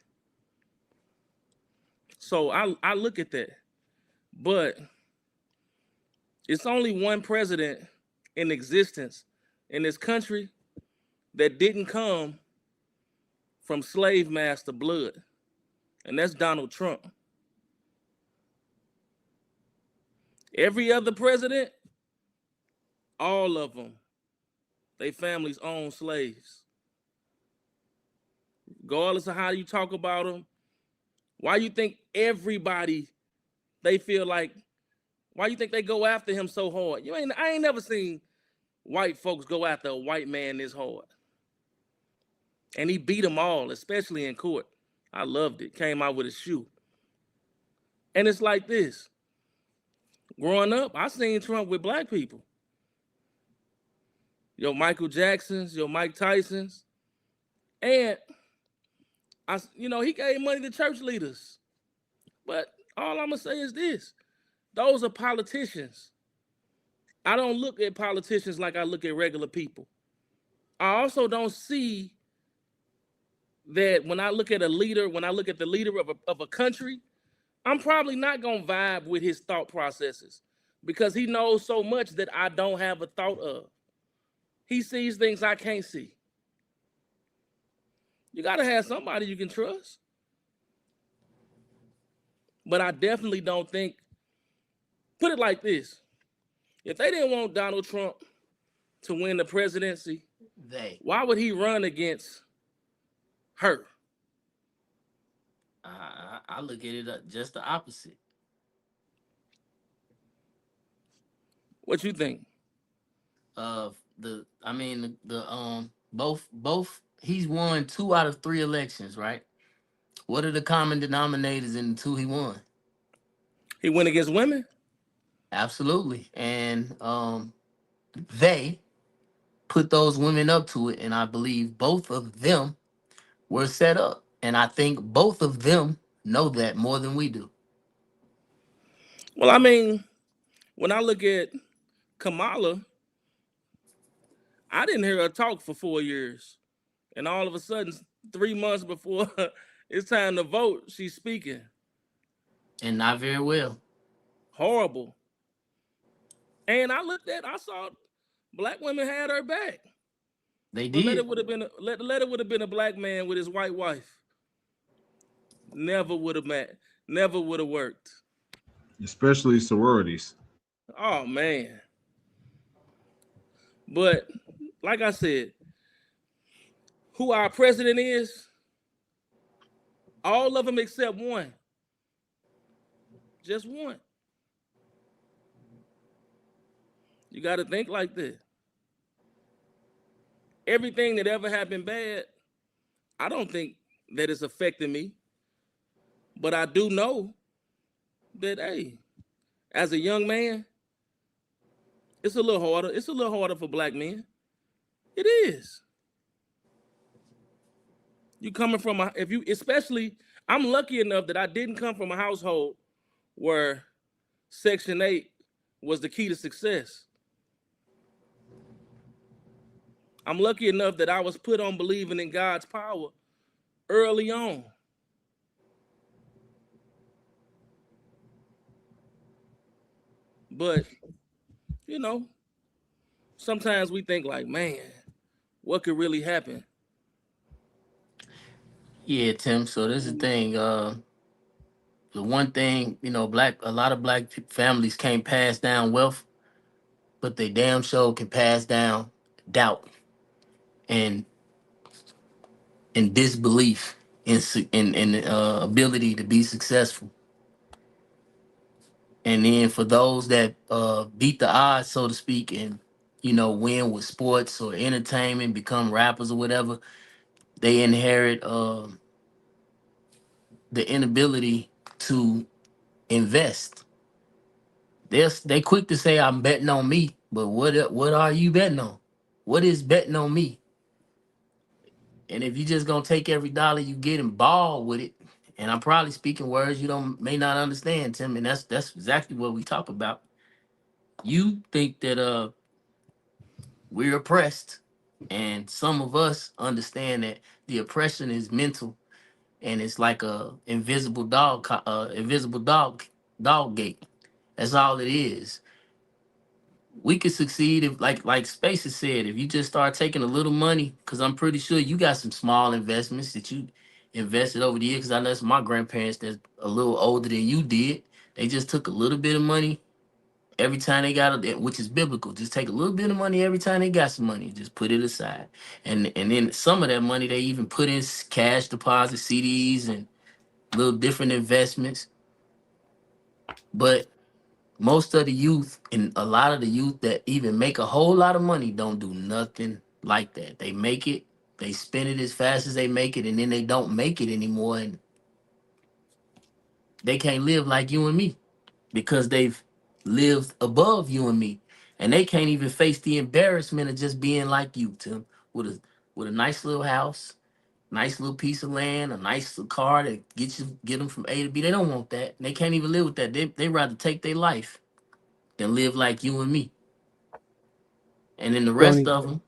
So I look at that. But it's only one president in existence in this country that didn't come from slave master blood, and that's Donald Trump. Every other president, all of them, they families own slaves. Regardless of how you talk about them, why you think everybody, they feel like, why you think they go after him so hard? I ain't never seen white folks go after a white man this hard. And he beat them all, especially in court. I loved it. Came out with a shoe. And it's like this. Growing up, I seen Trump with black people. Your Michael Jacksons, your Mike Tysons. And he gave money to church leaders. But all I'm gonna say is this. Those are politicians. I don't look at politicians like I look at regular people. I also don't see that when I look at a leader, when I look at the leader of a country, I'm probably not going to vibe with his thought processes because he knows so much that I don't have a thought of. He sees things I can't see. You got to have somebody you can trust. But I definitely don't think, put it like this. If they didn't want Donald Trump to win the presidency, They. why would he run against her? I look at it just the opposite. What you think? Both he's won 2 out of 3 elections, right? What are the common denominators in the 2 he won? He went against women? Absolutely. And they put those women up to it, and I believe both of them were set up. And I think both of them know that more than we do. Well, I mean, when I look at Kamala, I didn't hear her talk for 4 years. And all of a sudden, 3 months before it's time to vote, she's speaking. And not very well. Horrible. And I saw black women had her back. They But did. let it would have been a black man with his white wife. Never would have worked. Especially sororities. Oh man. But like I said, who our president is, all of them except one. Just one. You got to think like this. Everything that ever happened bad, I don't think that it's affecting me. But I do know that, hey, as a young man, it's a little harder. It's a little harder for black men. It is. You coming from I'm lucky enough that I didn't come from a household where Section 8 was the key to success. I'm lucky enough that I was put on believing in God's power early on. But, sometimes we think like, man, what could really happen? Yeah, Tim. So this is the thing. The one thing, a lot of black families can't pass down wealth, but they damn sure can pass down doubt and disbelief in ability to be successful. And then for those that beat the odds, so to speak, and win with sports or entertainment, become rappers or whatever, they inherit the inability to invest. They quick to say I'm betting on me, but what are you betting on? What is betting on me? And if you just gonna take every dollar you get and ball with it, and I'm probably speaking words you may not understand, Tim, and that's exactly what we talk about. You think that we're oppressed, and some of us understand that the oppression is mental, and it's like a invisible dog gate. That's all it is. We could succeed if like Spaces said, if you just start taking a little money, because I'm pretty sure you got some small investments that you invested over the years, because I know some of my grandparents that's a little older than you did. They just took a little bit of money every time they got it, which is biblical. Just take a little bit of money every time they got some money, just put it aside. And then some of that money they even put in cash deposits, CDs, and little different investments. But most of the youth and a lot of the youth that even make a whole lot of money don't do nothing like that. They make it, they spend it as fast as they make it, and then they don't make it anymore, and they can't live like you and me because they've lived above you and me, and they can't even face the embarrassment of just being like you, Tim, with a nice little house, nice little piece of land, a nice little car that get them from A to B. They don't want that. They can't even live with that. They rather take their life than live like you and me. And then the rest Tony, of them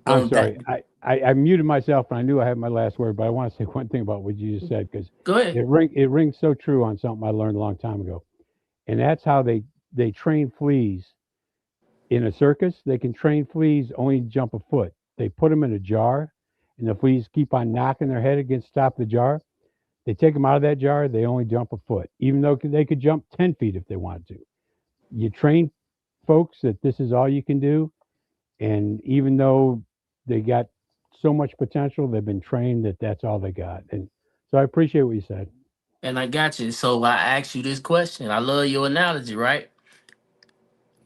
I'm gonna die. sorry. I muted myself and I knew I had my last word, but I want to say one thing about what you just said because Go ahead. it rings so true on something I learned a long time ago, and that's how they train fleas in a circus. They can train fleas only to jump a foot. They put them in a jar, and the fleas keep on knocking their head against the top of the jar. They take them out of that jar. They only jump a foot, even though they could jump 10 feet if they wanted to. You train folks that this is all you can do. And even though they got so much potential, they've been trained that that's all they got. And so I appreciate what you said. And I got you. So I asked you this question. I love your analogy, right?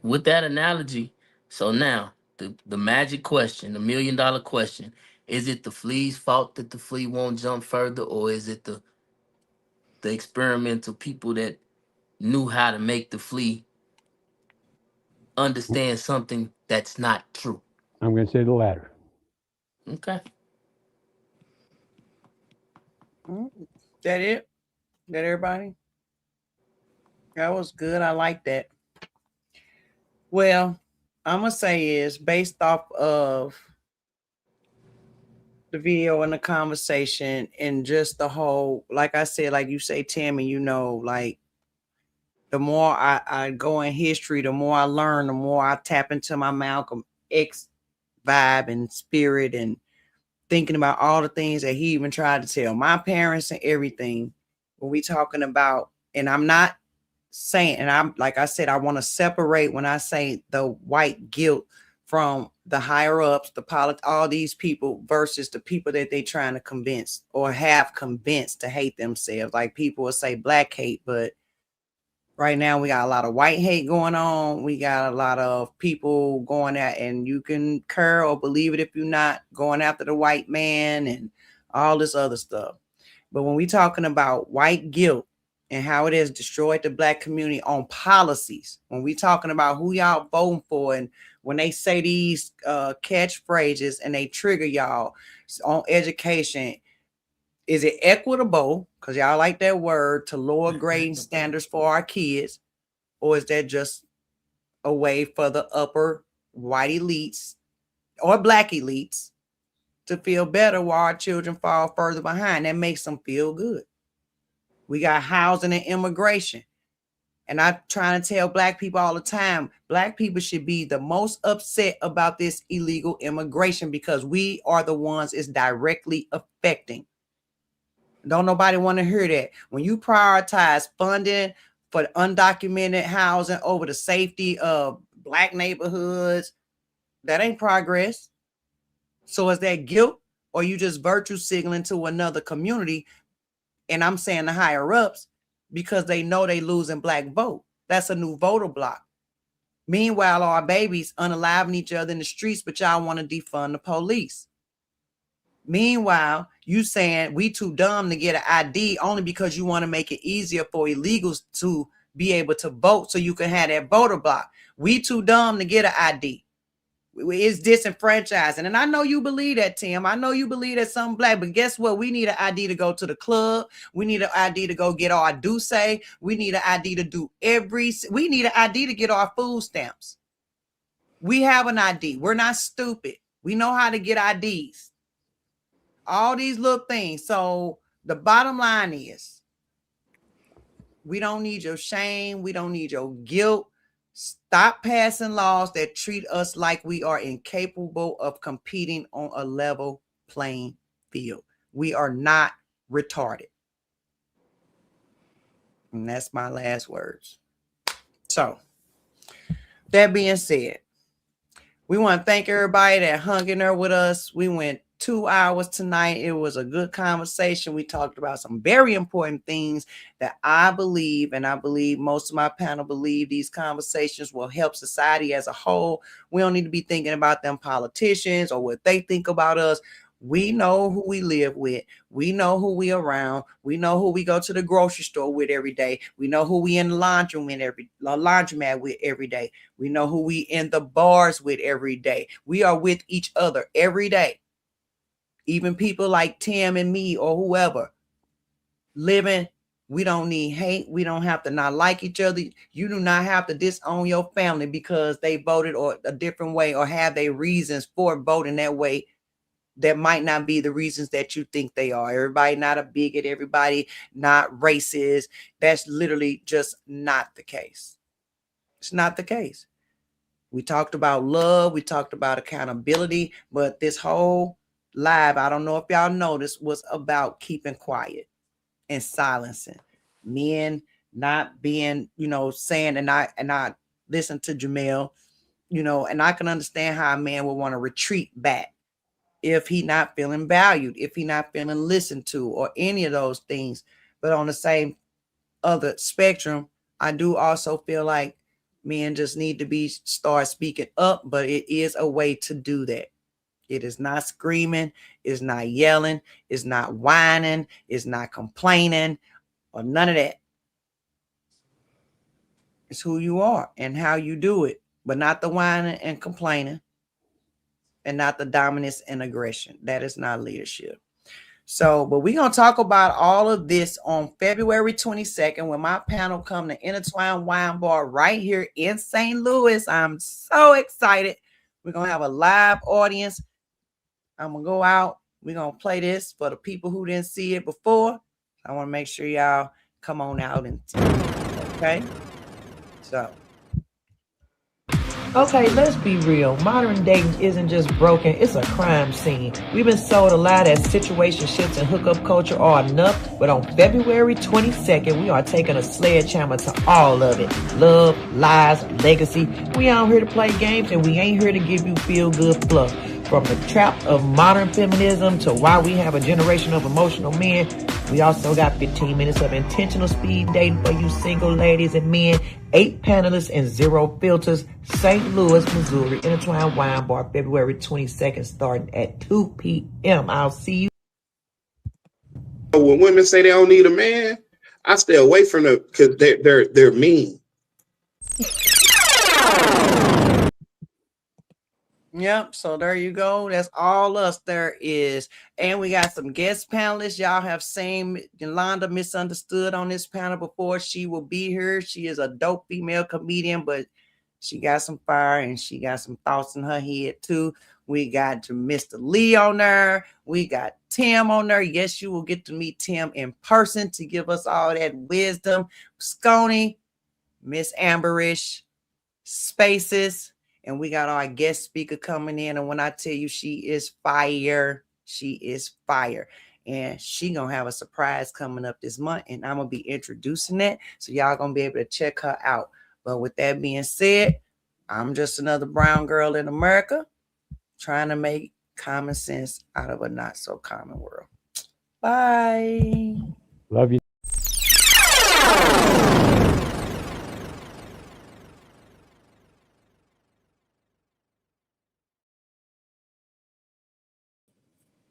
With that analogy, so now the magic question, the $1,000,000 question: is it the flea's fault that the flea won't jump further, or is it the experimental people that knew how to make the flea understand something that's not true? I'm going to say the latter. Okay. That it? That everybody? That was good. I like that. Well, I'm gonna say is based off of the video and the conversation and just the whole, like I said, like you say, Tammy, like the more I go in history, the more I learn, the more I tap into my Malcolm X vibe and spirit and thinking about all the things that he even tried to tell my parents and everything. When we talking about, and I'm not saying, and I'm like I said, I want to separate when I say the white guilt from the higher ups, all these people versus the people that they trying to convince or have convinced to hate themselves. Like people will say black hate, but right now we got a lot of white hate going on. We got a lot of people going at, and you can care or believe it if you're not, going after the white man and all this other stuff. But when we talking about white guilt and how it has destroyed the black community on policies, when we talking about who y'all voting for, and when they say these catchphrases and they trigger y'all on education, is it equitable, because y'all like that word, to lower grading standards for our kids? Or is that just a way for the upper white elites or black elites to feel better while our children fall further behind? That makes them feel good. We got housing and immigration. And I'm trying to tell black people all the time, black people should be the most upset about this illegal immigration because we are the ones it's directly affecting. Don't nobody want to hear that. When you prioritize funding for undocumented housing over the safety of black neighborhoods, that ain't progress. So is that guilt, or you just virtue signaling to another community? And I'm saying the higher ups, because they know they losing black vote. That's a new voter block. Meanwhile, our babies unaliving each other in the streets, but y'all want to defund the police. Meanwhile, you saying we too dumb to get an ID only because you want to make it easier for illegals to be able to vote so you can have that voter block. We too dumb to get an ID. It's disenfranchising. And I know you believe that, Tim. I know you believe that some black, but guess what? We need an ID to go to the club. We need an ID to go get our Duce. We need an ID to do we need an ID to get our food stamps. We have an ID. We're not stupid. We know how to get IDs. All these little things. So the bottom line is, we don't need your shame. We don't need your guilt. Stop passing laws that treat us like we are incapable of competing on a level playing field. We are not retarded. And that's my last words. So that being said, we want to thank everybody that hung in there with us. We went 2 hours tonight. It was a good conversation. We talked about some very important things that I believe, and I believe most of my panel believe, these conversations will help society as a whole. We don't need to be thinking about them politicians or what they think about us. We know who we live with. We know who we around. We know who we go to the grocery store with every day. We know who we in the laundromat with every day. We know who we in the bars with every day. We are with each other every day. Even people like Tim and me or whoever living, we don't need hate. We don't have to not like each other. You do not have to disown your family because they voted or a different way or have their reasons for voting that way. That might not be the reasons that you think they are. Everybody not a bigot. Everybody not racist. That's literally just not the case. It's not the case. We talked about love. We talked about accountability. But this whole live, I don't know if y'all noticed, was about keeping quiet and silencing. Men not being, saying, and I listen to Jamel, you know, and I can understand how a man would want to retreat back if he not feeling valued, if he not feeling listened to, or any of those things. But on the same other spectrum, I do also feel like men just need to start speaking up, but it is a way to do that. It is not screaming, it's not yelling, it's not whining, it's not complaining, or none of that. It's who you are and how you do it, but not the whining and complaining, and not the dominance and aggression. That is not leadership. So, but we're going to talk about all of this on February 22nd when my panel come to Intertwine Wine Bar right here in St. Louis. I'm so excited. We're going to have a live audience. I'm going to go out. We're going to play this for the people who didn't see it before. I want to make sure y'all come on out and see it. Okay? So. Okay, let's be real. Modern dating isn't just broken, it's a crime scene. We've been sold a lie that situationships and hookup culture are enough, but on February 22nd, we are taking a sledgehammer to all of it. Love, lies, legacy. We out here to play games, and we ain't here to give you feel-good fluff. From the trap of modern feminism to why we have a generation of emotional men, we also got 15 minutes of intentional speed dating for you single ladies and men, 8 panelists and 0 filters. St. Louis, Missouri, Intertwine Wine Bar, February 22nd, starting at 2 p.m. I'll see you. When women say they don't need a man, I stay away from them because they're mean. Yep. So there you go. That's all us there is. And we got some guest panelists. Y'all have seen Yolanda Misunderstood on this panel before. She will be here. She is a dope female comedian, but she got some fire and she got some thoughts in her head too. We got Mr. Lee on there. We got Tim on there. Yes, you will get to meet Tim in person to give us all that wisdom. Scony, Miss Amberish, Spaces. And we got our guest speaker coming in. And when I tell you she is fire, she is fire. And she going to have a surprise coming up this month. And I'm going to be introducing that. So y'all going to be able to check her out. But with that being said, I'm just another brown girl in America trying to make common sense out of a not so common world. Bye. Love you.